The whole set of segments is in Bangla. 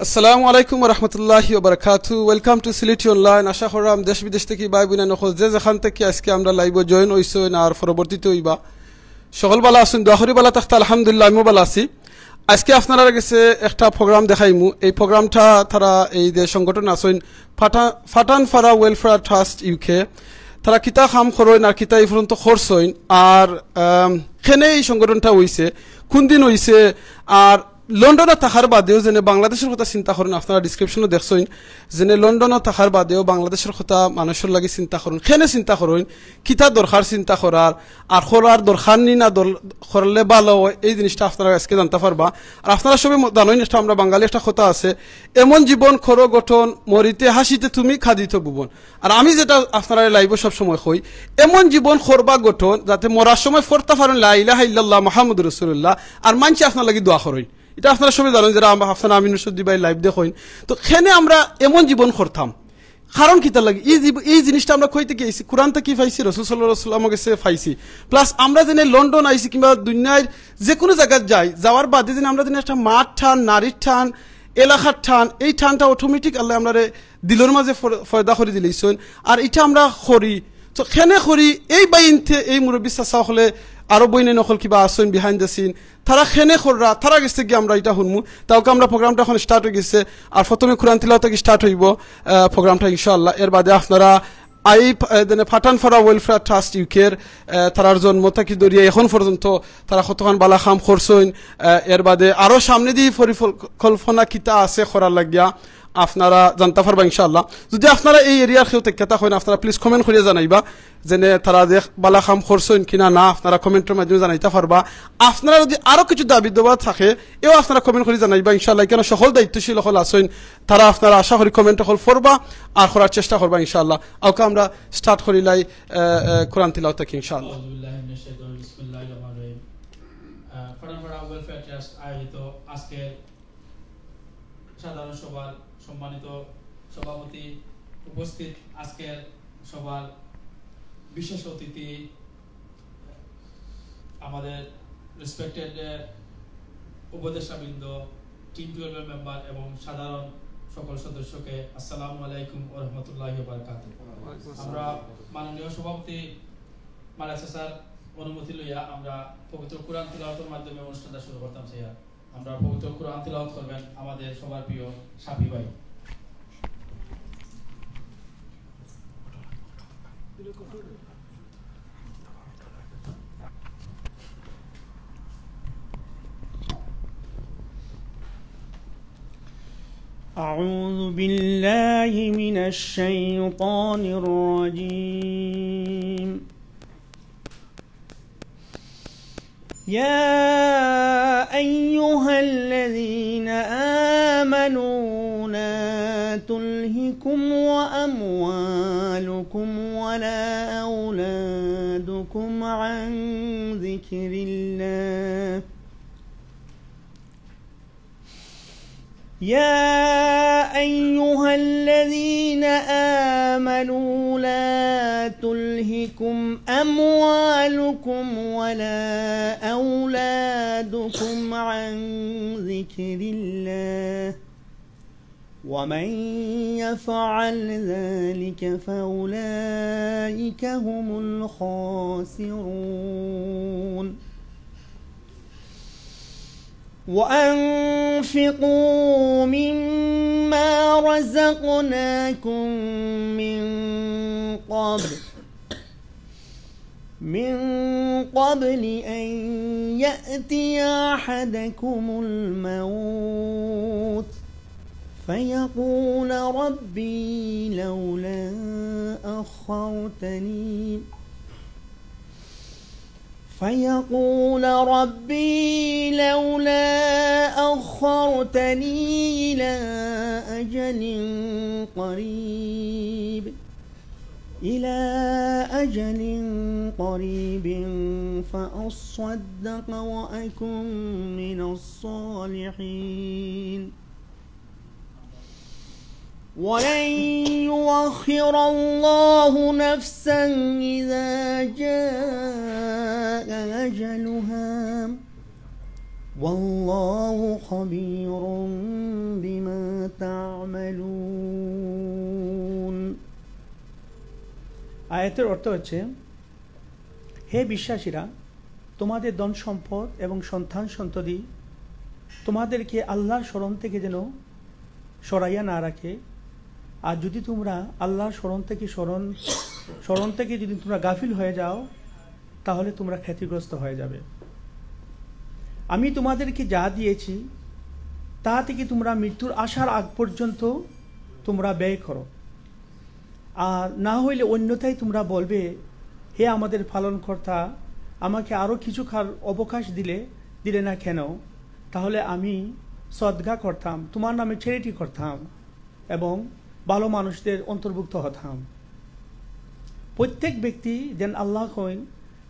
আসসালামু আলাইকুম ওয়া রাহমাতুল্লাহি ওয়া বারাকাতুহু। Welcome to Sylheti online. আশা করাম দেশ বিদেশ থেকে ভাই বোন নখল যেখান থেকে আজকে আমরা লাইভে জয়েন হইছেন আর পরবর্তীতে হইবা সকল বালা আছেন, দোয়া করি বালা থাকতে। আলহামদুলিল্লাহ আমিও বালা আছি। আজকে আপনারা কাছে একটা প্রোগ্রাম দেখাইমু। এই প্রোগ্রামটা তারা এই যে সংগঠন আছেন ফাটান ফারা ওয়েলফেয়ার ট্রাস্ট ইউকে, তারা কিতা কাম করেন আর কিতা এই পর্যন্ত খরচ হইন আর খেনে এই সংগঠনটা হইছে কোন দিন হইছে আর লন্ডনে থাকার বাদেও যেন বাংলাদেশের কথা চিন্তা করেন। আপনারা ডিসক্রিপশনে দেখছেন যেন লন্ডনে থাকার বাদেও বাংলাদেশের কথা মানুষের লাগে চিন্তা করেন, খেনে চিন্তা করেন কিতা দরকার চিন্তা করার আর করার দরকার নি না করলে ভালো হয়, এই জিনিসটা আপনারা আজকে জানতে পারবা। আর আপনারা সবাই জানেন একটা আমরা বাঙালি একটা কথা আছে, এমন জীবন খরো গঠন মরিতে হাসিতে তুমি খাদিত ভুবন। আর আমি যেটা আপনারা লাইভে সবসময় কই, এমন জীবন খরবা গঠন যাতে মরার সময় ফরতে পারেন লা ইলাহা ইল্লাল্লাহ মুহাম্মাদুর রাসূলুল্লাহ আর মানছি আপনার লাগি দোয়া করেন। এটা আপনারা সবাই জানেন যারা আপনারা আমিনুর সদ্দি ভাই লাইভ দেখেন। তো খেনে আমরা এমন জীবন করতাম কারণ কিতা লাগে এই জিনিসটা আমরা কইতে গিয়েছি কোরআন থেকে পাইছি, রাসূল সাল্লাল্লাহু আলাইহি ওয়াসাল্লাম কাছে পাইছি। প্লাস আমরা যেন লন্ডন আইছি কিংবা দুনিয়ার যে কোনো জায়গায় যাই, যাওয়ার বাদে যেন আমরা যেন একটা মাঠ টান নারীর টান এলাকার টান, এই টানটা অটোমেটিক আল্লাহ আমরা দিলের মাঝে ফয়দা করে দিলেইছেন। আর এটা আমরা করি তো খেনে করি এই বাইনতে এই মুরব্বী চাচা হলে আরো বইনে নকল কিবা আসেন বিহাইন্ড দ্য সিন, তারা খেনে খররা তারা গেছে গিয়ে আমরা এটা শুনমু। তাওকে আমরা প্রোগ্রামটা এখন স্টার্ট হয়ে গেছে আর প্রথমে কোরআন তিলাওয়াত থেকে স্টার্ট হইব প্রোগ্রামটা ইনশাআল্লাহ। এর বাদে আপনারা ফাটান ফারা ওয়েলফেয়ার ট্রাস্ট ইউকের তারার জন্ম থেকে দরিয়া এখন পর্যন্ত তারা কতক্ষণ বালা খাম করছেন। এর বাদে আরো সামনে দিয়ে পরিকল্পনা কিতা আছে করার লাগিয়া আপনারা জানতে পারবা ইনশাআল্লাহ। যদি আপনারা এই এরিয়ার কেউ তেকেতা হয় আপনারা প্লিজ কমেন্ট করিয়া জানাইবা যেনে তারা যে বালা খাম করছেন কিনা না, আপনারা কমেন্টের মাধ্যমে জানাইতে পারবা। আপনারা যদি আরো কিছু দাবি দেওয়া থাকে এও আপনারা কমেন্ট করে জানাইবা ইনশাআল্লাহ। কেন সকল দায়িত্বশীল হল আছেন তারা আপনারা আশা করি কমেন্ট হল করবা আর করার চেষ্টা করবা ইনশাআল্লাহ। ওকে আমরা স্টার্ট করিলাই কোরআন তিলাওয়াত থেকে ইনশাআল্লাহ। আজকের সাধারণ সভার সম্মানিত সভাপতি উপস্থিত, আজকের সভার বিশেষ অতিথি আমাদের রেসপেক্টেড উপদেষ্টাবৃন্দ, টিম 12 এর মেম্বার এবং সাধারণ সকল সদস্যকে আসসালামু আলাইকুম ওয়া রাহমাতুল্লাহি ওয়া বারাকাতুহু। আমরা মাননীয় সভাপতি মালাসা স্যার অনুমতি লইয়া আমরা পবিত্র কোরআন তিলাওয়াতের মাধ্যমে অনুষ্ঠানটা শুরু করতাম। আমরা পবিত্র কোরআন তিলাওয়াত করবেন আমাদের সবার প্রিয় শাফি ভাই। أعوذ بالله من الشيطان الرجيم. يا أيها الذين آمنوا لا تلهكم وأموالكم ولا أولادكم عن ذكر الله. يا أيها الذين آمنوا لا تلهكم أموالكم ولا أولادكم عن ذكر الله ومن يفعل ذلك فأولئك هم الخاسرون. وأنفقوا مما رزقناكم من قبل أن يأتي أحدكم الموت فيقول ربي لولا أخرتني إلى أجل قريب فأصدق وأكن من الصالحين. ولن يؤخر الله نفسا إذا جاء أجلها والله خبير بما تعملون আয়াতের অর্থ হচ্ছে, হে বিশ্বাসীরা, তোমাদের ধন সম্পদ এবং সন্তান সন্ততি তোমাদেরকে আল্লাহর স্মরণ থেকে যেন সরাইয়া না রাখে। আর যদি তোমরা আল্লাহর স্মরণ থেকে যদি তোমরা গাফিল হয়ে যাও, তাহলে তোমরা ক্ষতিগ্রস্ত হয়ে যাবে। আমি তোমাদেরকে যা দিয়েছি তা থেকে তোমরা মৃত্যুর আসার আগ পর্যন্ত তোমরা ব্যয় করো, আর না হইলে অন্যথায় তোমরা বলবে, হে আমাদের পালনকর্তা, আমাকে আরও কিছু অবকাশ দিলে না কেন? তাহলে আমি সদকা করতাম, তোমার নামে চ্যারিটি করতাম এবং ভালো মানুষদের অন্তর্ভুক্ত হতাম। প্রত্যেক ব্যক্তি যেন আল্লাহ কইন,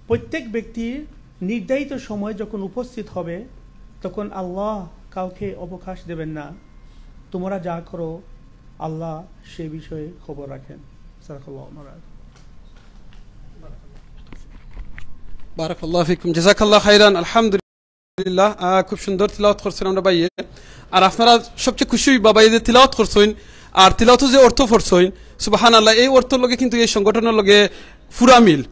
প্রত্যেক ব্যক্তির নির্ধারিত সময় যখন উপস্থিত হবে তখন আল্লাহ কাউকে অবকাশ দেবেন না। তোমরা যা করো আল্লাহ সে বিষয়ে খবর রাখেন। বারাকাল্লাহু ফিকুম, জাযাকাল্লাহু খাইরান। আলহামদুলিল্লাহ, খুব সুন্দর তিলাওয়াত করছেন আমরা ভাইয়ে। আর আপনারা সবচেয়ে খুশি হইবা ভাই যে তিলাওয়াত করছেন, আর তিলাওয়াত যে অর্থ পড়ছেন, সুবহানাল্লাহ, এই অর্থের লগে কিন্তু এই সংগঠনের লগে পুরা মিল।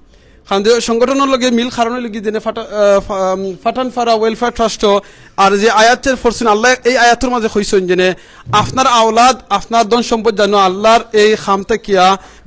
কারণ সংগঠনের লগে মিল কারণে লগে যেন ফাটানফারা ওয়েলফেয়ার ট্রাস্ট আর যে আয়াতের পড়ছেন, আল্লাহ এই আয়াতের মাঝে কইছেন যে আপনার আওলাদ আপনার ধন সম্পদ যেন আল্লাহর এই খাম থেকে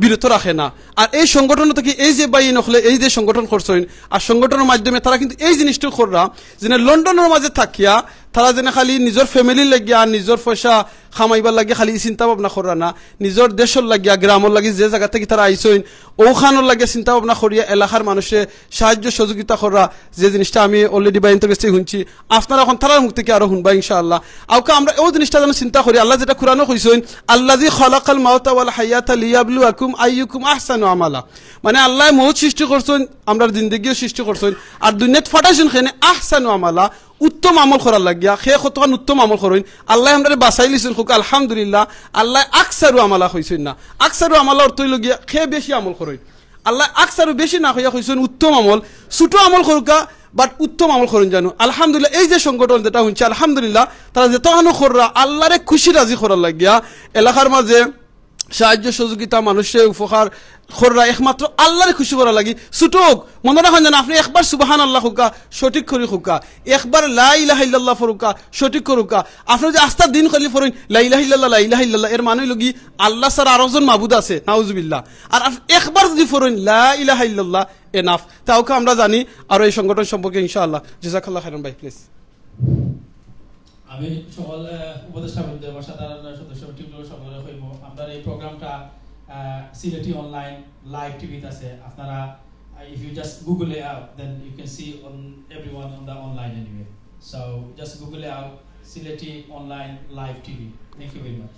বিরত রাখে না। আর এই সংগঠন থেকে এই যে বাই নখলে এই যে সংগঠন করছেন, আর সংগঠনের মাধ্যমে তারা কিন্তু এই জিনিসটা কররা যেন লন্ডনের মাঝে থাকিয়া তারা যেন খালি নিজের ফ্যামিলির লাগিয়া নিজের পয়সা খামাইবার লাগিয়া খালি চিন্তা ভাবনা করা না, নিজের দেশের লাগিয়া গ্রামের লাগি যে জায়গা থেকে তারা আইসইন ওখানোর লাগিয়া চিন্তা ভাবনা করিয়া এলাকার মানুষে সাহায্য সহযোগিতা করা, যে জিনিসটা আমি অলরেডি বাইনতে গেছি শুনছি, আপনারা এখন তারার মুখ থেকে আরো শুনবা ইনশাআল্লাহ। আউকে আমরা ওই জিনিসটা যেন চিন্তা করি, আল্লাহ যেটা কুরআনে কইছেন, আল্লাযী খালাকাল মাউতা ওয়াল হায়াতা লিয়াবলুয়াকুম আইয়ুকুম আহসানু আমালা, মানে আল্লাহ মৌত সৃষ্টি করছেন, আমরা জিন্দেগিও সৃষ্টি করছেন, আর দুনিয়াত ফাটাইছেন খেনে আহসানু আমালা, উত্তম আমল করার লাগিয়া। সে কতক্ষণ উত্তম আমল করেন আল্লাহ আমরা বাঁচাই লিছেন হোক, আলহামদুলিল্লাহ। আল্লাহ আকসারু আমালা হয়েছেন না, আকসারু আমালা অর্থ লগিয়া সে বেশি আমল করেন। আল্লাহ আকসারু বেশি না হইয়া হয়েছেন উত্তম আমল, ছোট আমল করুকা বাট উত্তম আমল করেন জানো। আলহামদুলিল্লাহ, এই যে সংগঠন যেটা হচ্ছে আলহামদুলিল্লাহ, তারা যেত আনো কররা আল্লাহরে খুশি রাজি করার লাগিয়া এলাকার মাঝে সাহায্য সহযোগিতা মানুষের উপকার কররা একমাত্র আল্লাহরে খুশি করা লাগি। ছুটুক মনে রাখেন যেন আপনি একবার সুবহানাল্লাহ হুকা সঠিক করি হুকা, একবার লা ইলাহা ইল্লাল্লাহ ফরুকা সঠিক করুকা। আপনি যে আস্থার দিন খালি ফরেন লা ইলাহা ইল্লাল্লাহ লা ইলাহা ইল্লাল্লাহ, এর মানে লগি আল্লাহ ছাড়া আরো একজন মাবুদ আছে, নাউজুবিল্লাহ। আর একবার যদি ফরেন লা ইলাহা ইল্লাল্লাহ এনাফ। তাওকে আমরা জানি আর এই সংগঠন সম্পর্কে ইনশাআল্লাহ। জাযাকাল্লাহু খাইরান ভাই, প্লিজ। আমি সকল উপদেষ্টা বৃন্দ এবং সাধারণ সদস্য টিমগুলো সকলে হইব। আমরা এই প্রোগ্রামটা সিলেটি অনলাইন লাইভ টিভিতে আছে। আপনারা if you just Google it out, then you can see on everyone on the online anyway. So just Google it out, Sileti online live TV. Thank you very much.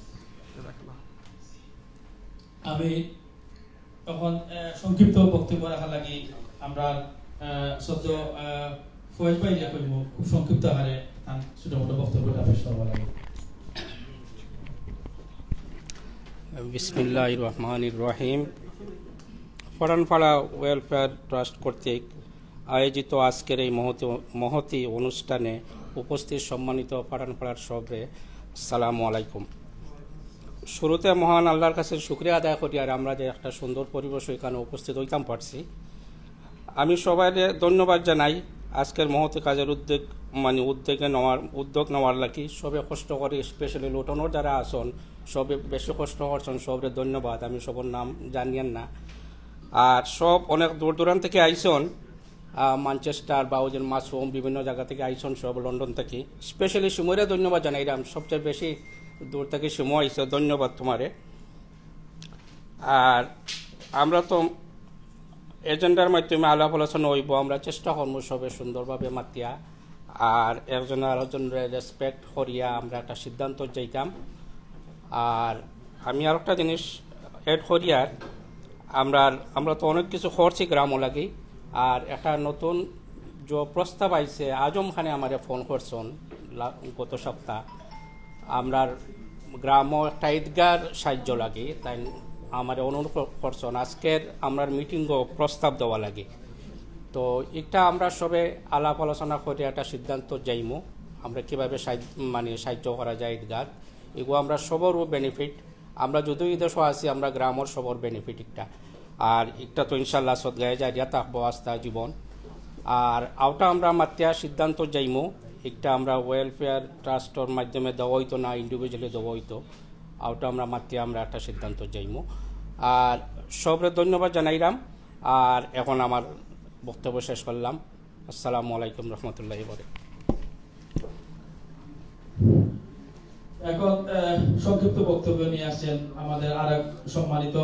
আমি তখন সংক্ষিপ্ত বক্তব্য রাখা লাগি আমরা সদ্য ফয়েজ ভাই যা কইব খুব সংক্ষিপ্ত হারে ছোট মোটো বক্তব্যটা পেশ করব লাগে। বিসমিল্লাহির রহমানির রহিম। ফরানপাড়া ওয়েলফেয়ার ট্রাস্ট কর্তৃক আয়োজিত আজকের এই মহতি অনুষ্ঠানে উপস্থিত সম্মানিত ফরানপাড়ার সবে আসসালামু আলাইকুম। শুরুতে মহান আল্লাহর কাছে শুকরিয়া আদায় করি আর আমরা যে একটা সুন্দর পরিবেশ এখানে উপস্থিত হইতাম পারছি। আমি সবাই ধন্যবাদ জানাই আজকের মহতি কাজের উদ্যোগ নেওয়ার লাগি। সবে কষ্ট করে, স্পেশালি লুটনোর যারা আসন সবে বেশি কষ্ট করছেন, সবের ধন্যবাদ। আমি সবার নাম জানিয়েন না। আর সব অনেক দূর দূরান্ত থেকে আইসন, ম্যানচেস্টার বাউজেন মাসুম বিভিন্ন জায়গা থেকে আইসন, সব লন্ডন থেকে। স্পেশালি সুমরে ধন্যবাদ জানাইলাম, সবচেয়ে বেশি দূর থেকে সুময় আইসো, ধন্যবাদ তোমারে। আর আমরা তো এজেন্ডার মাধ্যমে আলাপ আলোচনা হইব, আমরা চেষ্টা করবো সবে সুন্দরভাবে মাতিয়া আর একজন আরেকজনের রেসপেক্ট করিয়া আমরা একটা সিদ্ধান্ত যাইতাম। আর আমি আর একটা জিনিস এড করিয়ার, আমরা তো অনেক কিছু করছি গ্রামও লাগি। আর একটা নতুন যে প্রস্তাব আইছে, আজম খানে আমারে ফোন করছেন গত সপ্তাহ, আমরা গ্রামও একটা ঈদগার সাহায্য লাগে, তাই আমার অনুরোধ করছেন আজকের আমরা মিটিংও প্রস্তাব দেওয়া লাগে। তো এটা আমরা সবে আলাপ আলোচনা করে একটা সিদ্ধান্ত যাইমু আমরা কীভাবে সাহায্য করা যায় ঈদগাহ। এগুলো আমরা সবরও বেনিফিট আমরা যদিও এই দেশও আছি আমরা গ্রামের সবর বেনিফিট একটা আর একটা তো ইনশাল্লাহ সদগায়ে যারিয়া থাকবো আস্থা জীবন আর আওটা আমরা মাত্রা সিদ্ধান্ত যাইমো একটা আমরা ওয়েলফেয়ার ট্রাস্টর মাধ্যমে দেওয়া হইতো না ইন্ডিভিজুয়ালি দেওয়া হইতো আওটা আমরা মাত্রা আমরা একটা সিদ্ধান্ত যাইমো আর সবরে ধন্যবাদ জানাইলাম আর এখন আমার বক্তব্য শেষ করলাম আসসালামু আলাইকুম রহমতুল্লাহি ওয়া বারাকাতুহু এখন সংক্ষিপ্ত বক্তব্য নিয়ে আসছেন আমাদের আরেক সম্মানিত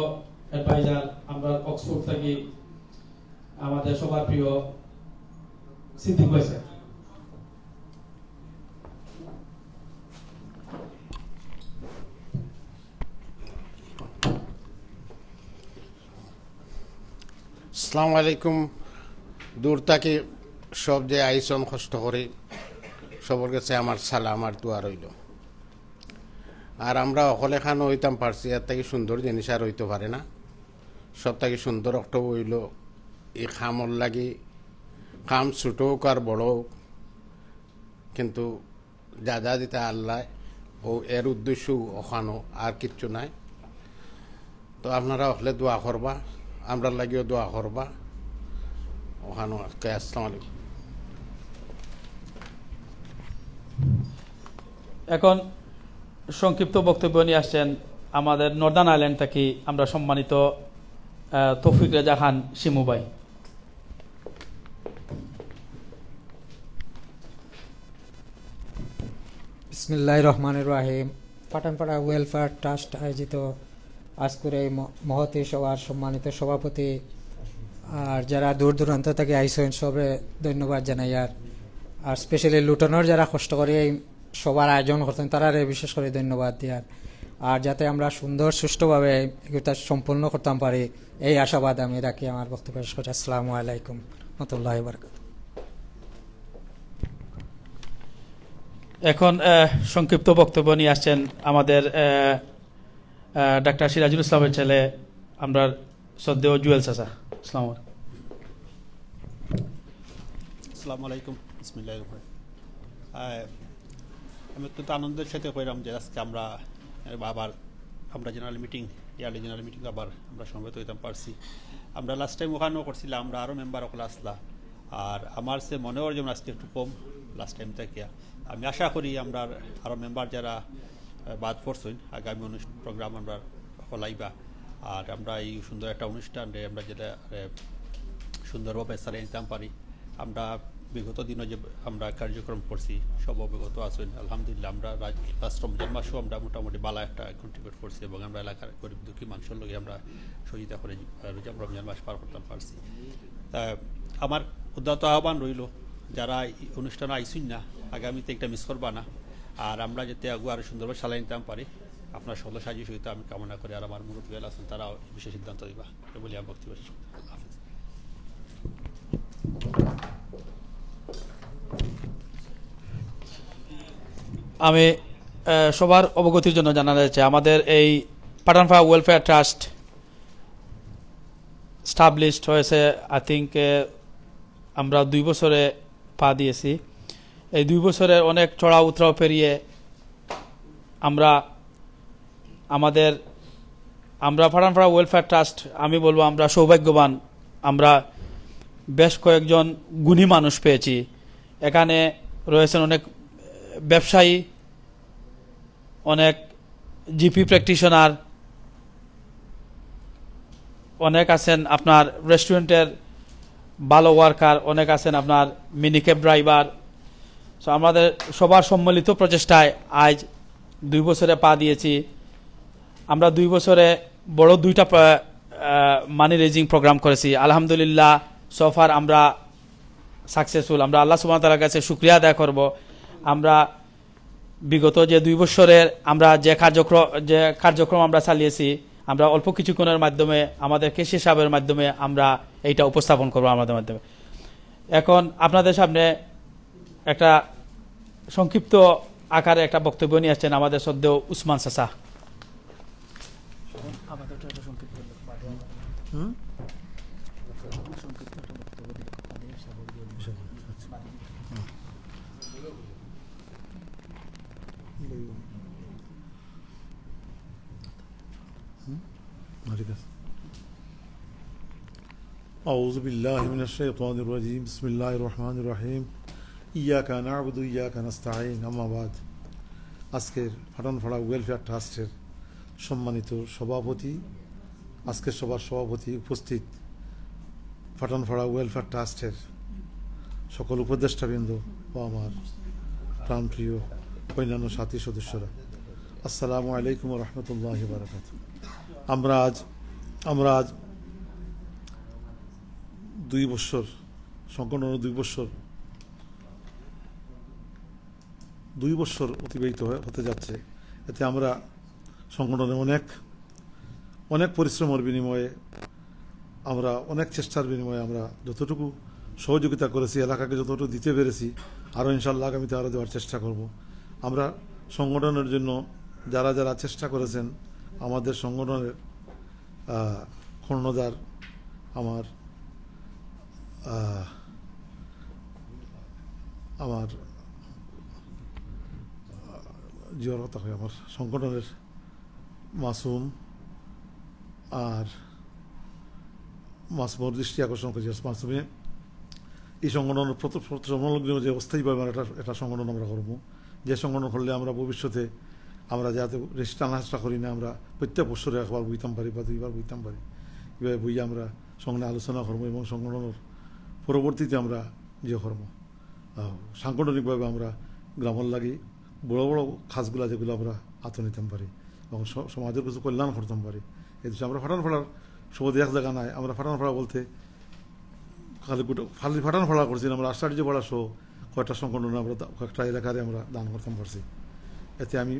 অ্যাডভাইজার আমরা অক্সফোর্ড থেকে আমাদের সবার প্রিয় সিদ্দিক ভাই স্যার। আসসালামু আলাইকুম দূর থেকে সব যে আইসন কষ্ট করে সবার কাছে আমার সালাম আর দোয়া রইল আর আমরা অকলে খানো হইতাম পারছি আর থেকে সুন্দর জিনিস আর হইতে পারে না সব থেকে সুন্দর অক্ট হইল এই খামর লাগি খাম ছোট হোক আর বড় হোক কিন্তু যা যা দিতে আল্লাহ ও এর উদ্দেশ্য ওখানো আর কিচ্ছু নাই তো আপনারা হলে দোয়া করবা আমরা লাগিও দোয়া করবা ওখানো আসসালামু আলাইকুম। এখন সংক্ষিপ্ত বক্তব্য নিয়ে আসছেন আমাদের নর্দার্ন আইল্যান্ড থেকে আমরা সম্মানিত তৌফিক রেজা খান শিমু ভাই। বিসমিল্লাহির রহমানির রহিম পাঠানপাড়া ওয়েলফেয়ার ট্রাস্ট আয়োজিত আজকের এই মহতি সভার সম্মানিত সভাপতি আর যারা দূর দূরান্ত থেকে আইসেন সবে ধন্যবাদ জানাই আর স্পেশালি লুটনের যারা কষ্ট করে এই সবার আয়োজন করতেন তারা বিশেষ করে ধন্যবাদ দিয়ার আর যাতে আমরা সুন্দর সুষ্ঠুভাবে এটা সম্পূর্ণ করতাম পারি এই আশাবাদ আমি রাখি আমার বক্তব্য শেষ করছি। আসসালামু আলাইকুম রহমতুল্লাহি ওয়া বারাকাতুহু। এখন সংক্ষিপ্ত বক্তব্য নিয়ে আসছেন আমাদের ডাক্তার সিরাজুল ইসলামের ছেলে আমরা শ্রদ্ধেয় জুয়েল চাচা। আসসালামু আলাইকুম বিসমিল্লাহির রহমানির রহিম। আমি অত্যন্ত আনন্দের সাথে কইলাম যে আজকে আমরা আবার আমরা general meeting yearly general meeting আবার আমরা সমবেত হইতাম পারছি। আমরা লাস্ট টাইম ওখানেও করছিলাম আমরা আরও মেম্বার ওখানে আসলা আর আমার সে মনে হয় যেমন আজকে একটু কম লাস্ট টাইম থেকে আমি আশা করি আমরা আরও মেম্বার যারা বাদ পড়ছেন আগামী প্রোগ্রাম আমরা হলাইবা আর আমরা এই সুন্দর একটা অনুষ্ঠানে আমরা যেটা সুন্দরভাবে চালিয়ে নিতে পারি। আমরা বিগত দিনে যে আমরা কার্যক্রম করছি সব অবগত আছেন আলহামদুলিল্লাহ আমরা লাস্ট রমজান মাসেও আমরা মোটামুটি বালা একটা কন্ট্রিবিউট করছি এবং আমরা এলাকার গরিব দুঃখী মানুষের লগে আমরা সহযোগিতা করে রমজান মাস পার করতাম পারছি। আমার উদ্যত আহ্বান রইল যারা অনুষ্ঠানে আইসুন না আগামীতে একটা মিস করবা না আর আমরা যাতে আগুয়া আরও সুন্দরভাবে চালাই নিতাম পারি আপনার সকল সাহায্য সহিত আমি কামনা করি আর আমার মুরব্বী আছেন তারাও বিশেষ সিদ্ধান্ত দিবা বলে আমি বক্তব্য শেষ করছি। আমি সবার অবগতির জন্য জানা যাচ্ছে আমাদের এই পাঠানপাড়া ওয়েলফেয়ার ট্রাস্ট স্টাবলিশড হয়েছে আই থিঙ্ক আমরা 2 বছরে পা দিয়েছি। এই 2 বছরের অনেক চড়া উতরাও পেরিয়ে আমরা পাঠানপাড়া ওয়েলফেয়ার ট্রাস্ট আমি বলবো আমরা সৌভাগ্যবান আমরা বেশ কয়েকজন গুণী মানুষ পেয়েছি। এখানে রয়েছেন অনেক ব্যবসায়ী অনেক জিপি প্র্যাকটিশনার অনেক আছেন আপনার রেস্টুরেন্টের ভালো ওয়ার্কার অনেক আছেন আপনার মিনিক্যাব ড্রাইভার। সো আমাদের সবার সম্মিলিত প্রচেষ্টায় আজ 2 বছরে পা দিয়েছি। আমরা 2 বছরে বড় 2টা মানি রেজিং প্রোগ্রাম করেছি আলহামদুলিল্লাহ সোফার আমরা সাকসেসফুল। আমরা আল্লাহ সুবহানাহু ওয়া তাআলার কাছে শুকরিয়া আদায় করব। আমরা বিগত যে 2 বছরের আমরা যে কার্যক্রম আমরা চালিয়েছি আমরা অল্প কিছুক্ষণের মাধ্যমে আমাদের কেশি সাহেবের মাধ্যমে আমরা এইটা উপস্থাপন করব আমাদের মাধ্যমে। এখন আপনাদের সামনে একটা সংক্ষিপ্ত আকারে একটা বক্তব্য নিয়ে আসছেন আমাদের শ্রদ্ধেয় উসমান চাচা। ঠিক আছে। আউযু বিল্লাহি মিনাশ শাইতানির রাজিম, বিসমিল্লাহির রহমানির রহিম, ইয়াকা না'বুদু ইয়াকা নাস্তাঈন, আম্মা বাদ। আজকের ফাটানপাড়া ওয়েলফেয়ার ট্রাস্টের সম্মানিত সভাপতি, আজকের সভার সভাপতি, উপস্থিত ফাটানপাড়া ওয়েলফেয়ার ট্রাস্টের সকল উপদেষ্টাবৃন্দ ও আমার প্রাণপ্রিয় অন্যান্য সাথী সদস্যরা, আসসালামু আলাইকুম ওয়া রাহমাতুল্লাহি ওয়া বারাকাতুহু। আমরা আজ 2 বছর সংগঠনের 2 বছর অতিবাহিত হতে যাচ্ছে। এতে আমরা সংগঠনে অনেক পরিশ্রমের বিনিময়ে, আমরা অনেক চেষ্টার বিনিময়ে আমরা যতটুকু সহযোগিতা করেছি, এলাকাকে যতটুকু দিতে পেরেছি, আরও ইনশাআল্লাহ আগামীতে আরও দেওয়ার চেষ্টা করব। আমরা সংগঠনের জন্য যারা যারা চেষ্টা করেছেন, আমাদের সংগঠনের কর্ণধার আমার জিওর কথা হয়, আমার সংগঠনের মাসুম আর মাসুমের দৃষ্টি আকর্ষণ করেছি। মাসুমে এই সংগঠনের প্রথম যে অস্থায়ীভাবে এটা সংগঠন আমরা করব, যে সংগঠন করলে আমরা ভবিষ্যতে আমরা যাতে টানাহাসটা করি না, আমরা প্রত্যেক বছরে একবার বইতাম পারি বা 2বার বইতাম পারি, এভাবে বই আমরা সঙ্গে আলোচনা করবো এবং সংগঠনের পরবর্তীতে আমরা যে করব সাংগঠনিকভাবে আমরা গ্রামের লাগি বড় বড় কাজগুলা যেগুলো আমরা হাতে নিতাম পারি এবং সমাজের কিছু কল্যাণ করতাম পারি। এই দেশে আমরা ফাটানপাড়ার সবদি এক জায়গা নাই, আমরা ফাটানপাড়া বলতে খালি ফাটানপাড়া করছি, আমরা আশ্চর্যপাড়া সহ কয়েকটা সংগঠনে আমরা কয়েকটা এলাকারে আমরা দান করতাম পারছি। এতে আমি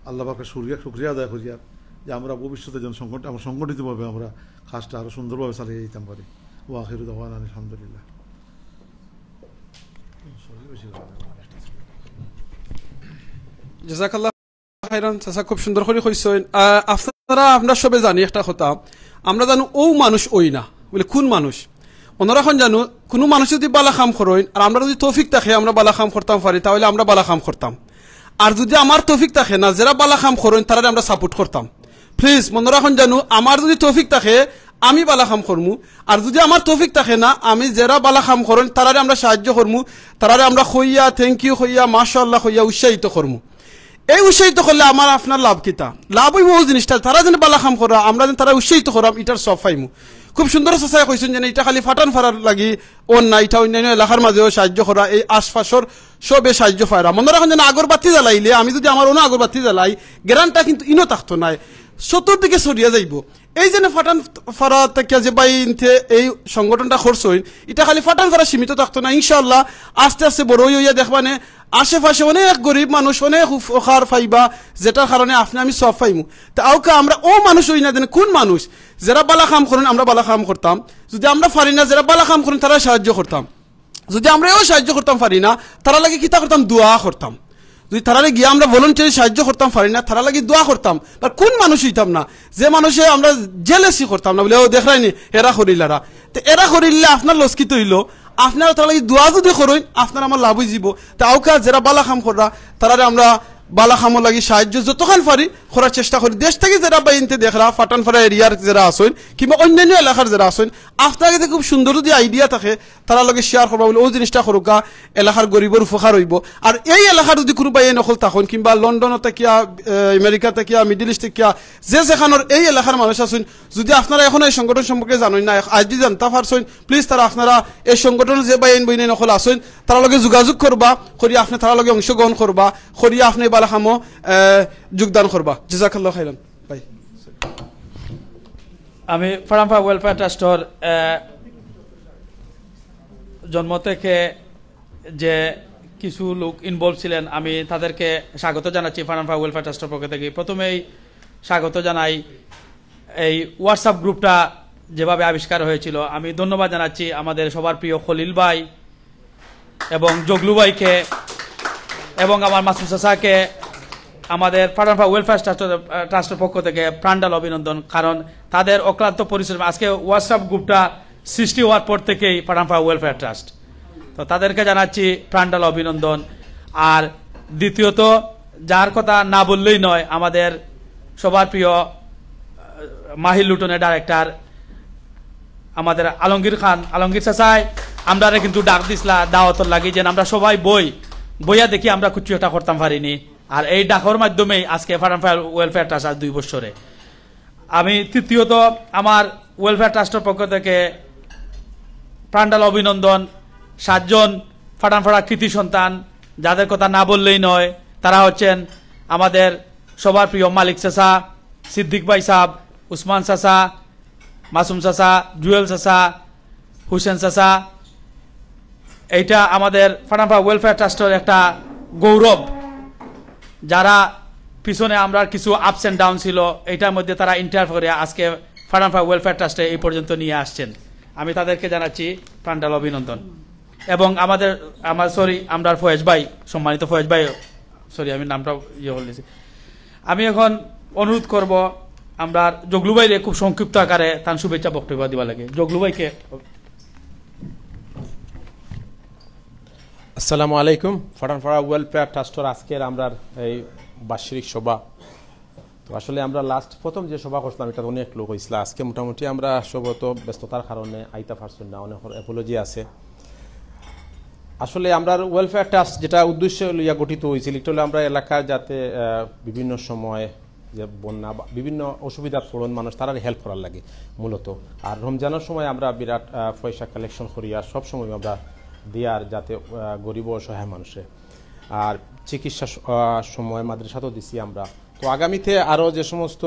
আল্লাহ পাকের শুকরিয়া আদায় করি আর যে আমরা ভবিষ্যতে যেন আমরা সংগঠিতভাবে আমরা কাজটা আরও সুন্দরভাবে চালিয়ে যেতাম পারি। ও আখিরু দাওয়ানা আলহামদুলিল্লাহ। জাযাকাল্লাহ খাইরান। চাচা খুব সুন্দর করে কইছেন। আমরা সবে জানি একটা কথা, আমরা জানো ও মানুষ ওই না বলে কোন মানুষ ওনারা এখন জানো, কোনো মানুষ যদি বালা কাম করেন আর আমরা যদি তৌফিক থাকে আমরা বালা কাম করতাম পারি, তাহলে আমরা বালা কাম করতাম। আর যদি আমার তৌফিক থাকে না, যারা বালা কাম করেন তারা আমরা সাপোর্ট করতাম। প্লিজ মনোরা এখন জানো, আমার যদি তৌফিক থাকে আমি বালা কাম করমু, আর যদি আমার তৌফিক থাকে না, আমি যারা বালা কাম করেন তারারে আমরা সাহায্য করমু, তারারে আমরা কইয়া থ্যাংক ইউ কইয়া মাশাআল্লাহ কইয়া উৎসাহিত করমু। এই উৎসাহিত করলে আমার আপনার লাভ কিতা? লাভ হইব ওই জিনিসটা, তারা যেন বালা কাম করা, আমরা যেন তারা উৎসাহিত করাম, এটার সব পাইমু। খুব সুন্দর চাচাই কইছেন যে এটা খালি ফাটানপাড়ার লাগি অন্য না, এটা অন্যান্য এলাকার মাঝেও সাহায্য করা, এই আশপাশর সবে সাহায্য পায়রা। মনে রাখেন যেন আগরবাতি জ্বালাইলে আমি যদি আমার অন্য আগরবাতি জ্বালাই, গ্যারানটা কিন্তু ইনো থাকতো নাই, চতুর্দিকে ছড়িয়ে যাইব। এই যে ফাটানপাড়া থেকে যে বাইনতে এই সংগঠনটা করছই, এটা খালি ফাটানপাড়া সীমিত থাকতো না, ইনশাআল্লাহ আস্তে আস্তে বড় হইয়া দেখবানে আশেপাশে অনেক গরিব মানুষ অনেক উপকার পাইবা, যেটার কারণে আপনি আমি সব পাইমু। তা আউকা আমরা ও মানুষ হই না দেন কোন মানুষ যারা বালা কাম করেন আমরা বালা কাম করতাম, যদি আমরা পারি না যারা বালা কাম করেন তারা সাহায্য করতাম, যদি আমরা এও সাহায্য করতাম পারি না তারা লাগে কিতা করতাম, দোয়া করতাম। যদি তারারে গিয়ে আমরা ভলেন্টারি সাহায্য করতাম পারি না, তারা লাগে দোয়া করতাম। আর কোন মানুষ হইতাম না যে মানুষে আমরা জেলেসি করতাম না, বলে ও দেখায়নি এরা করিলারা, তো এরা করিলে আপনার লস্কিত হইল, আপনারা তারা লাগে দোয়া যদি করেন আপনার আমার লাভ হয়ে যাব। তা আউকা যারা বালা কাম করা তারারে আমরা বালা কামো লাগি সাহায্য যতক্ষণ পারি করার চেষ্টা করি। দেশ থেকে যারা বাইনতে দেখরা ফাটানপাড়া এরিয়ার যারা আসেন কিংবা অন্যান্য এলাকার যারা আসেন, আপনার কাছে খুব সুন্দর যদি আইডিয়া থাকে তারা লগে শেয়ার করবা, বলে ও জিনিসটা করুকা, এলাকার গরিবের উপকার হইব। আর এই এলাকার যদি কোনো বাই নকল থাকুন কিংবা লন্ডন থেকে আমেরিকা থেকে মিডিল ইস্ট থেকে যে যেখানোর এই এলাকার মানুষ আছেন, যদি আপনারা এখন এই সংগঠন সম্পর্কে জানেন না, আজ যদি জানতে পারছেন, প্লিজ তারা আপনারা এই সংগঠনের যে বাইন বইনে নকল আসেন তারা লগে যোগাযোগ করবা, করি আপনি তারা লগে অংশগ্রহণ করবা, করিয়া আপনি বালা কামো যোগদান করবা। জাযাকাল্লাহ খাইরান ভাই। আমি ফাটানপাড়া ওয়েলফেয়ার ট্রাস্টর জন্ম থেকে যে কিছু লোক ইনভলভ ছিলেন, আমি তাদেরকে স্বাগত জানাচ্ছি ফাটানপাড়া ওয়েলফেয়ার ট্রাস্টের পক্ষ থেকে। প্রথমেই স্বাগত জানাই এই হোয়াটসঅ্যাপ গ্রুপটা যেভাবে আবিষ্কার হয়েছিল, আমি ধন্যবাদ জানাচ্ছি আমাদের সবার প্রিয় খলিল ভাই এবং জগলু ভাইকে এবং আমার মাসুদ চাচাকে, আমাদের ফাটানপাড়া ওয়েলফেয়ার ট্রাস্টের পক্ষ থেকে প্রাণডাল অভিনন্দন। কারণ তাদের অক্লান্ত পরিশ্রম আজকে হোয়াটসঅ্যাপ গ্রুপটা সৃষ্টি হওয়ার পর থেকেই ফাটানপাড়া ওয়েলফেয়ার ট্রাস্ট, তো তাদেরকে জানাচ্ছি প্রাণডাল অভিনন্দন। আর দ্বিতীয়ত যার কথা না বললেই নয়, আমাদের সবার প্রিয় মাহির লুটনের ডাইরেক্টর আমাদের আলমগীর খান, আলমগীর চাচাই আমরা কিন্তু ডাক দিছিলা দাওয়াতর লাগি যে আমরা সবাই বইয়া দেখি আমরা কিছু একটা করতাম পারিনি। আর এই ডাকর মাধ্যমেই আজকে ফাটানপাড়া ওয়েলফেয়ার ট্রাস্ট আজ 2 বছরে। আমি তৃতীয়ত আমার ওয়েলফেয়ার ট্রাস্টের পক্ষ থেকে প্রাণডাল অভিনন্দন 7 জন ফাটানপাড়া কৃতি সন্তান, যাদের কথা না বললেই নয়। তারা হচ্ছেন আমাদের সবার প্রিয় মালিক চাচা, সিদ্দিক ভাই সাহেব, উসমান চাচা, মাসুম চাচা, জুয়েল চাচা, হুসেন চাচা। এইটা আমাদের ফাটানপাড়া ওয়েলফেয়ার ট্রাস্টের একটা গৌরব। যারা পিছনে আমরা কিছু আপস অ্যান্ড ডাউন ছিল, এটার মধ্যে তারা ইন্টার করে আজকে ফাটানপাড়া ওয়েলফেয়ার ট্রাস্টে এই পর্যন্ত নিয়ে আসছেন। আমি তাদেরকে জানাচ্ছি প্রাণডাল অভিনন্দন। এবং আমরা ফয়েজ ভাই, সম্মানিত ফয়েজ ভাই, আমি নামটা বলেছি। আমি এখন অনুরোধ করব আমরা জগলু ভাইরে খুব সংক্ষিপ্ত আকারে তার শুভেচ্ছা বক্তব্য দিবা লাগে। জগলু ভাইকে। আসসালামু আলাইকুম। ফাটানপাড়া ওয়েলফেয়ার ট্রাস্টের আজকের আমরা এই বার্ষিক সভা। তো আসলে আমরা প্রথম যে সভা করছিলাম এটা অনেক লোক হয়েছিল। আজকে মোটামুটি আমরা সবত ব্যস্ততার কারণে আইতা পারছেন না, অনেক অ্যাপোলজি আছে। আসলে আমরা ওয়েলফেয়ার ট্রাস্ট যেটা উদ্দেশ্য লইয়া গঠিত হয়েছিল, এটা হলো আমরা এলাকার যাতে বিভিন্ন সময় যে বন্যা বা বিভিন্ন অসুবিধার পড়ন মানুষ তারা হেল্প করার লাগে মূলত। আর রমজানের সময় আমরা বিরাট পয়সা কালেকশন করি, আর সবসময় আমরা দেওয়ার যাতে গরিব অসহায় মানুষের। আর চিকিৎসা সময় মাদ্রাসাতেও দিছি আমরা। তো আগামীতে আরও যে সমস্ত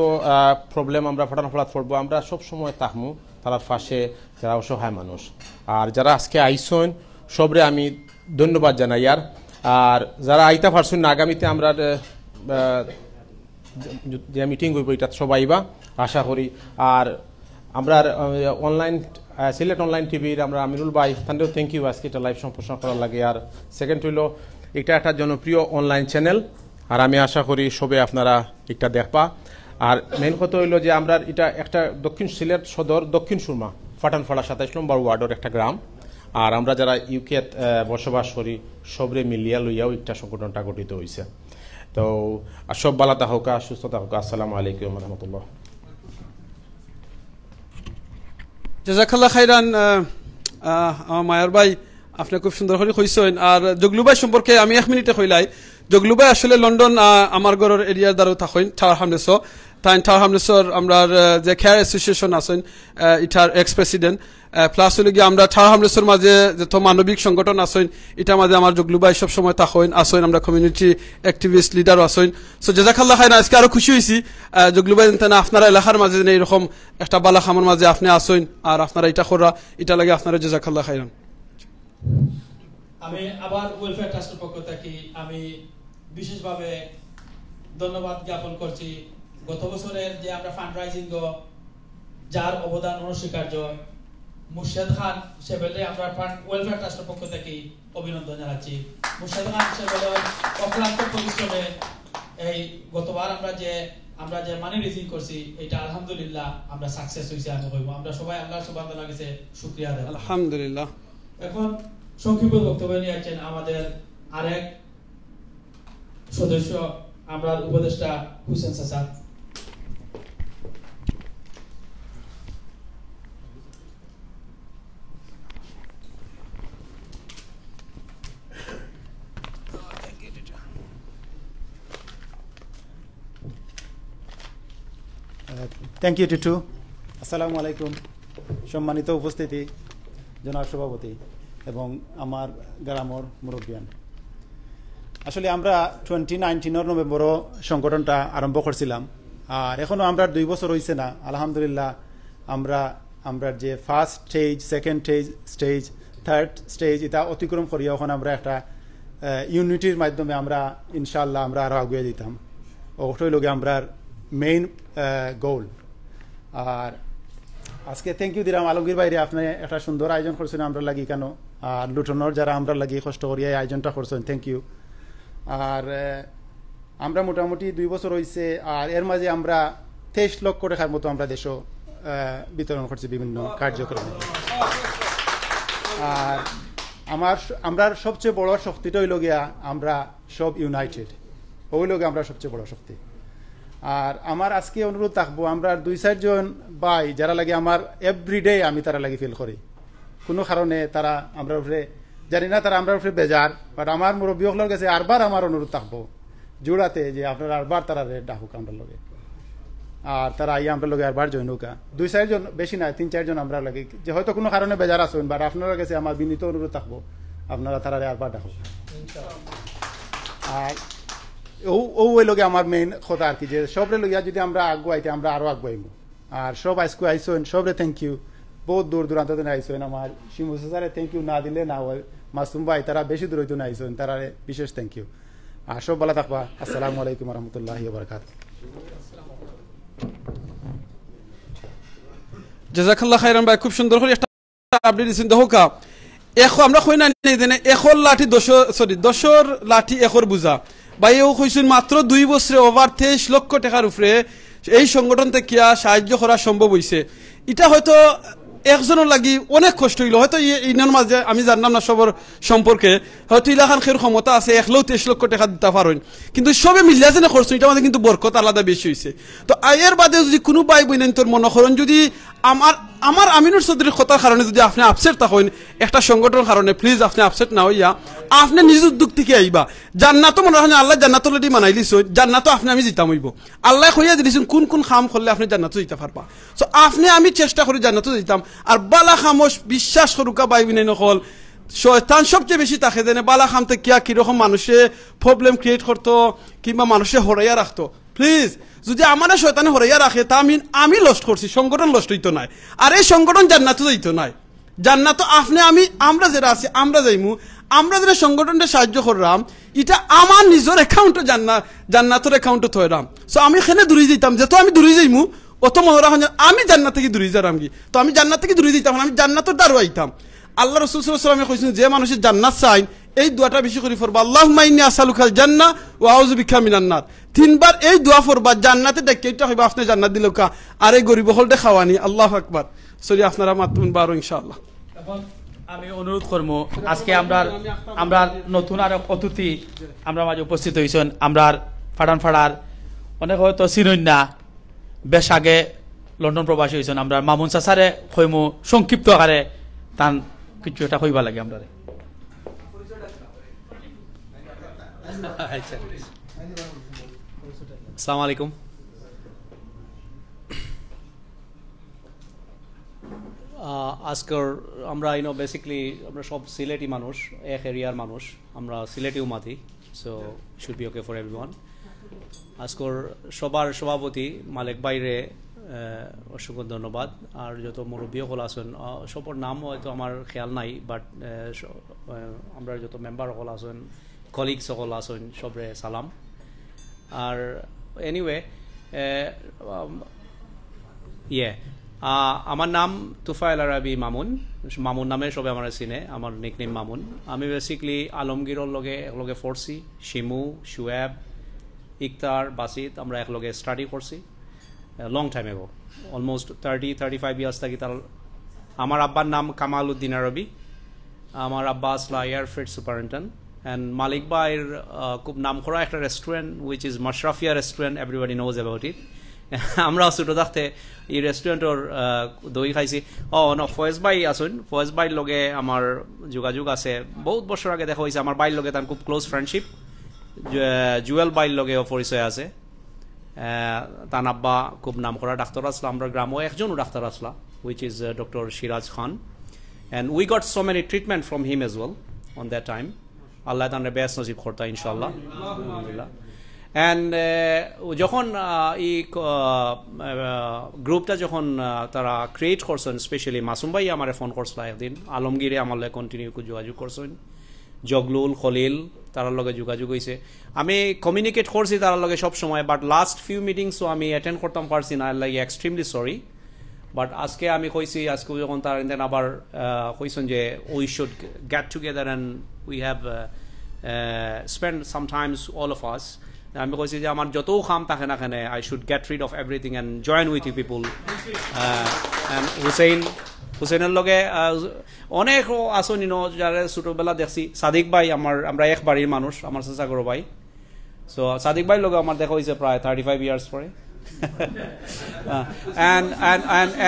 প্রবলেম আমরা ফাটানপাড়াত পড়বো, আমরা সবসময় তাহমু তার পাশে যারা অসহায় মানুষ। আর যারা আজকে আইসন সবরে আমি ধন্যবাদ জানাই। আর যারা আইতা পারছেন না, আগামীতে আমরা যে মিটিং হইব এটা সবাই বা আশা করি। আর আমরা অনলাইন সিলেট অনলাইন টিভির আমরা আমিরুল ভাই তান্ডেও থ্যাংক ইউ আজকে এটা লাইভ সম্প্রচার করার লাগে। আর সেকেন্ড হইল এটা একটা জনপ্রিয় অনলাইন চ্যানেল, আর আমি আশা করি সবে আপনারা এটা দেখবা। আর মেন কথা হইল যে আমরা এটা একটা দক্ষিণ সিলেট সদর দক্ষিণ সুরমা ফাটানপাড়া 27 নম্বর ওয়ার্ডের একটা গ্রাম। আর আমরা যারা ইউকে বসবাস করি সবরে মিলিয়া লইয়াও একটা সংগঠনটা গঠিত হয়েছে। তো সব ভালো হোক, সুস্থতা হোক। আসসালামু আলাইকুম রহমতুল্লাহ। জাজাকাল্লাহ খাইরান আমার মায়ার ভাই, আপনি খুব সুন্দর করে কইছেন। আর জগলু ভাই সম্পর্কে আমি 1 মিনিটে কইলাই। জগলু ভাই আসলে লন্ডন আমার ঘরের এরিয়ার দ্বারা থাকেন টাওয়ার হামলেস। তাই টাওয়ার হামলেসর আমরা যে কেয়ার অ্যাসোসিয়েশন আছেন এটার এক্স প্রেসিডেন্ট, প্লাস হলে গিয়ে আমরা টাওয়ার হামলেসর মাঝে যত মানবিক সংগঠন আছেন এটার মাঝে আমার জগলু ভাই সবসময় থাকেন আসেন। আমরা কমিউনিটি অ্যাক্টিভিস্ট লিডারও আছেন। সো জাজাকাল্লাহ খাইরান, আজকে আরো খুশি হয়েছি জগলু ভাই আপনারা এলাকার মাঝে এইরকম একটা বালা খামার মাঝে আপনি আসেন আর আপনারা এটা করা, এটা লাগে আপনারা জাজাকাল্লাহ খাইরান। আমি আবার ওয়েলফেয়ার ট্রাস্টের পক্ষ থেকে আমি বিশেষভাবে ধন্যবাদ জ্ঞাপন করছি গত বছরের যে আমরা ফান্ডরাইজিং যার অবদান অনস্বীকার্য, মুর্শেদ খান সেবেলে আমরা ওয়েলফেয়ার ট্রাস্টের পক্ষ থেকে অভিনন্দন জানাচ্ছি। মুর্শেদ খান সেবেলে অক্লান্ত পরিশ্রমে এই গতবার আমরা যে মানি রেজিং করছি এটা আলহামদুলিল্লাহ আমরা সাকসেস হয়েছি। আমি কইব আমরা সবাই আল্লাহ সুবহানাহু ওয়া তাআলার কাছে শুকরিয়া আদায় আলহামদুলিল্লাহ। এখন সংক্ষিপ্ত বক্তব্য নিয়ে আসছেন আমাদের আরেক সদস্য, আমরা উপদেষ্টা হুসেন চাচা। Thank you Titu. আসসালামু আলাইকুম। সম্মানিত উপস্থিতি, জনাব সভাপতি এবং আমার গ্রামের মুরব্বিয়ান, আসলে আমরা 2019 নভেম্বরও সংগঠনটা আরম্ভ করছিলাম। আর এখনও আমরা 2 বছর হয়েছে না। আলহামদুলিল্লাহ আমরা যে first stage, second stage, third stage এটা অতিক্রম করিয়া ওখানে আমরা একটা ইউনিটির মাধ্যমে আমরা ইনশাআল্লাহ আমরা আরও আগুয়ে দিতাম। ওটাই লোকে আমরা মেইন গোল। আর আজকে থ্যাংক ইউ দিলাম আলমগীর বাইরে, আপনি একটা সুন্দর আয়োজন করছেন আমরা লাগি কেন। আর লুটনের যারা আমরা লাগি কষ্ট করিয়া এই আয়োজনটা করছেন, থ্যাংক ইউ। আর আমরা মোটামুটি 2 বছর হয়েছে। আর এর মাঝে আমরা 23 লক্ষ টাকার মতো আমরা দেশও বিতরণ করছি বিভিন্ন কার্যক্রমে। আর আমরা সবচেয়ে বড় শক্তিটা হইল গিয়া আমরা সব ইউনাইটেড, ওই লোক আমরা সবচেয়ে বড় শক্তি। আর আমার আজকে অনুরোধ থাকবো, আমরা 2-4 জন ভাই যারা লাগে আমার এভরিডে আমি তারা লাগে ফিল করি, কোনো কারণে তারা আমরা উপরে জানি না তারা আমরা উপরে বেজার, বাট আমার মুরব্বীগুলোর কাছে আরবার আমার অনুরোধ থাকবো জোড়াতে যে আপনারা আরবার তারা ডাকুক আমরা লগে, আর তারা আইয়া আমরা লগে আরবার জয়েন হোক। 2-4 জন, বেশি না, 3-4 জন আমরা লাগে, যে হয়তো কোনো কারণে বেজার আসুন, বাট আপনারা কাছে আমার বিনীত অনুরোধ থাকবো আপনারা তারা আরবার ডাকুক। আর ওই লগে আমার মেইন কথা আর কি, যে সবরে লইয়া যদি আমরা আগুয়াইতে আমরা আরো আগুয়াইব। আর সব আজকে আইসেন, সবরে থ্যাংক ইউ, বহুত দূর দূরান্ত থেকে আইসেন। আমার শিমু স্যারে থ্যাংক ইউ না দিলে না হয়, মাসুম ভাই তারা বেশি দূর হইতো না আইসেন, তারা বিশেষ থ্যাংক ইউ। আর সব ভালো থাকবা। আসসালামু আলাইকুম রহমতুল্লাহি ওয়া বারাকাতুহু। জাযাকাল্লাহ খাইরান ভাই, খুব সুন্দর করে একটা আপডেট দিয়েছেন। দেখো কা এখন আমরা কই না এখর লাঠি 10 লাঠি এখর বুঝা ভাই, ও কইছেন মাত্র 2 বছরে ওভার 23 লক্ষ টাকার উপরে এই সংগঠন থেকে সাহায্য করা সম্ভব হয়েছে। এটা হয়তো একজনের লাগি অনেক কষ্ট হইল, হয়তো ইনার মাঝে আমি জানলাম না সবর সম্পর্কে, হয়তো ইলাখান খের ক্ষমতা আছে একলেও 23 লক্ষ টাকা দিতে পারেন, কিন্তু সবে মিলিয়া যেন খরচ এটা আমাদের কিন্তু বরকত আলাদা বেশি হয়েছে। তো এর বাদে যদি কোনো ভাই বোন তোর মনে করেন যদি আমার আমিনুর চৌধুরীর কথার কারণে যদি আপনি আপসেট থাকেন একটা সংগঠনের কারণে, প্লিজ আপনি আপসেট না হইয়া আপনি নিজ উদ্যোগ থেকে আইবা। জান্নাতও মনে হয় আল্লাহ জান্নাত অলরেডি মানাই দিয়েছেন, জান্নাতও আপনি আমি জিতাম হইব, আল্লাহ কইয়া দিয়েছেন কোন কোন খাম করলে আপনি জান্নাতও জিতে পারবা। সো আপনি আমি চেষ্টা করি জান্নাতও জিতাম। আর বালা খামোশ বিশ্বাস করুকা বাই বিনে নকল শয়তান সবচেয়ে বেশি থাকে যেন বালা খামতে কিয়া কিরকম মানুষে প্রবলেম ক্রিয়েট করতো কিংবা মানুষে হরাইয়া রাখতো। প্লিজ যদি আমার শয়তানে হরাইয়া রাখে তা আমি লস্ট করছি, সংগঠন লস্ট হইতো নাই, আর এই সংগঠন জান্নাতও যাইতো নাই। জান্নাত আপনি আমরা যারা আছি আমরা যাইমু, আমরা যারা সংগঠনটা সাহায্য করলাম এটা আমার নিজের অ্যাকাউন্টে জান্নাতের অ্যাকাউন্টে থইলাম। সো আমি এখানে দূরে যেতাম, যেহেতু আমি দূরে যাইমু অত মনে রাখুন আমি জান্নাত থেকে দূরে যারাম কি, তো আমি জান্নাত থেকে দূরে যেতাম, আমি জান্নাতের দ্বারও আইতাম। আল্লাহ রাসূল সাল্লাল্লাহু আলাইহি ওয়াসাল্লাম কইছেন যে মানুষের জান্নাত চাই এই দোয়াটা বেশি করে পড়বা, আল্লাহুম্মা ইন্নী আসআলুকাল জান্নাহ ওয়া আউযু বিকা মিনান নার। 3 বার এই দোয়া পড়বা, জান্নাতে ডাকেইটা হইবা আপনি জান্নাত দিল কা, আর এই গরিব হলতে খাওয়ানি। আল্লাহু আকবার। সরি আপনারা মাতুন বারো ইনশাআল্লাহ। এখন আমি অনুরোধ করব, আজকে আমরা নতুন আর অতিথি আমরা মাঝে উপস্থিত হইছেন, আমরা ফাড়ার অনেক হয়তো চিনই না, বেশ আগে লন্ডন প্রবাসী হয়েছেন। আমরা মামুন চাচারে কইমু সংক্ষিপ্ত আকারে তান কিছু একটা কইবা লাগে আমরা। আসসালামু আলাইকুম। আজকের আমরা বেসিক্যালি আমরা সব সিলেটি মানুষ, এক এরিয়ার মানুষ, আমরা সিলেটি উমাতি, so should be okay for everyone. আজকের সবার সভাপতি মালিক বাইরে অসংখ্য ধন্যবাদ। আর যত মুরব্বী সকল আছেন সবার নাম হয়তো আমার খেয়াল নাই, বাট আমরা যত মেম্বার সকল আছেন, কলিগ সকল আছেন, সবরে সালাম। আর এনিওয়ে আমার নাম তুফাইল আরাবি মামুন নামে সবে আমার চিনে, আমার নিকনেম মামুন। আমি বেসিকলি আলমগীরের লগে একলগে পড়ছি, শিমু, শুয়েব, ইকতার, বাসিত, আমরা একলগে স্টাডি করছি লং টাইম এগো, অলমোস্ট 30-35 ইয়ার্স থাকি। তার আমার আব্বার নাম কামাল উদ্দিন আরবি, আমার আব্বা আসলা এয়ারফ্রেড সুপারিনটেন্ডেন্ট। অ্যান্ড মালিক ভাইয়ের খুব নাম করা একটা restaurant which is Mashrafia restaurant, everybody knows about it. আমরা ছোটো থাকতে এই রেস্টুরেন্টর দই খাইছি। ফয়েজ ভাই আসুন, ফয়েজ ভাইয়ের লগে আমার যোগাযোগ আছে, বহুত বছর আগে দেখা হয়েছে। আমার ভাইয়ের লগে তার খুব ক্লোজ ফ্রেন্ডশিপ, জুয়েল ভাইয়ের লগেও পরিচয় আছে। তার আব্বা খুব নাম করা ডাক্তার আসলা, আমরা গ্রামও একজনও ডাক্তার আসলা, which is Dr. Shiraz Khan, and we got so many treatment from him as well on that time. Allah তার বেস্ট নসিব করতা ইনশাআল্লাহ, আলহামদুলিল্লাহ। অ্যান্ড যখন এই গ্রুপটা যখন তারা ক্রিয়েট করছেন, স্পেশালি মাসুম ভাই আমার ফোন করছিল একদিন, আলমগীরে আমার লগে কন্টিনিউ যোগাযোগ করছেন, জগলুল, খলিল তার লগে যোগাযোগ হয়েছে। আমি কমিউনিকেট করছি তার লগে সব সময়, বাট লাস্ট ফিউ মিটিংসও আমি অ্যাটেন্ড করতাম পারছি না, লাগে এক্সট্রিমলি সরি। বাট আজকে আমি কইছি, আজকে যখন তার আবার কইছেন যে we should get together and we have spend sometimes all of us. আমি কইছি যে আমার যত কাম থাকে না কেন, I should get rid of everything and join with you people. And হুসেনের লগে অনেক আসনি যারা ছোটোবেলা দেখছি, সাদিক ভাই আমরা এক বাড়ির মানুষ, আমার চাচা গরো ভাই। সো সাদিক ভাই লোক আমার দেখা হয়েছে প্রায় 35 ইয়ার্স পরে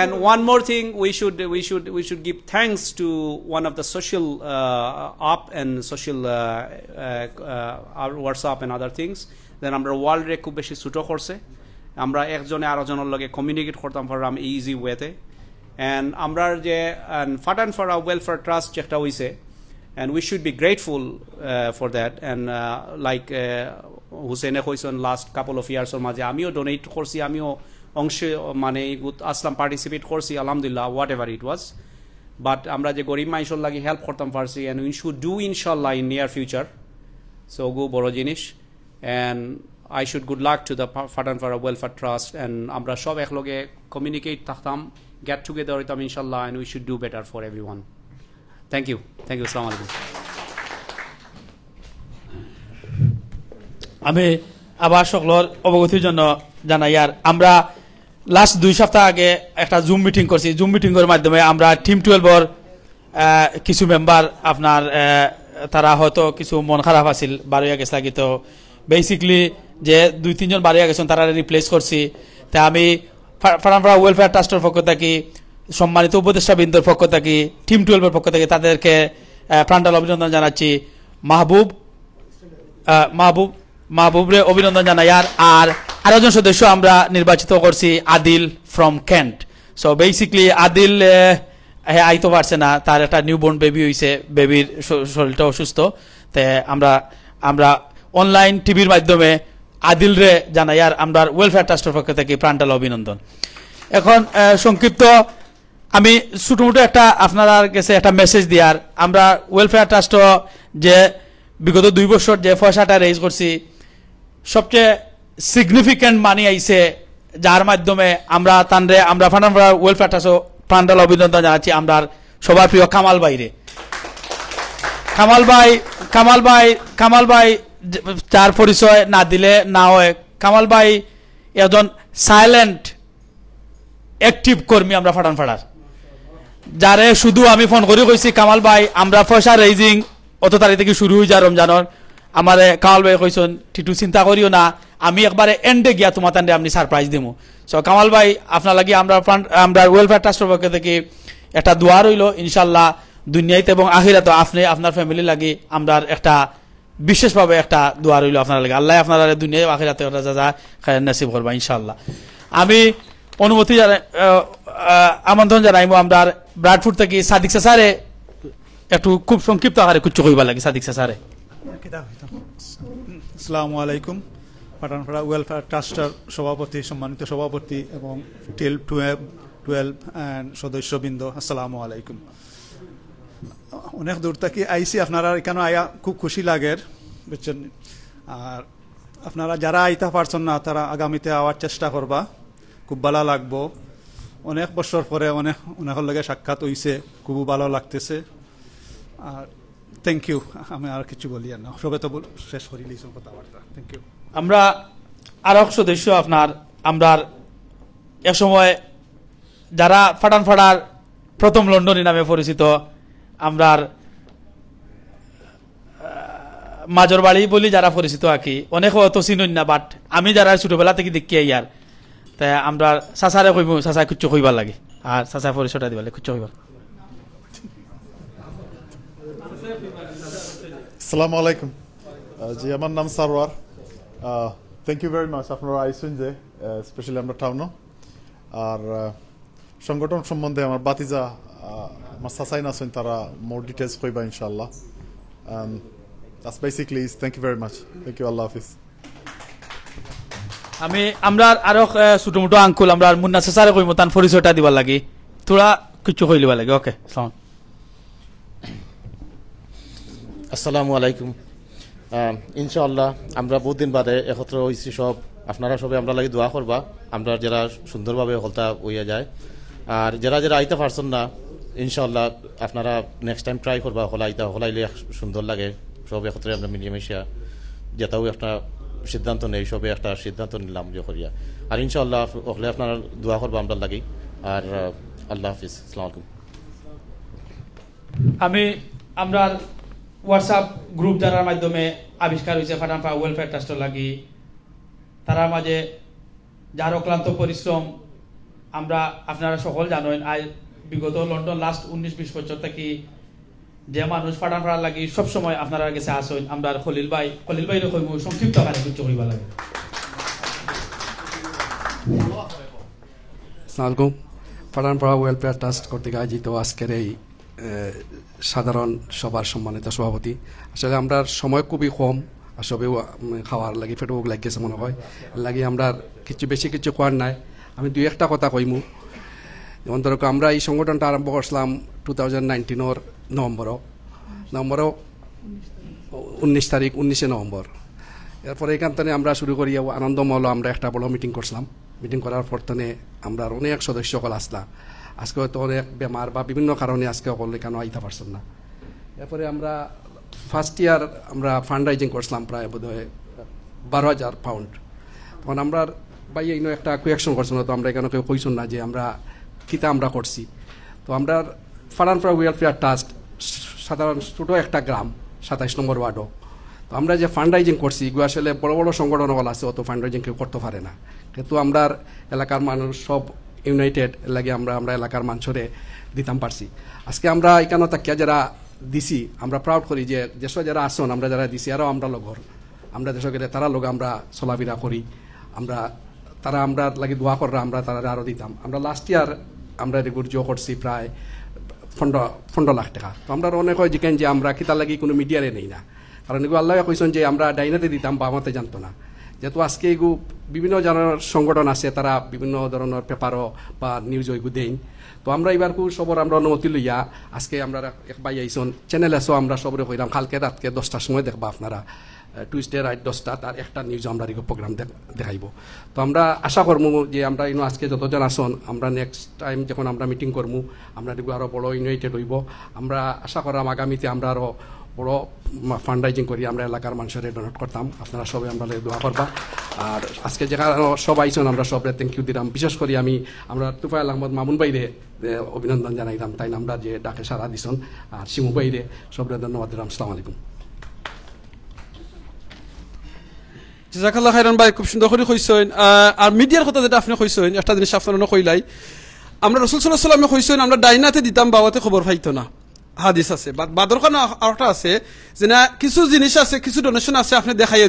and one more thing, we should give thanks to one of the social app and social our WhatsApp and other things. Then আমরা ওয়ার্ল্ড রে খুব বেশি ছোট করছে, আমরা একজনে আরেকজনের লগে কমিউনিকেট করতাম পারলাম ইজি ওয়েতে। and আমরা যে ফাটান ফর ওয়েলফেয়ার ট্রাস্ট যেটা হইছে, and we should be grateful for that. And like হুসেনে কইছেন লাস্ট কাপল অফ ইয়ার্সের মাঝে আমিও ডোনেট করছি, আমিও অংশে মানে আসলাম, পার্টিসিপেট করছি, আলহামদুলিল্লাহ, whatever it was. But আমরা যে গরিব মানুষের লাগে হেল্প করতাম পারছি, অ্যান্ড উই শুড ডু ইনশাল্লাহ in near future. So go বড় জিনিস। And I should good luck to the Phatanpara welfare trust. And আমরা সব একলগে কমিউনিকেট থাকতাম, গেট টুগেদার হইতাম ইনশাল্লাহ, and we should do better for every one. Thank you, আসসালামু আলাইকুম। আমি আবার সকলের অবগতির জন্য জানাই, আর আমরা লাস্ট 2 সপ্তাহ আগে একটা জুম মিটিং করছি। জুম মিটিংয়ের মাধ্যমে আমরা টিম 12-এর কিছু মেম্বার আপনার তারা হয়তো কিছু মন খারাপ আছিল, বারোয়া গেছে লাগি, তো বেসিকলি যে 2-3 জন বারোয়া গেছেন তারা রিপ্লেস করছি। তা আমি ফাটানপাড়া ওয়েলফেয়ার ট্রাস্টের পক্ষ থেকে, সম্মানিত উপদেষ্টাবৃন্দর পক্ষ থেকে, টিম 12-এর পক্ষ থেকে তাদেরকে প্রাণঢাল অভিনন্দন জানাচ্ছি। মাহবুবরে অভিনন্দন জানাই। আর আরেকজন সদস্য আমরা নির্বাচিত করছি, Adil from Kent. So basically Adil আইতে পারছে না, তার একটা নিউবর্ন বেবি হয়েছে, বেবির শরীরটা অসুস্থ। তো আমরা অনলাইন টিভির মাধ্যমে আদিল রে জানাই, আর আমরা ওয়েলফেয়ার ট্রাস্টের পক্ষ থেকে প্রাণঢাল অভিনন্দন। এখন সংক্ষিপ্ত আমি ছোটমোটো একটা আপনার কাছে একটা মেসেজ দিয়ার, আমরা ওয়েলফেয়ার ট্রাস্ট যে বিগত 2 বছর যে পয়সাটা রেজ করছি, সবচেয়ে সিগনিফিক্যান্ট মানি আইছে, যার মাধ্যমে আমরা ফাটানপাড়া ওয়েলফেয়ার ট্রাস্ট প্রাণঢাল অভিনন্দন জানাচ্ছি আমরা সবার প্রিয় কামাল ভাইরে। কামাল ভাই যার পরিচয় না দিলে না হয়, কামাল ভাই একজন সাইলেন্ট অ্যাক্টিভ কর্মী আমরা ফাটানপাড়ার, যারে শুধু আমি ফোন করে কইছি, কামাল ভাই আমরা পয়সা রেজিং অত তারিখ থেকে শুরু হয়ে যায় রমজানের, আমার কামাল ভাই কইছেন টিটু চিন্তা করিও না, আমি একবারে এন্ডে গিয়া তোমার তান্ডে আপনি সারপ্রাইজ দিমু। সো কামাল ভাই আপনার লাগি আমরা ওয়েলফেয়ার ট্রাস্টের পক্ষ থেকে একটা দোয়া রইল, ইনশাল্লাহ দুনিয়াতে এবং আখিরাতে আপনি আপনার ফ্যামিলি লাগি আমরা একটা বিশেষভাবে একটা দোয়া রইল আপনার লাগে, আল্লাহ আপনার দুনিয়ায় আখিরাতে যা খায়ের নসিব করবা ইনশাল্লাহ। আমি অনুমতি আমন্ত্রণ জানাইব আমরা ব্রাডফুড থেকে সাদিক স্যারে একটু খুব সংক্ষিপ্ত আকারে কুচ্ছ কইবা লাগে। সাদিক স্যারে। আসসালামু আলাইকুম। ফাটানপাড়া ওয়েলফেয়ার ট্রাস্টের সভাপতি, সম্মানিত সভাপতি এবং টিল 12 অ্যান্ড সদস্যবৃন্দ, আসসালামু আলাইকুম। অনেক দূর থেকে আইসি, আপনারা এখানে আয়া খুব খুশি লাগে, বুঝছেন। আর আপনারা যারা আইতা পারছেন না, তারা আগামীতে আওয়ার চেষ্টা করবা, খুব ভালো লাগবো। অনেক বছর পরে অনেকের লগে সাক্ষাৎ হইছে, খুব ভালো লাগতেছে। আর থ্যাংক ইউ, আমি আর কিছু বলি না, সবে তো শেষ করি লিসন কথাবার্তা। Thank you. আমরা আরো সদস্য আমরা এক সময় যারা ফাটানপাড়ার প্রথম লন্ডনী নামে পরিচিত, আমরা মাজর বাড়ি বলি যারা পরিচিত আকি, অনেক হয়তো চিনুন না, বাট আমি যারা ছোটবেলা থেকে দেখি ইয়ার, তাই আমরা চাচারে কইব, চাচা কুচ্চ কইবার লাগে, আর চাচা পরিচয়টা দিবা লাগে, কুচ্চ কইবার। আসসালামু আলাইকুম। জি, আমার নাম Sarwar. Thank you very much, আপনারা আইসুন যে স্পেশালি আমরা টাউনও। আর সংগঠন সম্বন্ধে আমার বাতিজা আমার সাসাইন আছেন, তারা মোর ডিটেলস কইবা ইনশাআল্লাহ। That's basically is. Thank you very much. Thank you. আল্লাহ হাফিজ। আমরা আরো ছোট মোটো আঙ্কুল আমরা মুন্না চাচারে কইব, তার পরিচয়টা দিবার লাগে, তোরা কিছু কই লিবা লাগে। ওকে, সালাম। আসসালামু আলাইকুম। ইনশাআল্লাহ আমরা বহুদিন বাদে একত্র হয়েছি সব, আপনারা সবাই আমরা লাগে দোয়া করবা, আমরা যারা সুন্দরভাবে হলতা হইয়া যায়। আর যারা আইতে পারছেন না, ইনশাআল্লাহ আপনারা নেক্সট টাইম ট্রাই করবা, হলাইলে সুন্দর লাগে, সব একত্রে আমরা মিলিয়ে মিশিয়া যেটাও একটা সিদ্ধান্ত নেই, সবে একটা সিদ্ধান্ত নিলাম যে করিয়া। আর ইনশাআল্লাহ হলে আপনারা দোয়া করবা আমরা লাগি। আর আল্লাহ হাফিজ, আসসালামু আলাইকুম। আমরা হোয়াটসঅ্যাপ গ্রুপ যারার মাধ্যমে আবিষ্কার হয়েছে ফাটানফা ওয়েলফেয়ার ট্রাস্টের লাগি, তারার মাঝে যার অক্লান্ত পরিশ্রম আমরা আপনারা সকল জানেন। আজ বিগত লন্ডন লাস্ট 19-20 বছর থেকে যে মানুষ ফাটানফাড়ার লাগি সবসময় আপনারা কাছে আসেন, আমরা খলিল ভাই সংক্ষিপ্ত আকারে কিছু করিবা লাগে। আসসালামু ফাটানপাড়া ওয়েলফেয়ার ট্রাস্ট কর্তৃক আয়োজিত আজকের এই সাধারণ সভার সম্মানিত সভাপতি, আসলে আমরা সময় খুবই কম, সবেও খাওয়ার লাগি ফেটে লাগিয়েছে মনে হয়, লাগি আমরা কিছু বেশি কিছু কোয়ার নাই। আমি দুই একটা কথা কইমু। যেমন ধরো আমরা এই সংগঠনটা আরম্ভ করছিলাম 2019 নভেম্বরও 19 তারিখ 19 নভেম্বর। এরপরে এখান থেকে আমরা শুরু করি আনন্দমহল আমরা একটা বড় মিটিং করছিলাম। মিটিং করার পর থেকে আমরা অনেক সদস্য সকল আসলাম। আজকে হয়তো অনেক বেমার বা বিভিন্ন কারণে আজকে সকল এখানে আইতে পারছেন না। এরপরে আমরা ফার্স্ট ইয়ার আমরা ফান্ড রাইজিং করছিলাম প্রায় বোধহয় 12,000 পাউন্ড। তখন আমরা বাই এই একটা কোয়েকশন করছিল, তো আমরা এখানে কেউ কইছেন না যে আমরা কিতা আমরা করছি। তো আমরা ফাটানপাড়া ওয়েলফেয়ার ট্রাস্ট সাধারণ ছোটো একটা গ্রাম 27 নম্বর ওয়ার্ডও। তো আমরা যে ফান্ড রাইজিং করছি এগুলো আসলে বড় বড় সংগঠন আছে, অত ফান্ড রাইজিং কেউ করতে পারে না, কিন্তু আমরা এলাকার মানুষ সব ইউনাইটেড লাগে আমরা এলাকার মানুষরে দিতাম পারছি। আজকে আমরা এখানে তাকিয়া যারা দিছি আমরা প্রাউড করি যে দেশ যারা আসন আমরা যারা দিছি আরও আমরা লগর, আমরা দেশ গেলে তারা লোক আমরা চলাফেরা করি, তারা আমরা লাগে দোয়া কররা আমরা তারা আরও দিতাম। আমরা লাস্ট ইয়ার আমরা রেগুর্য করছি প্রায় 15 লাখ টাকা। তো আমরা অনেক হয় যেখানে যে আমরা কিতা লাগি কোনো মিডিয়ারে নেই না, কারণ এগুলো আল্লাহ কইছেন যে আমরা ডাইনাতে দিতাম বা আমাতে জানতো না। যেহেতু আজকে এগুলো বিভিন্ন ধরনের সংগঠন আছে, তারা বিভিন্ন ধরনের পেপারও বা নিউজ এগুলো দেন। তো আমরা এবার সবর আমরা অনুমতি লইয়া আজকে আমরা এক বাই আইসন চ্যানেল আছো, আমরা সবরে কইলাম কালকে রাতকে 10টার সময় দেখবা আপনারা, টুইসডে রাত 10টা তার একটা নিউজ আমরা প্রোগ্রাম দেখাইব। তো আমরা আশা করবো যে আমরা আজকে যতজন আসন আমরা নেক্সট টাইম যখন আমরা মিটিং করবো আমরা এগুলো আরও বড় ইউনাইটেড হইব। আমরা আশা করলাম আগামীতে আমরা আরও বড় ফান্ড রাইজিং করি আমরা এলাকার মানুষের ডোনেট করতাম। আপনারা সবাই আমরা দোয়া করবা। আর আজকে যেখানে সব আইসন আমরা সবাই থ্যাংক ইউ দিলাম। বিশেষ করে আমরা তুফাইল আহমদ মামুন বাইরে অভিনন্দন জানাইলাম, তাই আমরা যে ডাকে সারা দিছন। আর শিমু বাইরে সবাই ধন্যবাদ দিলাম। আসসালামু আলাইকুম। জাজাকাল্লাহ খাইরান ভাই, খুব সুন্দর করে কইছেন। আর মিডিয়ার কথা যেটা আপনি কইছেন একটা জিনিস আপনারা কইলাই, আমরা রাসূল সাল্লাল্লাহু আলাইহি ওয়াসাল্লামে কইছেন আমরা ডাইনাতে দিতাম বাবাতে খবর পাইতো না, হাদিস আছে। বাদর খান আরেকটা আছে যে না কিছু জিনিস আছে কিছু ডোনেশন আছে আপনি দেখাইয়া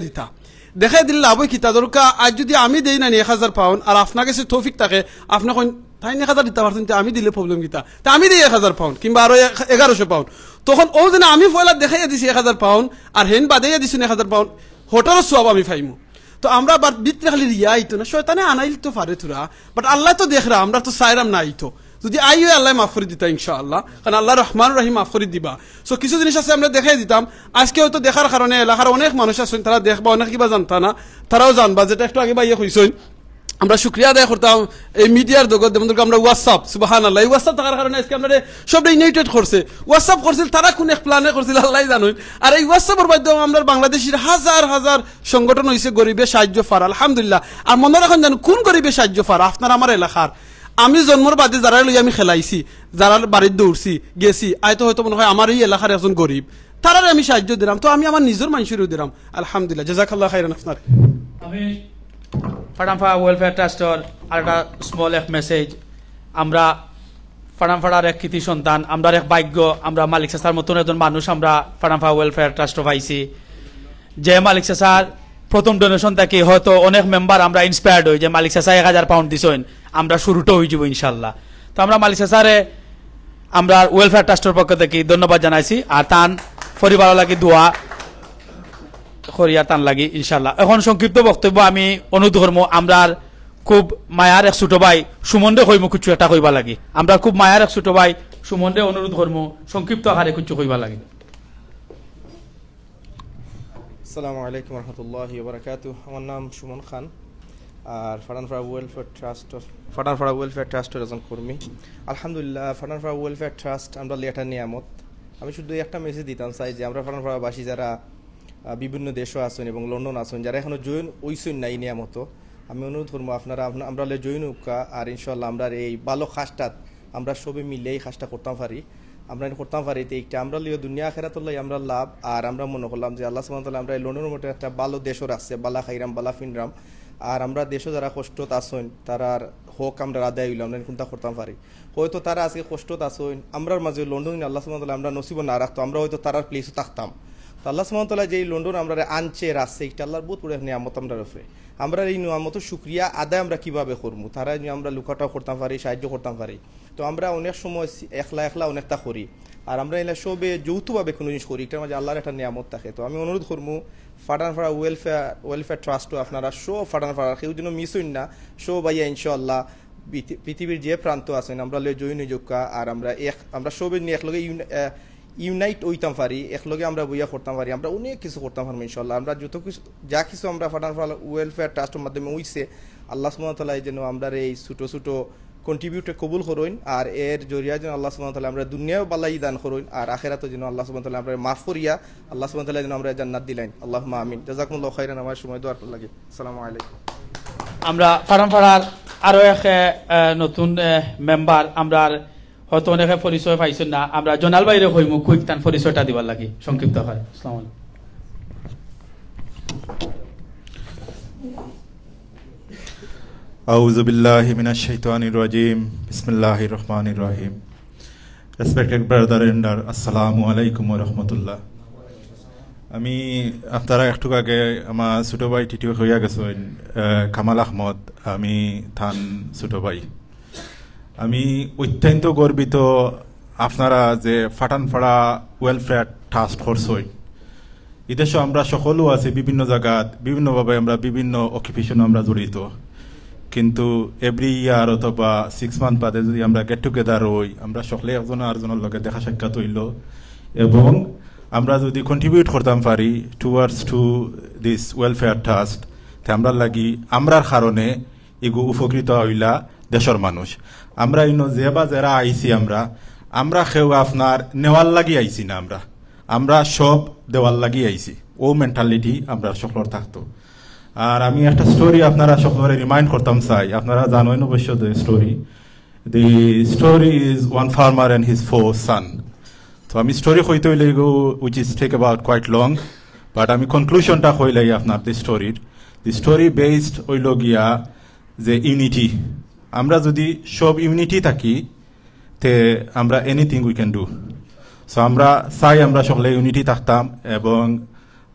দেখাই দিলে লাভ কি তা দরকার। আজ যদি আমি দেই না 1000 পাউন্ড আর আপনার কাছে তৌফিক থাকে আপনি কোন তাই 1000 দিতে পারছেন, আমি দিলে প্রবলেম কিতা, তা আমি দিই 1000 পাউন্ড কিংবা আরো 1100 পাউন্ড। তখন ও দিন আমি পয়লা দেখাইয়া দিছি 1000 পাউন্ড আর হেন বাদাইয়া দিছি 1000 পাউন্ড, হোটেলের সব আমি পাইমু। তো আমরা ভিতরে খালি রিয়া আইতো না, শয়তানে আনাইল তো পারে তোরা, বাট আল্লাহ তো দেখরা আমরা তো চাইরাম না আইতো। যদি আইও আল্লাহ মাফ করে দিতা ইনশাআল্লাহ, কারণ আল্লাহ রহমান রহিম মাফ করে দিবা। সো কিছু জিনিস আছে আমরা দেখাই দিতাম। আজকে হয়তো দেখার কারণে এলাকার অনেক মানুষ আছেন তারা দেখবা, অনেক কিবা জানতা না তারাও জানবা। যেটা একটু আগে বাইয়া কইছেন আমরা শুক্রিয়া আদায় করতাম এই মিডিয়ার জগৎ, যেমন আমরা হোয়াটসঅ্যাপ সুবহানাল্লাহ, হোয়াটসঅ্যাপ থাকার কারণে আজকে আমরা সব ইউনাইটেড করছে। হোয়াটসঅ্যাপ করছিল তারা কোন এক প্ল্যানে করছিল আল্লাহ জানেন। আর এই হোয়াটসঅ্যাপের মাধ্যমে আমরা বাংলাদেশের হাজার হাজার সংগঠন হয়েছে গরিবের সাহায্য ফার, আলহামদুলিল্লাহ। আর মনে রাখেন জানেন কোন গরিবের সাহায্য ফার, আপনার আমার এলাকার। আমি জন্মর বাদে যারা লই আমি খেলাইছি, যারা বাড়ির দৌড়ছি গেছি, আয়তো হয়তো মনে হয় আমার এই এলাকার একজন গরিব, তারারে আমি সাহায্য দিলাম। তো আমি আমার নিজের মানুষেরও দিলাম, আলহামদুলিল্লাহ। জাযাকাল্লাহ খাইরান। আপনার আমি ফাটানপাড়া ওয়েলফেয়ার ট্রাস্টের আরেকটা স্মল এক মেসেজ। আমরা ফাটানপাড়ার এক কৃতি সন্তান, আমরা এক ভাগ্য, আমরা মালিক চাচার মতন একজন মানুষ আমরা ফাটানপাড়া ওয়েলফেয়ার ট্রাস্টে পাইছি। যে মালিক চাচার প্রথম ডোনেশন থেকে হয়তো অনেক মেম্বার আমরা ইন্সপায়ার্ড হই যে মালিক চাচা 1000 পাউন্ড দিছেন, আমরা শুরুটা হয়ে যাব ইনশাল্লাহ। তো আমরা মালিক চাচারে আমরা ওয়েলফেয়ার ট্রাস্টের পক্ষ থেকে ধন্যবাদ জানাইছি, আর তান পরিবার লাগি দোয়া করিয়া টান লাগি ইনশাল্লাহ। এখন সংক্ষিপ্ত বক্তব্য আমি অনুরোধ করবো, আমরা খুব মায়ার এক ছোট ভাই সুমনরে কইমু কিছু একটা কইবা লাগি। আমরা খুব মায়ার এক ছোট ভাই সুমনরে অনুরোধ করবো সংক্ষিপ্ত আকারে কিছু কইবা লাগি। আসসালামু আলাইকুম রহমতুল্লাহি ওয়া বারাকাতুহু। আমার নাম সুমন খান, আর ফাটানপাড়া ওয়েলফেয়ার ট্রাস্টের একজন কর্মী। আলহামদুলিল্লাহ, ফাটানপাড়া ওয়েলফেয়ার ট্রাস্ট আমরা লেটার নিয়ামত। আমি শুধু একটা মেসেজ দিতাম চাই যে আমরা ফাটানপাড়াবাসী যারা বিভিন্ন দেশও আছেন এবং লন্ডন আছেন, যারা এখনো জয়েন ওইসন নাই নিয়ামত, আমি অনুরোধ করবো আপনারা আমরা জয়েন উকা, আর ইনশাল্লাহ আমরা এই ভালো কাজটা আমরা সবে মিলে এই কাজটা করতাম পারি। আমরা করতাম পারি এইটা আমরা লিও দুনিয়া আখেরাতুল্লাহ আমরা লাভ। আর আমরা মনে করলাম যে আল্লাহ সুবহানাহু ওয়া তাআলা আমরা এই লন্ডনের মতো একটা ভালো দেশও রাখছে, বালা খাইরাম বালা ফিনরাম। আর আমরা দেশও যারা কষ্টত আসইন তারার হোক আমরা আদায় হইলাম আমরা কোনটা করতাম পারি। হয়তো তারা আজকে কষ্টত আসইন আমরার মাঝে লন্ডন আল্লাহ সুবহানাহু ওয়া তাআলা আমরা নসিব না রাখতো, আমরা হয়তো তারার প্লেসও থাকতাম। তো আল্লাহ সুবহানাহু ওয়া তাআলা যে লন্ডন আমরা আনছে রাখছে এটা আল্লাহর বহুত বড় নিয়ামত আমরা উপরে। আমরা এই নিয়ামত শুকরিয়া আদায় আমরা কিভাবে করবো, তারা আমরা লুকাটাও করতাম পারি, সাহায্য করতাম পারি। তো আমরা অনেক সময় একলা একলা অনেকটা করি, আর আমরা এলা সবে যৌথভাবে কোনো জিনিস করি, এটার মাঝে আল্লাহর একটা নিয়ামত থাকে। তো আমি অনুরোধ করবো ফাটানপাড়া ওয়েলফেয়ার ট্রাস্টও আপনারা ফাটানপাড়া কেউ যেন মিস হইন না, ভাইয়া ইনশাআল্লাহ পৃথিবীর যে প্রান্ত আছেন আমরা জয়ী নিযোগা। আর আমরা সবে নিয়ে একলগে ইউনাইট হইতাম পারি, একলগে আমরা বইয়া করতাম পারি, আমরা অনেক কিছু করতাম পারবো ইনশাআল্লাহ। আমরা যত কিছু যা কিছু আমরা ফাটানপাড়া ওয়েলফেয়ার ট্রাস্টের মাধ্যমে হইছে আল্লাহ সুবহানাহু ওয়া তাআলা যেন আমরা এই ছোটো ছোটো কন্ট্রিবিউটে কবুল করইন, আর এর জরিয়া যেন আল্লাহ সুবহানাহু ওয়া তাআলা আমরা দুনিয়াও বালাই দান করইন, আর আখিরাতে যেন আল্লাহ সুবহানাহু ওয়া তাআলা আমরা মাফ করিয়া আল্লাহ সুবহানাহু ওয়া তাআলা যেন আমরা জান্নাত দিলেন। আল্লাহুম্মা আমিন। জাযাকুমুল্লাহু খাইরান। আমার সময় দেওয়ার লাগে। আসসালামু আলাইকুম। আমরা ফাটানপাড়ার আরো এক নতুন মেম্বার আমরা হয়তো অনেকে পরিচয় পাইছেন না, আমরা জোনাল বাইরে হইমু কুইক তান পরিচয়টা দিবার লাগি সংক্ষিপ্ত হয়। আসসালামু আলাইকুম। আউযু বিল্লাহি মিনাশ শাইতানির রাজিম। বিসমিল্লাহির রহমানির রহিম। রেসপেক্টেড ব্রাদার এন্ড আসসালামু আলাইকুম ওয়া রাহমাতুল্লাহ। আমি আপনারা একটু আগে আমার ছোট ভাই টিটিও হইয়া গেছেন কামাল আহমদ, আমি থান ছোট ভাই। আমি অত্যন্ত গর্বিত আপনারা যে ফাটানপাড়া ওয়েলফেয়ার টাস্ক ফোর্স হই। এদেশে আমরা সকলেও আছি বিভিন্ন জায়গাত বিভিন্নভাবে আমরা বিভিন্ন অকুপেশনে আমরা জড়িত, কিন্তু এভরি ইয়ার অথবা 6 মান্থ বাদে যদি আমরা গেট টুগেদার হই, আমরা সকলে একজন আরেকজনের লগে দেখা সাক্ষাৎ হইল এবং আমরা যদি কন্ট্রিবিউট করতাম পারি towards to this welfare trust, তে আমরা লাগি আমরার কারণে এগু উপকৃত হইলা দেশের মানুষ। আমরা ইনো যে বা যারা আইছি আমরা কেউ আপনার নেওয়ার লাগি আইছি না, আমরা সব দেওয়ার লাগি আইছি, ও মেন্টালিটি আমরা সকলের থাকতো। আর আমি একটা স্টোরি আপনারা সকলে রিমাইন্ড করতাম চাই, আপনারা জানেন অবশ্য the story is one farmer and his 4 son. তো আমি স্টোরি হইতে হইলে which is take about quite long, but আমি কনক্লুশনটা হইলাই আপনার দি স্টোরি বেসড হইল গিয়া যে ইউনিটি। আমরা যদি সব ইউনিটি থাকি তে আমরা anything we can do. So আমরা চাই আমরা সকলে ইউনিটি থাকতাম এবং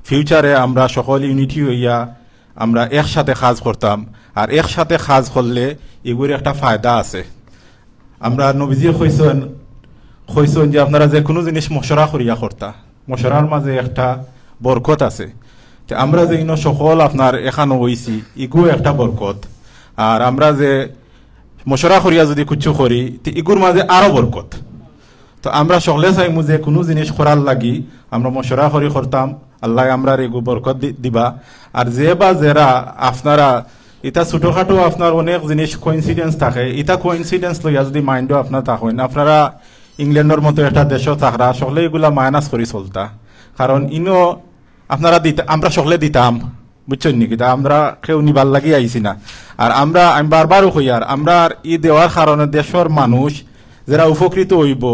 ফিউচারে আমরা সকল ইউনিটি হইয়া আমরা একসাথে কাজ করতাম। আর একসাথে কাজ করলে এগুলির একটা ফায়দা আছে। আমরা নবীজি কইছেন যে আপনারা যে কোনো জিনিস মশরা করিয়া করতা, মশরার মাঝে একটা বরকত আছে। আমরা যে ইনো সকল আপনার এখানে হইছি ইগু একটা বরকত, আর আমরা যে মশরা করিয়া যদি কিছু করি ইগুর মাঝে আরো বরকত। তো আমরা সকলে চাইমু যে কোনো জিনিস করার লাগি আমরা মশরা করি করতাম, আল্লাহ আমরা এগু বরকত দিবা। আর যে বা যারা আপনারা এটা ছোটখাটো আপনার অনেক জিনিস কোইন্সিডেন্স থাকে, এটা কোইন্সিডেন্স লইয়া যদি মাইন্ডও আপনার থাকেন, আপনারা ইংল্যান্ডের মতো একটা দেশও থাকরা সকলে এগুলা মাইনাস করে চলতা। কারণ ইনো আপনারা আমরা সকলে দিতাম, বুঝছেন নাকি? আমরা কেউ নিবার লাগি আইছি না। আর আমি বারবারও কই, আর আমরা ই দেওয়ার কারণে দেশের মানুষ যারা উপকৃত হইব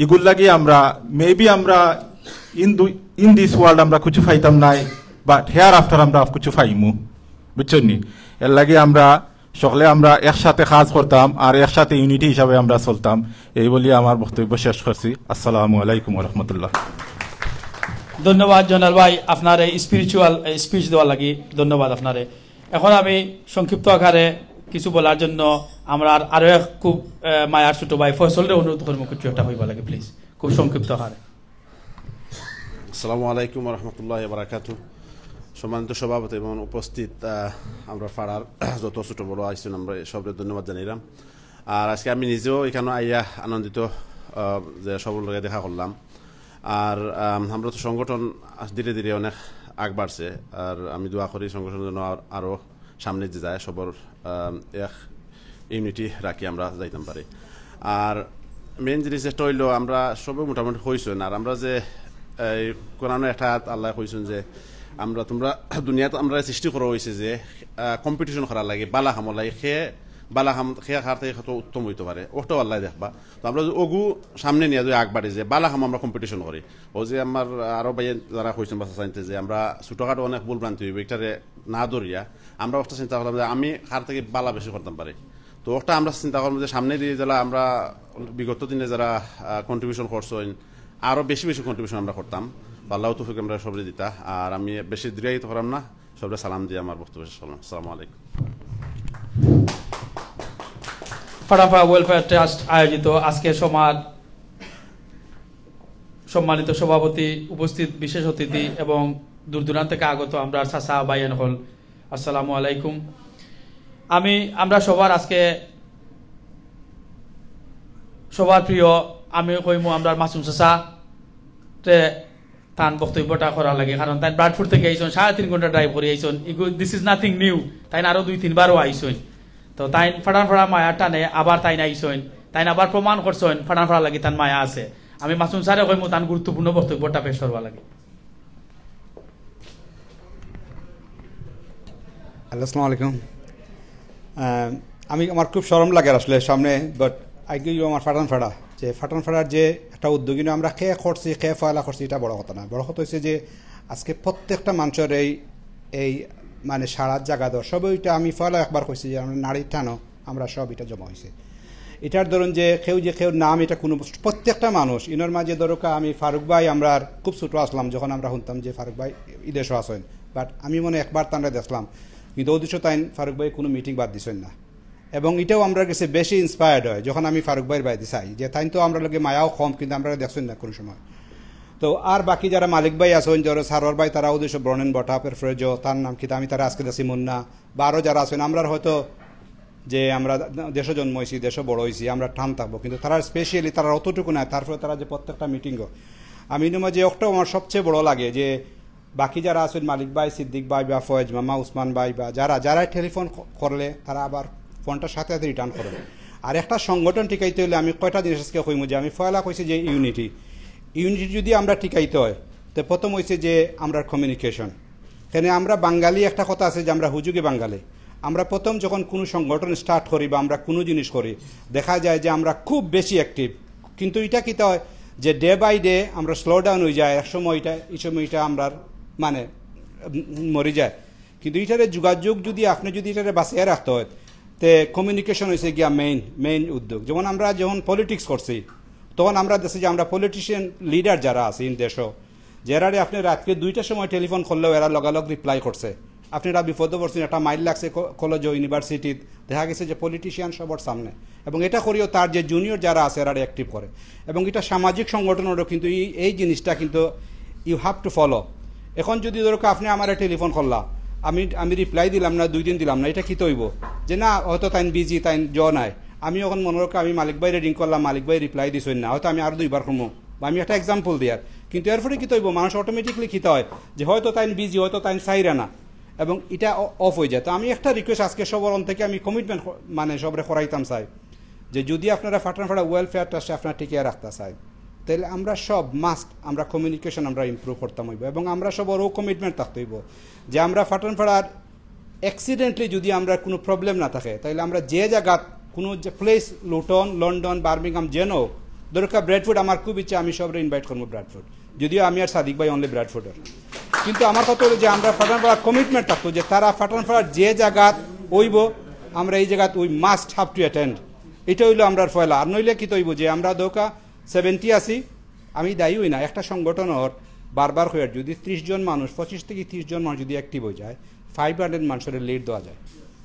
এগুলো লাগি আমরা মেবি আমরা ইন দিস ওয়ার্ল্ড আমরা কিছু পাইতাম নাই, বাট হেয়ার আফটার আমরা কিছু পাইমু, বুঝছেন নি? এর লাগে আমরা সকলে আমরা একসাথে কাজ করতাম আর একসাথে ইউনিটি হিসাবে আমরা চলতাম। এই বলি আমার বক্তব্য শেষ করছি। আসসালামু আলাইকুম ওয়া রাহমাতুল্লাহ। ধন্যবাদ জনাল ভাই আপনার এই স্পিরিচুয়াল স্পিচ দেওয়ার লাগি, ধন্যবাদ আপনারে। এখন আমি সংক্ষিপ্ত আকারে কিছু বলার জন্য আমরা আরো এক খুব মায়ার ছোট ভাই ফয়সলের অনুরোধ করবো কিছু একটা হইবা লাগে, প্লিজ খুব সংক্ষিপ্ত আকারে। আসসালামু আলাইকুম ওয়া রাহমাতুল্লাহি ওয়া বারাকাতুহু। সম্মানিত সভাপতি এবং উপস্থিত আমরা পাড়ার যত ছোট বড় আইসুন আমরা সবরে ধন্যবাদ জানাইলাম। আর আজকে আমি নিজেও এখানে আইয়া আনন্দিত যে সবার লগে দেখা করলাম। আর আমরা তো সংগঠন ধীরে ধীরে অনেক আগ বাড়ছে, আর আমি দোয়া করি সংগঠনের জন্য আরও সামনে যে যায় সবার এক ইউনিটি রাখি আমরা যাইতাম পারি। আর মেন জিনিস যেটা হইল আমরা সবে মোটামুটি হইছেন, আর আমরা যে কোরআনে একটা আল্লাহ কইছেন যে তোমরা দুনিয়াতে আমরা সৃষ্টি করা হয়েছে যে কম্পিটিশন করার লাগে, বালা কামর লাগে, সে বালা খাম খেয়া খার থেকে কত উত্তম হইতে পারে ওটাও আল্লাহ দেখবা। তো আমরা যদি ওগু সামনে নিয়ে যদি আগবাড়ি যে বালা খাম আমরা কম্পিটিশন করি, ও যে আমার আরও ভাই যারা কইছেন বাসা চাইতে যে আমরা ছোটোখাটো অনেক ভুল ভ্রান্তি হইব এটারে না ধরিয়া আমরা একটা চিন্তা করলাম যে আমি খার থেকে বালা বেশি করতাম পারি। তো ওটা আমরা চিন্তা করলাম যে সামনে দিয়ে যারা আমরা বিগত দিনে যারা কন্ট্রিবিউশন করছেন আরও বেশি বেশি কন্ট্রিবিউশন আমরা করতাম, আল্লাহ তৌফিক আমরা সবরে দিতা। আর আমি বেশি দীর্ঘায়িত করলাম না, সবরে সালাম দিয়ে আমার বক্তব্য শেষ করলাম। আসসালামু আলাইকুম। ফাটাফা ওয়েলফেয়ার ট্রাস্ট আয়োজিত আজকের সমাজ সম্মানিত সভাপতি, উপস্থিত বিশেষ অতিথি এবং দূর দূরান্ত থেকে আগত আমরা চাচা ভাইয়ান হল, আসসালামু আলাইকুম। আমরা সবার আজকে সবার প্রিয় আমি কইমু আমরা মাসুম চাচা তান বক্তব্যটা করা লাগে, কারণ তাই ব্রাডফোর্ড থেকে আইসন 3.5 ঘন্টা ড্রাইভ করে আইসন, দিস ইজ নাথিং নিউ। তাই আরো 2-3 বারও আইসন, তো তাই ফাটান ফাড়া মায়া টানে আবার তাই আইসন, তাই আবার প্রমাণ করছেন ফাটান ফাড়া লাগি তার মায়া আছে। আমি মাসুম স্যারে কইমু তান গুরুত্বপূর্ণ বক্তব্যটা পেশ করবা লাগে। আসসালামু আলাইকুম। আমার খুব শরম লাগে আসলে সামনে, বাট আগে আমার ফাটান ফাড়া যে ফাটান ফাড়ার যে একটা উদ্যোগী আমরা খেয়ে করছি, খেয়ে ফয়লা করছি, এটা বড় কথা না। বড় কথা হচ্ছে যে আজকে প্রত্যেকটা মানুষের এই মানে সারার জায়গা দর সব ওইটা আমি ফয়লা একবার কইছি যে আমরা নারীর টানো আমরা সব এটা জমা হয়েছে। এটার ধরুন যে কেউ নাম এটা কোনো প্রত্যেকটা মানুষ ইনোর মাঝে ধরুক আমি ফারুক ভাই আমরা খুব ছোটো আসলাম যখন আমরা শুনতাম যে ফারুক ভাই ইদেশও আসেন, বাট আমি মনে একবার তারা দেখলাম, কিন্তু ওদেশও তাই ফারুক ভাই কোনো মিটিং বাদ দিছেন না। এবং এটাও আমরা কাছে বেশি ইন্সপায়ার্ড হয় যখন আমি ফারুক ভাইয়ের বাইরে চাই যে তাই তো আমরা লোকে মায়াও কম, কিন্তু আমরা দেখছেন না কোনো সময়। তো আর বাকি যারা মালিক ভাই আছেন, যারা সারোয়ার ভাই, তারা ওদেশ ব্রনেন বটাপের ফ্রেজ তার নাম কি আমি তারা আজকে দেখছি মুন্না বা আরও যারা আছেন, আমরা হয়তো যে আমরা দেশে জন্ম হয়েছি, দেশে বড় হয়েছি, আমরা টান থাকবো, কিন্তু তারা স্পেশালি তারা অতটুকু নাই। তারপরে তারা যে প্রত্যেকটা মিটিংও আমি যে একটাও আমার সবচেয়ে বড় লাগে যে বাকি যারা আছেন মালিক ভাই, সিদ্দিক ভাই বা ফয়েজ মামা, উসমান ভাই বা যারা টেলিফোন করলে তারা আবার ফোনটার সাথে সাথে রিটার্ন করে। আর একটা সংগঠন টিকাইতে হলে আমি কয়টা জিনিস আজকে কইমু যে আমি ফয়লা কইছি যে ইউনিটি যদি আমরা টিকাইতে হয় তো প্রথম হয়েছে যে আমরা কমিউনিকেশন। এখানে আমরা বাঙালি একটা কথা আছে যে আমরা হুজুগে বাঙালি। আমরা প্রথম যখন কোনো সংগঠন স্টার্ট করি বা আমরা কোনো জিনিস করি দেখা যায় যে আমরা খুব বেশি অ্যাক্টিভ, কিন্তু এটা কী হয় যে ডে বাই ডে আমরা স্লো ডাউন হয়ে যায়। একসময় এই সময়টা আমরা মানে মরে যায়। কিন্তু এটারে যোগাযোগ যদি আপনি যদি এটারে বাঁচিয়ে রাখতে হয় তে কমিউনিকেশন হয়েছে গিয়া মেইন উদ্যোগ। যেমন আমরা যখন পলিটিক্স করছি তখন আমরা দেখছি যে আমরা পলিটিশিয়ান লিডার যারা আছে ইন দেশও, যারারে আপনি রাতকে 2টার সময় টেলিফোন করলেও এরা লগালগ রিপ্লাই করছে। আপনারা বিপদে পড়ছেন, একটা মাইল লাগছে কলেজ ইউনিভার্সিটিত, দেখা গেছে যে পলিটিশিয়ান সবার সামনে, এবং এটা করিও তার যে জুনিয়র যারা আছে এরা অ্যাক্টিভ করে। এবং এটা সামাজিক সংগঠনেরও কিন্তু এই জিনিসটা কিন্তু ইউ হ্যাভ টু ফলো। এখন যদি ধরো আপনি আমার টেলিফোন করলাম, আমি রিপ্লাই দিলাম না, 2 দিন দিলাম না, এটা কী তৈব যে না হয়তো তাই বিজি, তাই নাই। আমি এখন মনে রাখি আমি মালিক ভাই রিং করলাম, মালিক ভাই রিপ্লাই দিছেন না, হয়তো আমি আরও 2বার করবো, বা আমি একটা এক্সাম্পল দিয়ার। কিন্তু এর ফলে কী তৈব মানুষ অটোমেটিকলি কী হয় যে হয়তো তাই বিজি, হয়তো তাই চাইরা না, এবং এটা অফ হয়ে যায়। তো আমি একটা রিকোয়েস্ট আজকে সবার থেকে আমি কমিটমেন্ট মানে সবরে করাইতাম চাই যে যদি আপনারা ফাটানফাড়া ওয়েলফেয়ার ট্রাস্টে আপনারা টিকিয়ে রাখতে চাই তাহলে আমরা সব আমরা কমিউনিকেশন আমরা ইমপ্রুভ করতাম হইব, এবং আমরা সবারও কমিটমেন্ট থাকতে হইব যে আমরা ফাটানফাড়ার অ্যাক্সিডেন্টলি যদি আমরা কোনো প্রবলেম না থাকে তাহলে আমরা যে জায়গা কোনো যে প্লেস লুটন, লন্ডন, বার্মিংহাম যেন দরকার ব্র্যাডফোর্ড, আমার খুব ইচ্ছা আমি সবরে ইনভাইট করবো ব্র্যাডফোর্ড, যদিও আমি আর সাদিক ভাই অনলি ব্র্যাডফোর্ডের। কিন্তু আমার কথা হলো যে আমরা ফাটানফাড়ার কমিটমেন্ট থাকতো যে তারা ফাটানফাড়ার যে জায়গা হইব আমরা এই জায়গা we must have to attend. এটা হইলো আমরা ফয়লা। আর নইলে কি তৈব যে আমরা দোকা 70 আছি, আমি দায়ী হই না, একটা সংগঠনের বারবার হয়ে যদি 30 জন মানুষ 25 থেকে 30 জন মানুষ যদি অ্যাক্টিভ হয়ে যায় 500 মানুষের লিড দেওয়া যায়।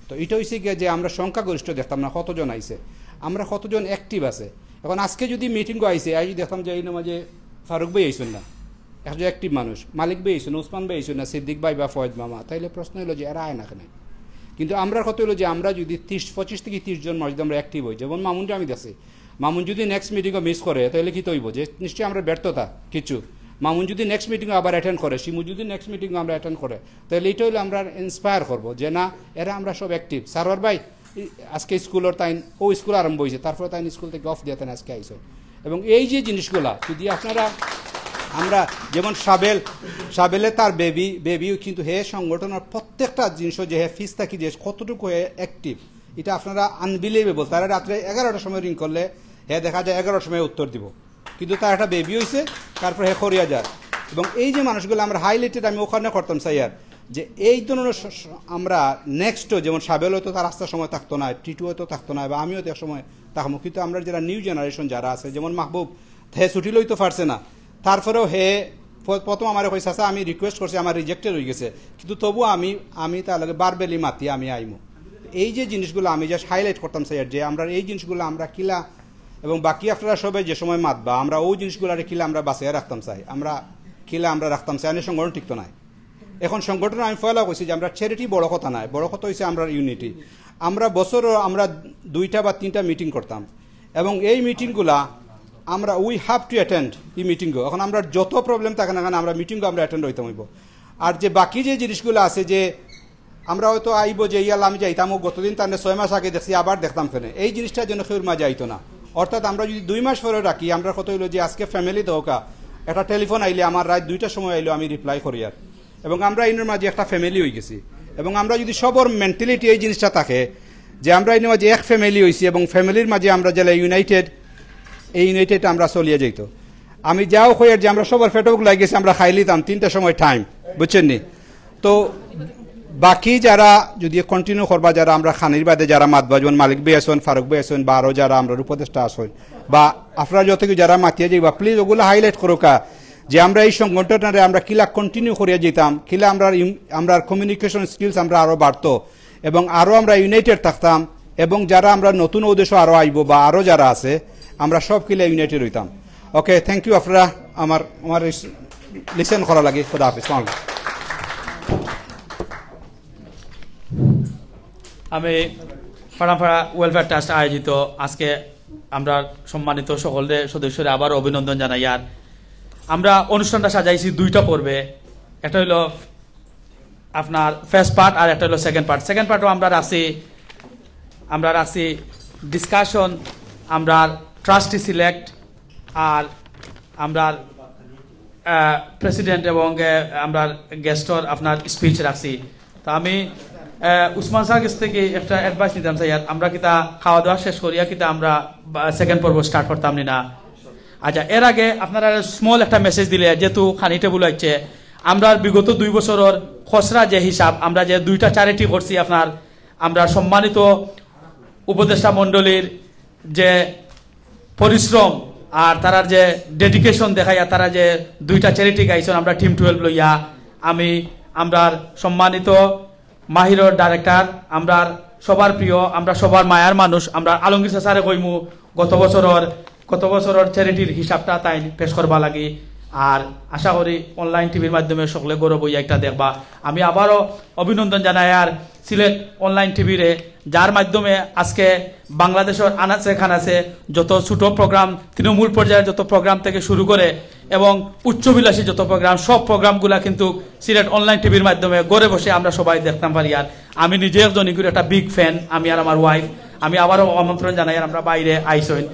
তো এটা হয়েছে গিয়ে যে আমরা সংখ্যাগরিষ্ঠ দেখতাম না কতজন আইছে, আমরা কতজন অ্যাক্টিভ আছে। এখন আজকে যদি মিটিংও আইছে আজ দেখতাম যে এই মাঝে ফারুক ভাই আইসেন না, একজন অ্যাক্টিভ মানুষ, মালিক ভাই আইসেন, উসমান ভাই আইসেন না, সিদ্দিক ভাই বা ফয়েজ মামা, তাইলে প্রশ্ন হলো যে এরা আয় না কেন। কিন্তু আমরা কথা হলো যে আমরা যদি 25 থেকে 30 জন মানুষ যদি আমরা অ্যাক্টিভ হই, যেমন মামুনটা আমি দেখছি, মামুন যদি নেক্সট মিটিংও মিস করে তাহলে কি তৈব যে নিশ্চয়ই আমরা ব্যর্থতা কিছু। মামুন যদি নেক্সট মিটিংও আবার অ্যাটেন্ড করে, শিমু যদি নেক্সট মিটিংও আমরা অ্যাটেন্ড করে, তাহলে এইটা হলে আমরা ইন্সপায়ার করবো যে না এরা আমরা সব অ্যাক্টিভ। সারোয়ার ভাই আজকে স্কুলের তাই ও স্কুল আরম্ভ হয়েছে, তারপরে তাই স্কুল থেকে অফ দিয়ে তাই আজকে আইসো। এবং এই যে জিনিসগুলা যদি আপনারা আমরা যেমন সাবেলে তার বেবিও কিন্তু হে সংগঠনের প্রত্যেকটা জিনিস যে হে ফিস থাকি যে কতটুকু হে অ্যাক্টিভ, এটা আপনারা আনবিলিভেবল। তারা রাত্রে 11টার সময় রিং করলে হ্যাঁ দেখা যায় 11টার সময় উত্তর দিব, কিন্তু তার একটা বেবি হয়েছে তারপরে হ্যাঁ করিয়া যায়। এবং এই যে মানুষগুলো আমরা হাইলাইটেড আমি ওখানে করতাম স্যার, যে এই ধরনের আমরা নেক্সটও যেমন সাবেল হয়তো তার আস্তার সময় থাকতো না, টিটু হয়তো থাকতো না, বা আমিও এক সময় থাকবো, কিন্তু আমরা যারা নিউ জেনারেশন যারা আছে, যেমন মাহবুব হে ছুটি লইতে পারছে না, তারপরেও হে প্রথম আমার কইছে আচ্ছা আমি রিকোয়েস্ট করছি, আমার রিজেক্টেড হয়ে গেছে, কিন্তু তবুও আমি তার লগে বারবেলি মাতি আমি আইমু। এই যে জিনিসগুলো আমি জাস্ট হাইলাইট করতাম স্যার, যে আমরা এই জিনিসগুলো আমরা কিলা এবং বাকি আপনারা সবাই যে সময় মাতবা আমরা ওই জিনিসগুলো কিলা আমরা বাঁচিয়ে রাখতাম চাই, আমরা কিলা আমরা রাখতাম চাই, সংগঠন ঠিক তো নাই। এখন সংগঠন আমি ফয়লা কইছি যে আমরা চ্যারিটি বড় কথা নাই, বড় কথা হয়েছে আমরা ইউনিটি। আমরা বছরও আমরা 2টা বা 3টা মিটিং করতাম, এবং এই মিটিংগুলা আমরা উই হ্যাভ টু অ্যাটেন্ড এই মিটিংও। এখন আমরা যত প্রবলেম থাকে না কেন আমরা মিটিংও আমরা অ্যাটেন্ড হইতে হইব। আর যে বাকি যে জিনিসগুলো আছে, যে আমরা হয়তো আইব যে ইয়াল আমি যাইতাম গতদিন তার 6 মাস আগে দেখছি আবার দেখতাম কেন, এই জিনিসটার জন্য কেউর মাঝে আইতো না। অর্থাৎ আমরা যদি 2 মাস পরে রাখি, আমরা কত হইলো যে আজকে ফ্যামিলি দৌকা একটা টেলিফোন আইলে আমার রাত 2টার সময় আইলো আমি রিপ্লাই করি, আর এবং আমরা এর মাঝে একটা ফ্যামিলি হয়ে গেছি। এবং আমরা যদি সবর মেন্টালিটি এই জিনিসটা থাকে যে আমরা এর মাঝে এক ফ্যামিলি হয়েছি, এবং ফ্যামিলির মাঝে আমরা যারা ইউনাইটেড, এই ইউনাইটেড আমরা চলিয়ে যাইতো। আমি যাও কই যে আমরা সবার ফেটক লাগিয়েছি, আমরা খাই লিতাম 3টার সময় টাইম, বুঝছেন নি? তো বাকি যারা যদি কন্টিনিউ করবা, যারা আমরা খানির বাদে যারা মাতবা, যেমন মালিক ভাই আসেন, ফারুক ভাই আসেন, বা আরও যারা আমরা উপদেষ্টা আসেন, বা আপনারা যত যারা মাতিয়ে যাইবা, প্লিজ ওগুলো হাইলাইট করোকা যে আমরা এই সংগঠনটারে আমরা কিলা কন্টিনিউ করিয়া যেতাম, কিলা আমরা কমিউনিকেশন স্কিলস আমরা আরও বাড়তো, এবং আরও আমরা ইউনাইটেড থাকতাম, এবং যারা আমরা নতুন উদ্দেশ্য আরও আইব বা আরও যারা আছে আমরা সব কিলা ইউনাইটেড হইতাম। ওকে, থ্যাংক ইউ। আপনারা আমার লিসেন করা লাগে। খুদা হাফিজ। আমি ফাড়াফাড়া ওয়েলফেয়ার ট্রাস্ট আয়োজিত আজকে আমরা সম্মানিত সকলের সদস্যরা আবার অভিনন্দন জানাই। আর আমরা অনুষ্ঠানটা সাজাইছি 2টা পর্বে, একটা হলো আপনার ফার্স্ট পার্ট আর একটা হলো সেকেন্ড পার্ট। সেকেন্ড পার্টও আমরা রাখছি ডিসকাশন, আমরা ট্রাস্টি সিলেক্ট, আর আমরা প্রেসিডেন্ট এবং আমরা গেস্টর আপনার স্পিচ রাখছি। তো আমি উসমান স্যার কাছ থেকে একটা অ্যাডভাইস নিতাম চাই, আমরা কিতা খাওয়া দাওয়া শেষ করিয়া কিতা আমরা সেকেন্ড পর্ব স্টার্ট করতাম না। আচ্ছা, এর আগে আপনারা স্মল একটা মেসেজ দিলে, যেহেতু খানি টেবুল হচ্ছে, আমরা বিগত 2 বছরের খসড়া যে হিসাব আমরা যে 2টা চ্যারিটি করছি, আমরা সম্মানিত উপদেষ্টা মণ্ডলীর যে পরিশ্রম আর তারা যে ডেডিকেশন দেখাইয়া তারা যে 2টা চ্যারিটি গাইছেন, আমরা টিম 12 লইয়া, আমরা সম্মানিত মাহিরর ডাইরেক্টর, আমরা সবার প্রিয়, আমরা সবার মায়ার মানুষ, আমরা আলমগীর স্যারে কইমু গত বছরের চ্যারিটির হিসাবটা তাই পেশ করবা লাগে। আর আশা করি অনলাইন টিভির মাধ্যমে সকলে গৌরব হইয়া একটা দেখবা। আমি আবারও অভিনন্দন জানাই আর সিলেট অনলাইন টিভিরে, যার মাধ্যমে আজকে বাংলাদেশের আনাচে খানাচে যত ছোট প্রোগ্রাম, তৃণমূল পর্যায়ের যত প্রোগ্রাম থেকে শুরু করে এবং উচ্চবিলাসী যত প্রোগ্রাম, সব প্রোগ্রামগুলা কিন্তু সিলেট অনলাইন টিভির মাধ্যমে ঘরে বসে আমরা সবাই দেখতাম পারি। আর আমি নিজে একজন একটা বিগ ফ্যান, আমি আর আমার ওয়াইফ। আমি আবারও আমন্ত্রণ জানাই, আর আমরা বাইরে আইসই।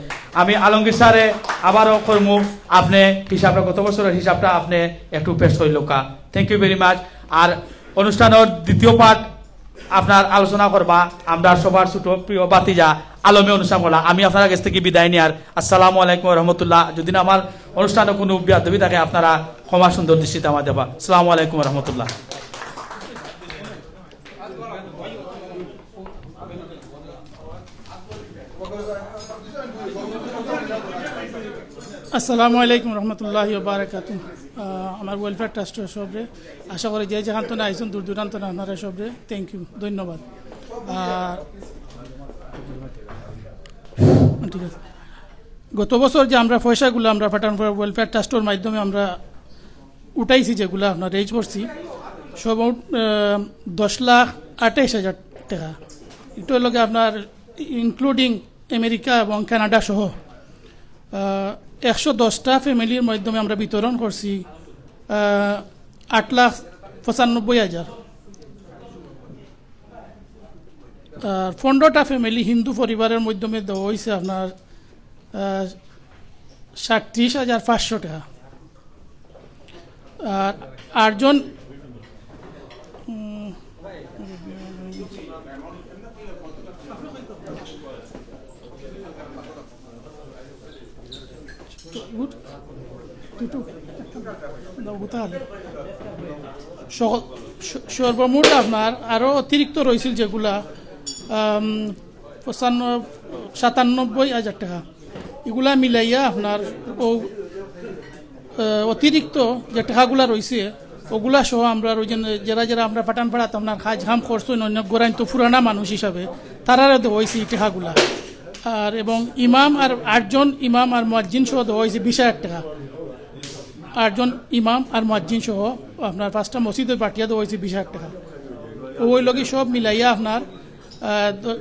আমি আলমগীর স্যারে আবারও করমু, আপনি হিসাবটা গত বছরের হিসাবটা আপনি একটু পেশ হইলকা। Thank you very much. আর অনুষ্ঠানের দ্বিতীয় পার্ট আপনার আলোচনা করবা আমরা সবার ছোট প্রিয় বাতিজা আলমে অনুষ্ঠান করলা। আমি আপনার কাছ থেকে বিদায় নিয়ে, আর আসসালামু আলাইকুম রহমতুল্লাহ। যদি না আমার অনুষ্ঠানে কোনো বিয়াদবি থাকে আপনারা ক্ষমা সুন্দর দৃষ্টিতে আমার দেবা। আসসালামু আলাইকুম রহমতুল্লাহ। আসসালামু আলাইকুম রহমতুল্লাহি ওয়া বারাকাতুহু। আমার ওয়েলফেয়ার ট্রাস্টের সবরে আশা করি যে যেখান তো আইসুন দূর দূরান্ত আপনারা সবরে থ্যাংক ইউ, ধন্যবাদ। ঠিক আছে, গত বছর যে আমরা পয়সাগুলো আমরা ফাটানপাড়া ওয়েলফেয়ার ট্রাস্টের মাধ্যমে আমরা উঠাইছি, যেগুলো আপনার রেজ করছি, সব 10,28,000 টাকা। এটা হলো আপনার ইনক্লুডিং আমেরিকা এবং কানাডা সহ 110টা ফ্যামিলির মাধ্যমে আমরা বিতরণ করছি 8,95,000। আর 15টা ফ্যামিলি হিন্দু পরিবারের মাধ্যমে দেওয়া হয়েছে আপনার 37,500 টাকা। আর 8জন সর্বমোট আপনার আরও অতিরিক্ত রয়েছিল যেগুলা 97,000 টাকা, এগুলা মিলাইয়া আপনার ও অতিরিক্ত যে টাকাগুলা রয়েছে ওগুলা সহ আমরা ওই যারা আমরা পাঠানপাড়াতে আপনার কাজ হাম করছো অন্য গোরাইন তো পুরানা মানুষ হিসাবে তারারও দেওয়া হয়েছে এই টাকাগুলা। আর এবং ইমাম আর 8 জন ইমাম আর মুয়াজ্জিন সহ দেওয়া হয়েছে 20,000 টাকা। 8 জন ইমাম আর মুয়াজ্জিন সহ আপনার 5টা মসজিদের পাঠিয়ে দেওয়া হয়েছে 20,000 টাকা। ওই লগে সব মিলাইয়া আপনার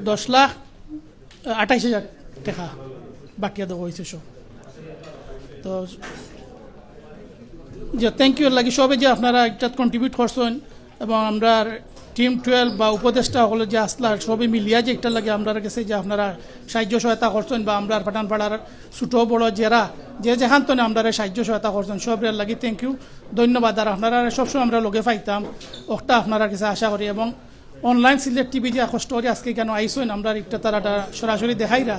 10,28,000 টাকা বাকিয়া দেওয়া হয়েছে সব। তো যে থ্যাংক ইউ লাগি সবে যে আপনারা একটা কন্ট্রিবিউট করছেন এবং আমরা টিম 12 বা উপদেষ্টা হলো যে আসলার সবই মিলিয়া যে একটা লাগে আমরা কাছে যে আপনারা সাহায্য সহায়তা করছেন বা আমরা পাঠানপাড়ার ছোটো বড় যারা যে যেখান তো আমরা সাহায্য সহায়তা করছেন সবের লাগি থ্যাংক ইউ, ধন্যবাদ। আর আপনারা সবসময় আমরা লগে পাইতাম ওটা আপনারা কাছে আশা করি এবং অনলাইন সিলেট টিভি যে কষ্ট করে আজকে কেন আইসেন আমরা একটা তারাটা সরাসরি দেখাইরা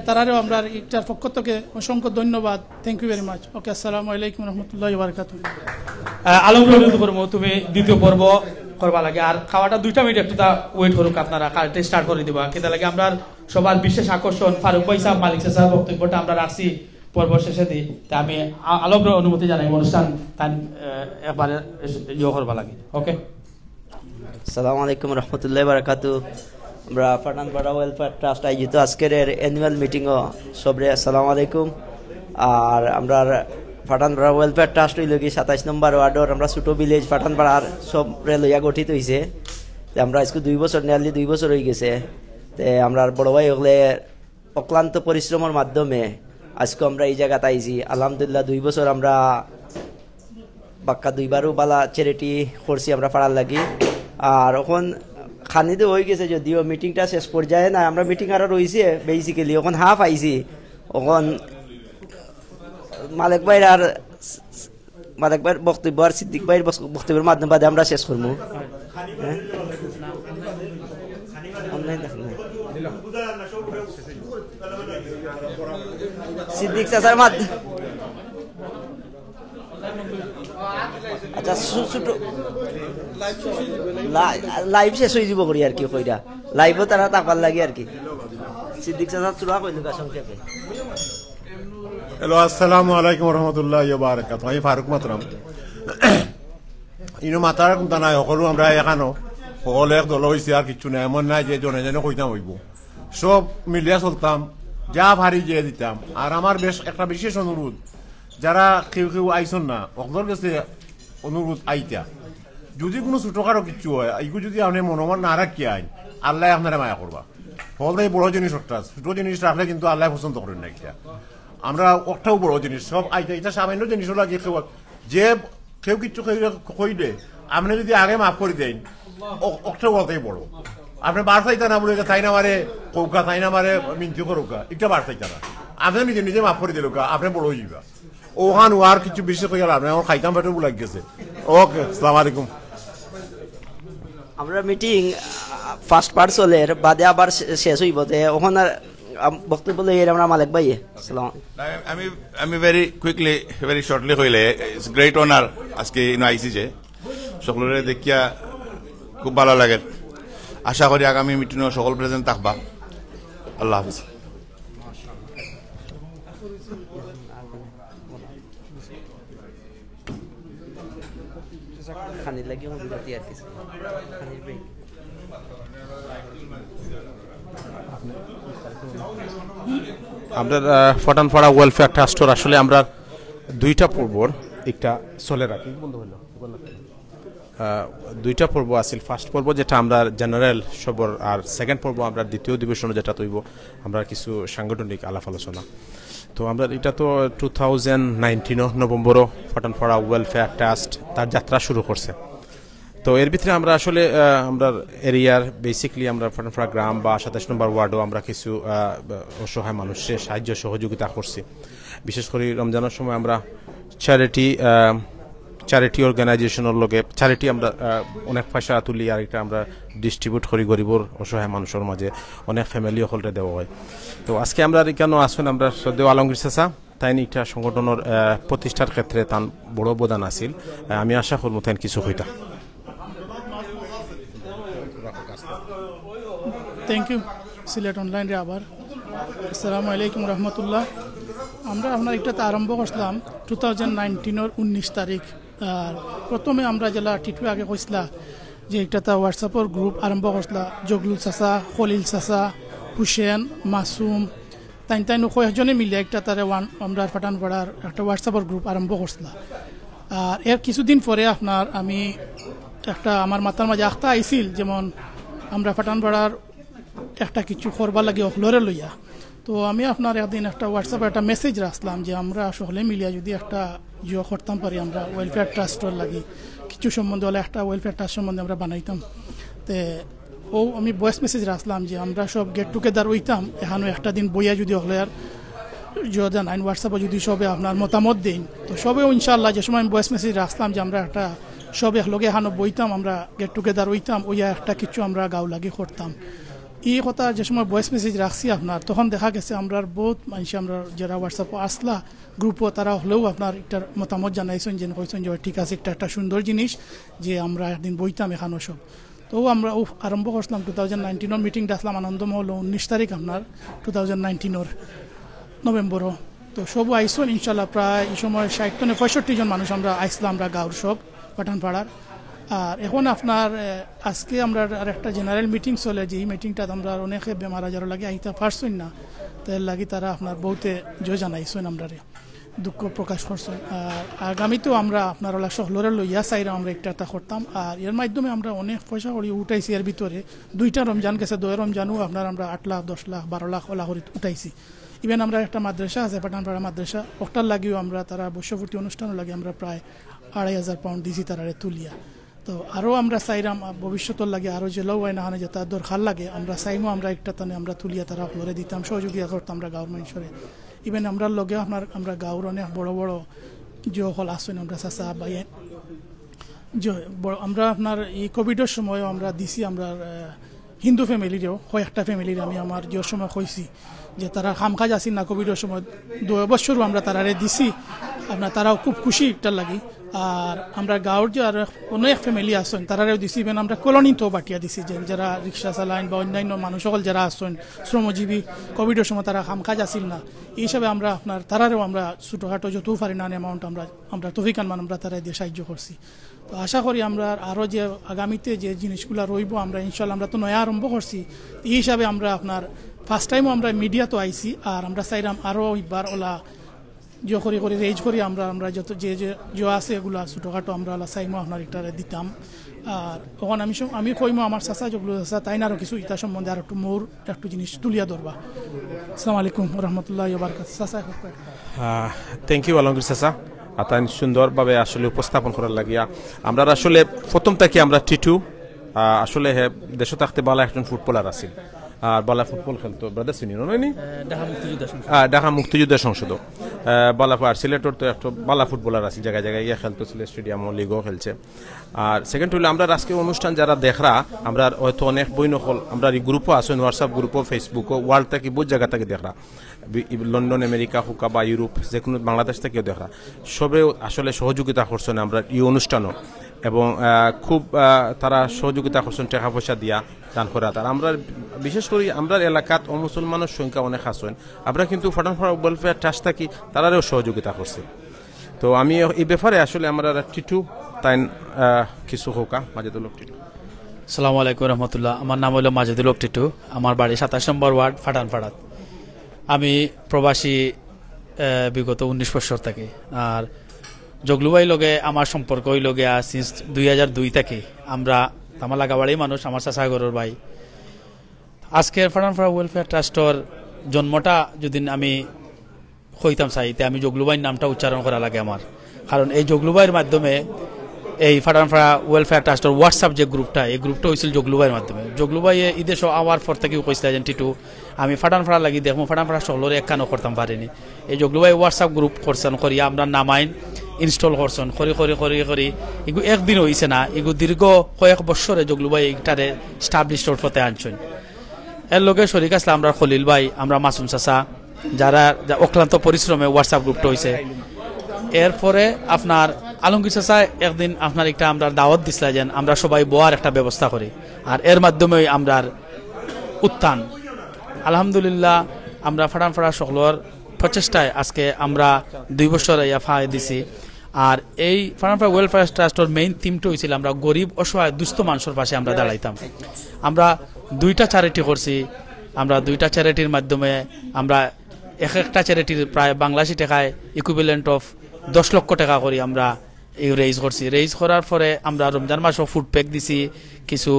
তারারেও আমরা একটার পক্ষ থেকে অসংখ্য ধন্যবাদ, থ্যাংক ইউ ভেরি মাচ। ওকে, আসসালামু আলাইকুম রহমতুল্লাহি ওয়া বারাকাতুহু। আলহামদুলিল্লাহ তুমি দ্বিতীয় পর্ব করবা লাগে আর খাওয়াটা 2টা মিনিট একটু ওয়েট করুক, আপনারা কালকে স্টার্ট করে দিবা কেদা লাগে। আমরা সবার বিশেষ আকর্ষণ ফারুক ভাই সাহেব মালিক সাহেব বক্তব্যটা আমরা রাখছি পর্ব শেষে দিই, তা আমি আলোগ্র অনুমতি জানাই অনুষ্ঠান তাই একবারে ইয়ে করবা লাগে। ওকে, আসসালামু আলাইকুম রহমতুল্লাহি বারাকাতু। আমরা পাঠানপাড়া ওয়েলফেয়ার ট্রাস্ট আয়োজিত আজকের অ্যানুয়াল মিটিংও সবরে আসসালামু আলাইকুম। আর আমরা পাঠানপাড়া ওয়েলফেয়ার ট্রাস্ট হইল কি 27 নম্বর ওয়ার্ডর আমরা ছোটো ভিলেজ পাঠানপাড়ার সবরে লইয়া গঠিত হয়েছে। আমরা আজকে 2 বছর নিয়ারলি 2 বছর হয়ে গেছে। তে আমরা বড় ভাই হলে অক্লান্ত পরিশ্রমের মাধ্যমে আজকে আমরা এই জায়গাতে আইছি। আলহামদুলিল্লাহ 2 বছর আমরা বাক্কা 2বারও বালা চ্যারিটি করছি আমরা পাড়ার লাগি। আর এখন খানিতে হয়ে গেছে যদিও মিটিংটা শেষ পর্যায়ে না, আমরা মিটিং আরও রয়েছে বেসিক্যালি এখন হাফ আইছি। এখন মালিক ভাইয়ের বক্তব্য আর সিদ্দিক ভাইয়ের বক্তব্যের মাধ্যমে বাদে আমরা শেষ করবো। সিদ্দিক চাচার মাধ্যমে আচ্ছা ছোটো লাইভ শেষ হয়ে যাব করি আর কি কইরা লাইভও তারা তাকার লাগে আর কি। সিদ্দিক চাচা চূড়া কইল সংক্ষেপে। হ্যালো, আসসালামু আলাইকুম রহমতুল্লাহ বারাকাতুহু। আমি ফারুক মাতরাম ইনো মাতার কোনটা নাই, সকলো আমরা এখানো সকলে এক দল হয়েছে আর কিছু নাই, এমন নাই যে জনে জনে কইতাম হইব, সব মিলিয়া চলতাম, যা ভারী যে দিতাম। আর আমার বেশ একটা বিশেষ অনুরোধ, যারা কেউ কেউ আইসন না ওদের কাছে অনুরোধ আইতা যদি কোনো ছোটখাটো কিছু হয় এইগুলো যদি আপনি মনোমান না রাখি আইন আল্লাহ আপনারা মায়া করবা। ফলে বড় জিনিস একটা ছোট জিনিস রাখলে কিন্তু আল্লাহ পছন্দ করেন না। এটা আমরা একটাও বড় জিনিস সব আইতা, এটা সামান্য জিনিস হলো যে কেউ কিছু কইলে আপনি যদি আগে মাফ করে দেন একটাও কথাই বড়। আপনি বার চাইতা না বলে তাই না মারে কৌকা তাই না মারে মিনতি করুকা, এটা বার চাইতা না, আপনি নিজে নিজে মাফ করে দিলুকা, আপনি বড় হয়ে যাবা। ওখান আর কিছু বেশি কই গেল আপনি আমার খাইতাম পেটে লাগ গেছে। ওকে, আসসালামু আলাইকুম। আমরা মিটিং ফার্স্ট পার্ট চলে বাদে আবার শেষ হইব, ওখানে আর বক্তব্য লই আমরা মালিক ভাই। আমি ভেরি কুইকলি ভেরি শর্টলি কইলে ইটস গ্রেট অনার আজকে ইনো আইসি যে সকলরে দেখিয়া খুব ভালো লাগে। আশা করি আগামী মিটিংও সকল প্রেজেন্ট থাকবা। আল্লাহ হাফিজ। খানি লাগি বিরতি আর কিছু আমরা ফটানপাড়া ওয়েলফেয়ার ট্রাস্টর আসলে আমরা 2টা পর্বর একটা চলে রাখি বন্ধ হলো 2টা পর্ব আছিল। ফার্স্ট পর্ব যেটা আমরা জেনারেল সবর, আর সেকেন্ড পর্ব আমরা দ্বিতীয় অধিবেশন যেটা তৈব আমরা কিছু সাংগঠনিক আলাপ আলোচনা। তো আমরা এটা তো 2019 নভেম্বরও ফটানপাড়া ওয়েলফেয়ার ট্রাস্ট তার যাত্রা শুরু করছে। তো এর ভিতরে আমরা আসলে আমরা এরিয়ার বেসিকলি আমরা ফটানপাড়া গ্রাম বা 27 নম্বর ওয়ার্ডও আমরা কিছু অসহায় মানুষের সাহায্য সহযোগিতা করছি। বিশেষ করে রমজানের সময় আমরা চ্যারিটি অর্গানাইজেশনের লগে চ্যারিটি আমরা অনেক পয়সা তুলি আর এটা আমরা ডিস্ট্রিবিউট করি গরিবর অসহায় মানুষের মাঝে, অনেক ফ্যামিলি হলরে দেওয়া হয়। তো আজকে আমরা কেন আসুন আমরা শ্রদ্ধেয় আলমগীর চাচা তাই একটা সংগঠনের প্রতিষ্ঠার ক্ষেত্রে তার বড় অবদান আছিল আমি আশা করব তাই কিছু হইতা থ্যাংক ইউ সিলেট অনলাইন রে আবার আসসালামু আলাইকুম রহমতুল্লাহ আমরা আপনার একটা আরম্ভ করছিলাম 2019 19 তারিখ আর প্রথমে আমরা জেলা টিটু আগে কইসলা যে একটা হোয়াটসঅ্যাপের গ্রুপ আরম্ভ করছিলা জগলুল চাচা খলিল চাচা হুসেন মাসুম তাই কয়েকজনে মিলে একটা তারে আমরা ফাটানপাড়ার একটা হোয়াটসঅ্যাপের গ্রুপ আরম্ভ করছিলাম আর এর কিছুদিন পরে আপনার আমি একটা আমার মাথার মাঝে আখতা আইছিল যেমন আমরা ফাটানপাড়ার একটা কিছু করবার লাগে অখলরে লইয়া তো আমি আপনার একদিন একটা হোয়াটসঅ্যাপে একটা মেসেজ রাখলাম যে আমরা সকলে মিলিয়া যদি একটা জিও করতাম পারি আমরা ওয়েলফেয়ার ট্রাস্টের লাগি কিছু সম্বন্ধে হলে একটা ওয়েলফেয়ার ট্রাস্ট সম্বন্ধে আমরা বানাইতাম তো ও আমি ভয়েস মেসেজ রাখলাম যে আমরা সব গেট টুগেদার হইতাম এখানে একটা দিন বইয়া যদি হলে আর জিও জানাই হোয়াটসঅ্যাপে যদি সবে আপনার মতামত দিন তো সবেও ইনশাআল্লাহ যে সময় আমি ভয়েস মেসেজ রাখলাম যে আমরা একটা সব একলগে এখানে বইতাম আমরা গেট টুগেদার হইতাম ওইয়া একটা কিছু আমরা গাঁও লাগি করতাম এই কথা যে সময় ভয়েস মেসেজ রাখছি আপনার তখন দেখা গেছে আমরা বহুত মানুষ আমরা যারা হোয়াটসঅ্যাপে আসলা গ্রুপও তারা হলেও আপনার একটা মতামত জানাইছেন যে কইছেন যে ঠিক আছে একটা সুন্দর জিনিস যে আমরা একদিন বইতাম এখানেও সব তো আমরা আরম্ভ করছিলাম 2019 মিটিংটা আসলাম আনন্দমহল 19 তারিখ আপনার 2019 নভেম্বরও তো সব আইসন ইনশাল্লাহ প্রায় এই সময় 60-65 জন মানুষ আমরা আইসলাম আমরা গাঁওর সব পাঠানপাড়ার আর এখন আপনার আজকে আমরা আর একটা জেনারেল মিটিং চলে যে এই মিটিংটা আমরা অনেকে বেমার আজার লাগে আইতা পারছেন না তার লাগি তারা আপনার বহুতে জয় জানাইছেন আমরা দুঃখ প্রকাশ করছেন আর আগামীতেও আমরা আপনার ওলা সকলরে লইয়া চাইরা আমরা একটা করতাম আর এর মাধ্যমে আমরা অনেক পয়সা করি উঠাইছি এর ভিতরে 2টা রমজান গেছে 2 রমজানও আপনার আমরা 8 লাখ 10 লাখ 12 লাখ ওলা করে উঠাইছি ইভেন আমরা একটা মাদ্রাসা আছে পাঠানপাড়া মাদ্রাসা ওটার লাগিও আমরা তারা বর্ষপূর্তি অনুষ্ঠানের লাগে আমরা প্রায় 2500 পাউন্ড দিছি তারারে তুলিয়া তো আরও আমরা চাইরাম ভবিষ্যতের লাগে আরও জেলাও হয় না যে তার দরকার লাগে আমরা চাইমো আমরা একটা টানে আমরা তুলিয়া তারা লড়ে দিতাম সহযোগিতা করতাম আমরা গাঁওর মানুষরে ইভেন আমরা লগে আপনার আমরা গাঁওর অনেক বড় বড় যে হল আসেন আমরা চাচা বাই আমরা আপনার এই কোভিডের সময়ও আমরা দিছি আমরা হিন্দু ফ্যামিলিরও কয়েকটা ফ্যামিলির আমি আমার যে সময় কইছি যে তারা কাম কাজ আসিল না কোভিডের সময় 2 বছরও আমরা তারারে দিছি আপনার তারাও খুব খুশি একটা লাগি আর আমরা গাঁওর যে আর অনেক ফ্যামিলি আসেন তারারেও দিছি ইভেন আমরা কলোনিতেও বাটিয়া দিছি যে যারা রিক্সা চালাইন বা অন্যান্য মানুষ সকল যারা আসেন শ্রমজীবী কোভিডের সময় তারা কাম কাজ আসিল না এই হিসাবে আমরা আপনার তারারেও আমরা ছোটোখাটো যতও পারি না অ্যামাউন্ট আমরা তফিকান মান আমরা তারা দিয়ে সাহায্য করছি তো আশা করি আমরা আরও যে আগামীতে যে জিনিসগুলো রইব আমরা ইনশাল্লাহ আমরা তো নয়া আরম্ভ করছি এই হিসাবে আমরা আপনার ফার্স্ট টাইমও আমরা মিডিয়া তো আইছি আর আমরা চাইলাম আরও একবার ওলা যে করে রেজ করি আমরা যত যে আছে এগুলো ছোটোখাটো আমরা ওলা চাইমো আপনার একটা দিতাম আর তখন আমি কইমো আমার চাচা যেগুলো চাচা তাই না আরও কিছু ইটা সম্বন্ধে আর একটু জিনিস তুলিয়া ধরবা আসসালামু আলাইকুম রহমতুল্লাহ বারাকাতুহু চাচা থ্যাংক ইউ আলমগীর চাচা তাই সুন্দরভাবে আসলে উপস্থাপন করার লাগিয়া আমরা আসলে প্রথম থেকে আমরা টিটু আসলে দেশে থাকতে বালা একজন ফুটবলার আছিল আর বালা ফুটবল খেলতো ব্রাদার সিনিয়র নয়নি ঢাকা মুক্তিযুদ্ধ সংসদ বালা আর সিলেটর তো একটা বালা ফুটবলার আছে জায়গায় জায়গায় গিয়ে খেলতো সিলেট স্টেডিয়াম লিগও খেলছে আর সেকেন্ড হইলে আমরা আজকে অনুষ্ঠান যারা দেখরা আমরা হয়তো অনেক বই নকল আমরা এই গ্রুপও আছেন হোয়াটসঅ্যাপ গ্রুপও ফেসবুকও ওয়ার্ল্ড থেকে বহু জায়গা থেকে দেখরা লন্ডন আমেরিকা হোকা বা ইউরোপ যে কোনো বাংলাদেশ থেকেও দেখরা সবেও আসলে সহযোগিতা করছেন আমরা এই অনুষ্ঠানও এবং খুব তারা সহযোগিতা করছেন টাকা পয়সা দিয়া দান করা তার আমরা বিশেষ করে আমরা এলাকাত মুসলমানের সংখ্যা অনেক আছেন আমরা কিন্তু ফাটানপাড়া ওয়েলফেয়ার ট্রাস্ট থাকি তারাও সহযোগিতা করছে তো আমি এই ব্যাপারে আসলে আমরা টিটু তাই কিছু হোকা মাজেদুল হক টিটু আসসালামু আলাইকুম রহমতুল্লাহ আমার নাম হলো মাজেদুল হক টিটু আমার বাড়ি 27 নম্বর ওয়ার্ড ফাটানপাড়াত আমি প্রবাসী বিগত 19 বছর থেকে আর জগলুবাই লগে আমার সম্পর্ক ওই লগে সিন্স 2002 থেকে আমরা আমার লাগাবাড়ি মানুষ আমার চাচাগরের ভাই আজকের ফাটানপাড়া ওয়েলফেয়ার ট্রাস্টর জন্মটা যদি আমি কইতাম চাইতে আমি জগলুবাইয়ের নামটা উচ্চারণ করা লাগে আমার কারণ এই জগলুবাইয়ের মাধ্যমে এই ফাটানপাড়া ওয়েলফেয়ার ট্রাস্টর হোয়াটসঅ্যাপ যে গ্রুপটা এই গ্রুপটা হয়েছিল জগলুবাইয়ের মাধ্যমে জগলুবাইয়ে ঈদের আওয়ার পর থেকেও কইছিল যে টিটু আমি ফাটানপাড়া লাগি দেখবো ফাটানপাড়া শহরে একখানো করতাম পারিনি এই জগলুবাই হোয়াটসঅ্যাপ গ্রুপ করছেন করিয়া আমরা নামাইন ইনস্টল করছেন করি এগুলো একদিন হয়েছে না এগুলো দীর্ঘ কয়েক বছরে জগলুবাই এইটারে স্টাবলিশড পথে আনছেন এর লোকের শরীর আসলে আমরা খলিল ভাই আমরা মাসুম চাচা যারা অক্লান্ত পরিশ্রমে হোয়াটসঅ্যাপ গ্রুপটা হয়েছে। এরপরে আপনার আলমগীর চাচা একদিন আপনার একটা আমরা দাওয়াত দিছিল যেন আমরা সবাই বোয়ার একটা ব্যবস্থা করি, আর এর মাধ্যমে আমরা উত্থান। আলহামদুলিল্লাহ আমরা ফাড়ানফাড়া সকলের প্রচেষ্টায় আজকে আমরা 2 বছর ফায় দিছি। আর এই ফাড়ানফাড়া ওয়েলফেয়ার ট্রাস্টের মেইন থিমটা হয়েছিল আমরা গরিব অসহায় দুস্থ মানুষের পাশে আমরা দাঁড়াইতাম। আমরা 2টা চ্যারিটি করছি। আমরা 2টা চ্যারিটির মাধ্যমে আমরা একটা চ্যারিটির প্রায় বাংলাদেশি টাকায় ইকুইভ্যালেন্ট অফ 10 লক্ষ টাকা করে আমরা এই রেইজ করছি। রেইজ করার পরে আমরা রমজান মাসও ফুড প্যাক দিছি, কিছু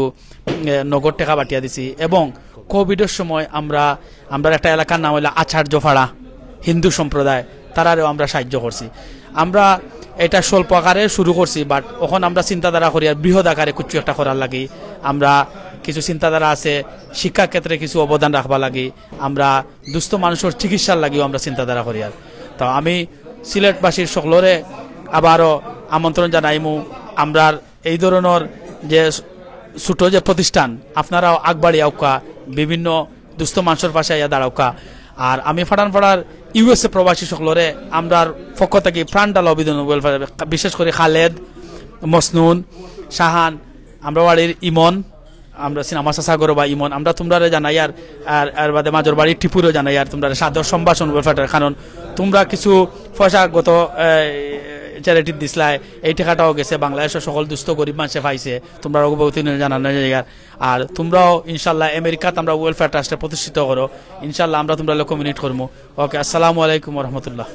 নগদ টাকা বাটিয়া দিছি, এবং কোভিডের সময় আমরা একটা এলাকার নাম হইল আচার্যপাড়া হিন্দু সম্প্রদায়, তারারেও আমরা সাহায্য করছি। আমরা এটা স্বল্প আকারে শুরু করছি, বাট এখন আমরা চিন্তাধারা করি আর বৃহৎ আকারে কিছু একটা করার লাগি। আমরা কিছু চিন্তাধারা আছে শিক্ষা ক্ষেত্রে কিছু অবদান রাখবা লাগি, আমরা দুস্থ মানুষের চিকিৎসার লাগিও আমরা চিন্তাধারা করি। আর তো আমি সিলেটবাসীর সকলরে আবারও আমন্ত্রণ জানাইমু, আমরা এই ধরনের যে ছোট যে প্রতিষ্ঠান আপনারাও আগবাড়িয়াউকা, বিভিন্ন দুস্থ মানুষের পাশে আইয়া দাঁড়াউকা। আর আমি ফাটানপাড়ার USA প্রবাসী সকলরে আমরার পক্ষ থেকে প্রাণডাল অভিনন্দন ওয়েলফেয়ার, বিশেষ করে খালেদ, মসনুন, শাহান, আমরা বাড়ির ইমন, আমরা সিনেমা সাগর বা ইমন, আমরা তোমরা জানাই। আর বাদে মাজর বাড়ির টিপুরও জানাই। আর তোমরা সাদর সম্ভাষণ ওয়েলফেয়ার, কারণ তোমরা কিছু পয়সাগত চ্যারিটি দিসলাই, এই টাকাটাও গেছে বাংলাদেশের সকল দুস্থ গরিব মানুষে পাইছে, তোমরা অগ্রগতি জানানো জায়গার। আর তোমরাও ইনশাল্লাহ আমেরিকাতে আমরা ওয়েলফেয়ার ট্রাস্টে প্রতিষ্ঠিত করো, ইনশাল্লাহ আমরা তোমরা কমিউনিট করবো। ওকে, আসসালামু আলাইকুম রহমতুল্লাহ।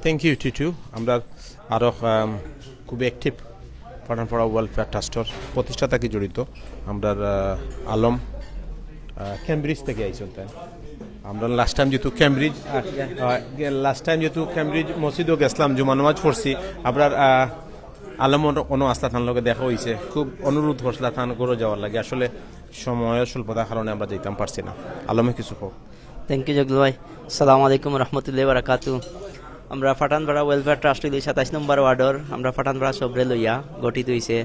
Thank you Titu. আমরা আরও খুব অ্যাক্টিভ ফাটানপাড়া ওয়েলফেয়ার ট্রাস্টের প্রতিষ্ঠাতা কি জড়িত। আমরা আলম ক্যামব্রিজ থেকে আইসন, তাই আমরা লাস্ট টাইম যেহেতু ক্যামব্রিজ মসজিদও গেছিলাম, জুমা নামাজ পড়ছি। আপনার আলমর কোনো আস্থা থান লোকে দেখা হয়েছে, খুব অনুরোধ করছিল থান করে যাওয়ার লাগে, আসলে সময়ের স্বল্পতার কারণে আমরা যেতাম পারছি না। আলমে কিছু হোক। থ্যাংক ইউ জগলু ভাই। আসসালামু আলাইকুম রহমতুল্লাহি ওয়া বারাকাতুহু। আমরা ফাটানপাড়া ওয়েলফেয়ার ট্রাস্ট 27 নম্বর ওয়ার্ডর আমরা ফাটানপাড়া সবরে লইয়া গঠিত হয়েছে।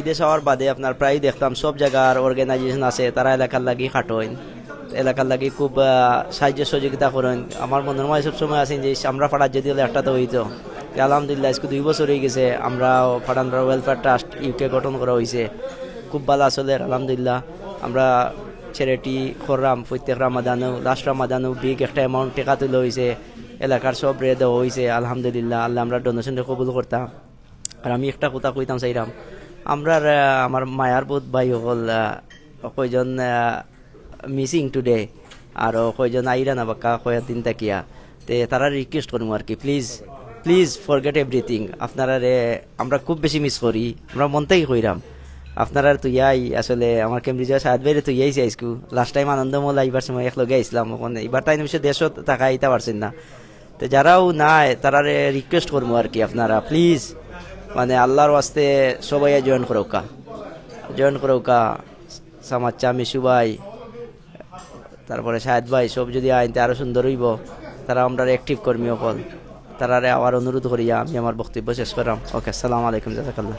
ঈদে যাওয়ার বাদে আপনার প্রায় দেখতাম সব জায়গার অর্গানাইজেশন আছে, তারা এলাকার লাগি খাটোইন, এলাকার লাগি খুব সাহায্য সহযোগিতা করেন। আমার মনের মধ্যে সবসময় আছেন যে আমরা পাড়ার যদি একটা তো হইতো। আলহামদুলিল্লাহ আজকে 2 বছর হয়ে গেছে আমরা ফাটানপাড়া ওয়েলফেয়ার ট্রাস্ট ইউকে গঠন করা হয়েছে, খুব ভালো আসলে আলহামদুলিল্লাহ। আমরা চ্যারিটি করলাম প্রত্যেক রামাদানও, লাস্ট রামাদানও বিগ একটা অ্যামাউন্ট টাকা তুলে হয়েছে, এলাকার সব রে দেওয়া হয়েছে আলহামদুলিল্লাহ। আল্লাহ আমরা ডোনেশনটা কবুল করতাম। আর আমি একটা কথা কইতাম চাইলাম, আমরা আমার মায়ার বোধ ভাই হল কয়জন মিসিং টুডে, আর কয়জন আইরা না বাক্কা কয়েক দিন তাকিয়া, তে তারা রিকোয়েস্ট করবো আর কি, প্লিজ ফরগেট এভরিথিং। আপনারা আমরা খুব বেশি মিস করি, আমরা মন থেকেই কইরাম। আপনারা তুইয়াই আসলে আমার কেমব্রিজের সাহায্য বাইরে তুইয়াইছি আইসকু। লাস্ট টাইম আনন্দমল আইবার সময় একলগে আইসলাম, ওখানে এবার তাই নিমিশে দেশত টাকা আইতে পারছেন না। তো যারাও নাই তারা রিকোয়েস্ট করবো আর কি, আপনারা প্লিজ মানে আল্লাহর ওয়াস্তে সবাই জয়েন করৌকা। সামাচ্চা মিশু ভাই, তারপরে শাহেদ ভাই সব যদি আইনতে আরো সুন্দর হইব। তারা আমরা অ্যাক্টিভ কর্মী অকল, তারা আবার অনুরোধ করিয়া আমি আমার বক্তব্য শেষ করাম। ওকে, আসসালামু আলাইকুম, জাযাকাল্লাহ।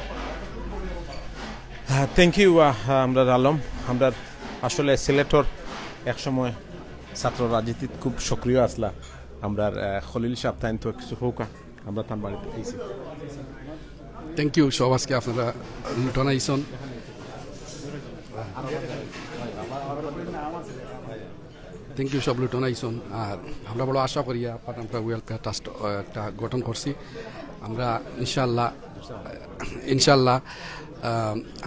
থ্যাংক ইউ আমরা আলম। আমরা আসলে সিলেটর একসময় ছাত্র রাজনীতিত খুব সক্রিয় আসলা। আমরা খলিল সাহেব তাইন তো কিছু হোক, আমরা তার বাড়িতে আইছি। থ্যাংক ইউ সব, আজকে আপনারা লুটন আইসন। থ্যাংক ইউ সব লুটন আইসন। আর আমরা বড় আশা করিয়া ফাটানপাড়া ওয়েলফেয়ার ট্রাস্ট একটা গঠন করছি। আমরা ইনশাল্লাহ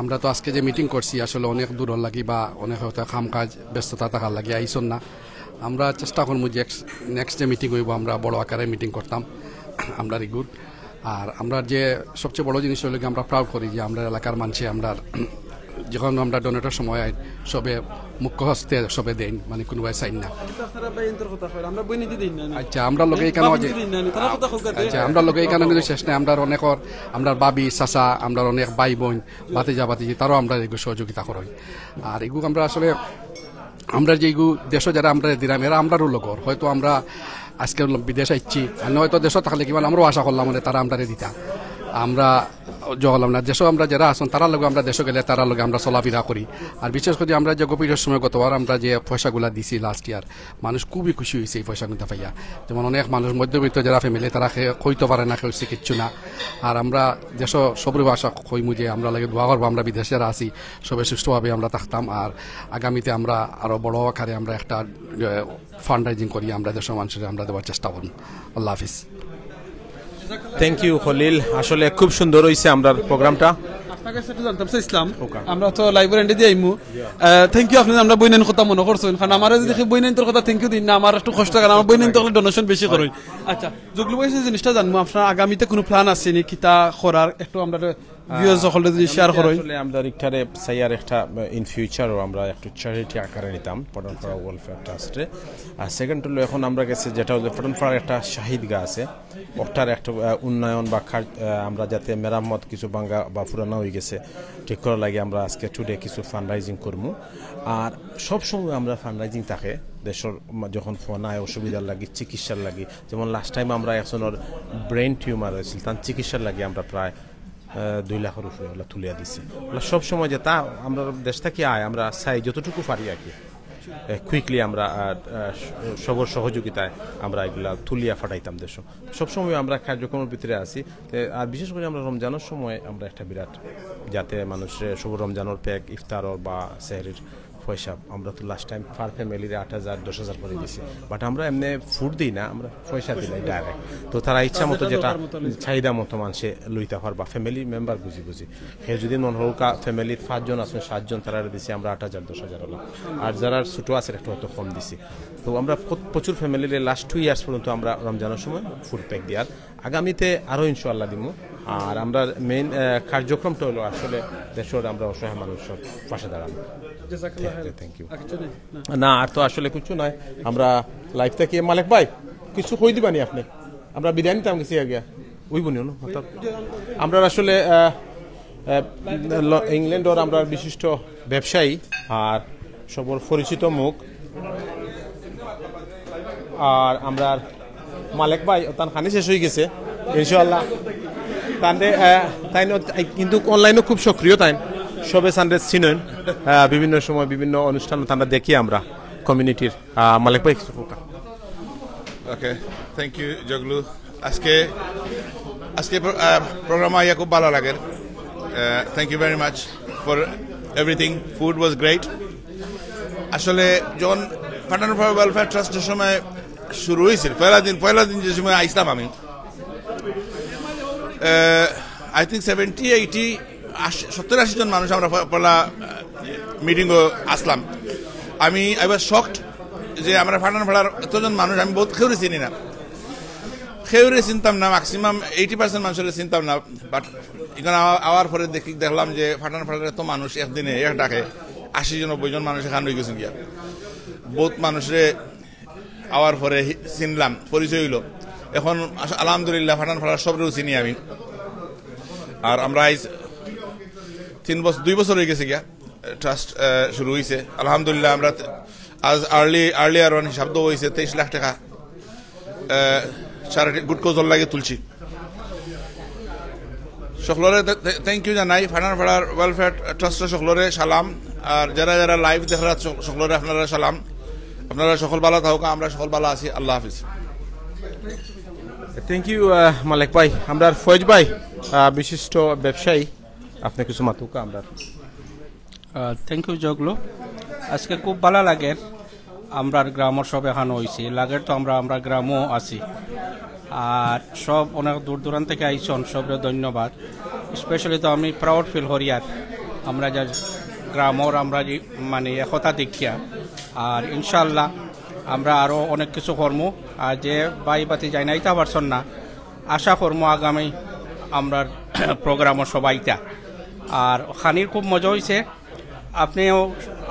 আমরা তো আজকে যে মিটিং করছি আসলে অনেক দূর লাগি বা অনেক হয়তো কাম কাজ ব্যস্ততা থাকার লাগি আইসন না। আমরা চেষ্টা করবো যে নেক্সট যে মিটিং হইব আমরা বড় আকারে মিটিং করতাম আমরা রিগুড। আর আমরা যে সবচেয়ে বড় জিনিস হলো আমরা প্রাউড করি যে আমরা এলাকার মানুষে আমরা যখন আমরা ডোনেটের সময় সবে মুখ্য হস্তে সবে দেন, মানে কোনোবাই চাইন না। আচ্ছা আমরা লোকে এখানে আমরা লোকে এখানে কিন্তু শেষ নাই। আমরা অনেকর আমরা বাবি চাচা, আমরা অনেক ভাই বোন বাতিজা বাতিজি তারাও আমরা এগুলো সহযোগিতা করি। আর এগুলো আমরা আসলে আমরা যেগু দেশ যারা আমরা দিলাম এরা আমরারও লগর, হয়তো আমরা আজকে বিদেশ আইছি আর নয়তো দেশ থাকলে কিমান আমরাও আশা করলাম মানে তারা আমরা দিতা। আমরা জগলাম না দেশও আমরা যারা আসুন তারা লগে আমরা দেশে গেলে তারা লগে আমরা চলাফেরা করি আর বিশেষ করে আমরা যে কোভিডের সময় গতবার আমরা যে পয়সাগুলা দিছি লাস্ট ইয়ার মানুষ খুবই খুশি হয়েছে এই পয়সাগুলো পাইয়া যেমন অনেক মানুষ মধ্যবিত্ত যারা ফ্যামিলি তারা কইতে পারে না কেউ কিচ্ছু না আর আমরা দেশ সবরে আশা কইমু যে আমরা লাগে দোয়া করবো আমরা বিদেশে যারা আছি সবাই সুস্থভাবে আমরা থাকতাম আর আগামীতে আমরা আরো বড় আকারে আমরা একটা ফান্ড রাইজিং করি আমরা দেশের মানুষের আমরা দেওয়ার চেষ্টা করব আল্লাহ হাফিজ থ্যাংক ইউ খলিল আসলে খুব সুন্দর হয়েছে আমরা প্রোগ্রামটা আপনাকে সেটা জানতাম ইসলাম আমরা তো লাইব্রেরি এন্ডে দিয়ে আইমু থ্যাংক ইউ আপনি আমরা বইনেন কথা মনে করছেন কারণ আমার যদি বইনেন তোর কথা থ্যাংক ইউ দিন না আমার একটু কষ্ট কারণ আমার বইনেন তো ডোনেশন বেশি করুন আচ্ছা জগলু ভাই এই জিনিসটা জানবো আপনার আগামীতে কোনো প্ল্যান আছে নি কিতা করার একটু আমরা ভিউয়ার্স সকলে যদি শেয়ার করুন আসলে আমরা ইকটারে সাইয়ার একটা ইন ফিউচারও আমরা একটু চ্যারিটি আকারে নিতাম পটনপাড়া ওয়েলফেয়ার ট্রাস্টে আর সেকেন্ড হলো এখন আমরা গেছে যেটা হলো পটনপাড়ার একটা শাহিদগা আছে ওটার একটা উন্নয়ন বা আমরা যাতে মেরামত কিছু ভাঙ্গা বা পুরানো হয়ে গেছে ঠিক করার লাগে আমরা আজকে টুডে কিছু ফান্ড রাইজিং করবো আর সবসময় আমরা ফান্ড রাইজিং থাকে দেশের যখন ফোন আয় অসুবিধার লাগে চিকিৎসার লাগে যেমন লাস্ট টাইম আমরা একজনের ব্রেন টিউমার হয়েছিল তার চিকিৎসার লাগে আমরা প্রায় 2 লাখের উপরে ওগুলো তুলিয়া দিচ্ছি ওগুলো সবসময় যে তা আমরা দেশ থেকে আয় আমরা চাই যতটুকু পারি আর কি কুইকলি আমরা সবর সহযোগিতায় আমরা এগুলা তুলিয়া ফাটাইতাম দেশ সবসময় আমরা কার্যক্রমের ভিতরে আছি আর বিশেষ করে আমরা রমজানের সময় আমরা একটা বিরাট যাতে মানুষের সব রমজানের প্যাক ইফতার বা সেহরির পয়সা আমরা তো লাস্ট টাইম পার ফ্যামিলির 8,000 10,000 করে দিছি বাট আমরা এমনি ফুড দিই না আমরা পয়সা দিলাই ডাইরেক্ট তো তারা ইচ্ছা মতো যেটা চাহিদা মতো মানুষে লইতে পারবা ফ্যামিলি মেম্বার বুঝি সে যদি মন হোক ফ্যামিলির 5 জন আছেন 7 জন তারা দিছি আমরা 8,000 10,000 হলো আর যারা ছোটো আছে একটু হয়তো কম দিছি তো আমরা প্রচুর ফ্যামিলির লাস্ট 2 ইয়ার্স পর্যন্ত আমরা রমজানের সময় ফুড প্যাক দিয়ার আগামীতে আরও ইনশাআল্লাহ দিব আর আমরা মেইন কার্যক্রমটা হলো আসলে দেশের আমরা অসহায় মানুষের পাশে দাঁড়ানো থ্যাংক ইউ না আর তো আসলে কিছু নয় আমরা লাইভ থেকে মালিক ভাই কিছু কই দিবানি আপনি আমরা বিদায় নিতাম গেছি আগে ওই বনিও না আমরা আসলে ইংল্যান্ডের আমরা বিশিষ্ট ব্যবসায়ী আর সবর পরিচিত মুখ আর আমরা মালিক ভাই তার খানি শেষ হয়ে গেছে ইনশাআল্লাহ তাই কিন্তু অনলাইনে খুব সক্রিয় তাই সবে সানডে চিনেন বিভিন্ন সময় বিভিন্ন অনুষ্ঠান আমরা দেখি আমরা কমিউনিটির মালিক ভাই ওকে থ্যাংক ইউ জগলু আজকে প্রোগ্রাম আইয়া খুব ভালো লাগে thank you very much for everything food was great আসলে যখন পাটনপাড়া ওয়েলফেয়ার ট্রাস্টের সময় শুরু হয়েছিল পয়লা দিন যে সময় আইসলাম আমি আই থিঙ্ক 70-80 জন মানুষ আমরা পয়লা মিটিংও আসলাম আই ওয়াজ শকড যে আমরা পাটনপাড়ার এতজন মানুষ আমি বহুত খেউরে চিনি না খেউরে চিনতাম না ম্যাক্সিমাম 80% মানুষের চিনতাম না বাট এখানে আওয়ার পরে দেখলাম যে পাটনপাড়ার এত মানুষ একদিনে এক ডাকে 80-90 জন মানুষ এখানে হয়ে গেছেন গিয়া বহুত মানুষের আওয়ার পরে চিনলাম পরিচয় হইল এখন আলহামদুলিল্লাহ পাটনপাড়ার সবরেও চিনি আমি আর আমরা আজ 2 বছর হয়ে গেছে গিয়া ট্রাস্ট শুরু হয়েছে আলহামদুলিল্লাহ আমরা আজ আর্লিয়ার অন হিসাব দেওয়া হয়েছে 23 লাখ টাকা চ্যারিটি গুড কজর লাগে তুলছি সকলরে থ্যাংক ইউ জানাই পাটনপাড়ার ওয়েলফেয়ার ট্রাস্টের সকলরে সালাম আর যারা যারা লাইভ দেখা সকলরে আপনারা সালাম আপনারা সকল ভালো থাকুক আমরা সকল ভালো আছি আল্লাহ হাফিজ থ্যাংক ইউ মালিক ভাই আমরা ফয়েজ ভাই বিশিষ্ট ব্যবসায়ী আপনি কিছু মাতুকা আমরা থ্যাংক ইউ জগলু আজকে খুব ভালো লাগে আমরা গ্রামের সব এখানে হয়েছি লাগের তো আমরা গ্রামও আছি আর সব অনেক দূর দূরান্ত থেকে আইসন সবরে ধন্যবাদ স্পেশালি তো আমি প্রাউড ফিল হরিয়ার আমরা যা গ্রামের আমরা মানে একতা দেখিয়া আর ইনশাল্লাহ আমরা আরও অনেক কিছু কর্ম আর যে বাই বাতি যাই নাইতা পারছেন না আশা কর্ম আগামী আমরা প্রোগ্রামও সবাইটা আর খানির খুব মজা হয়েছে আপনিও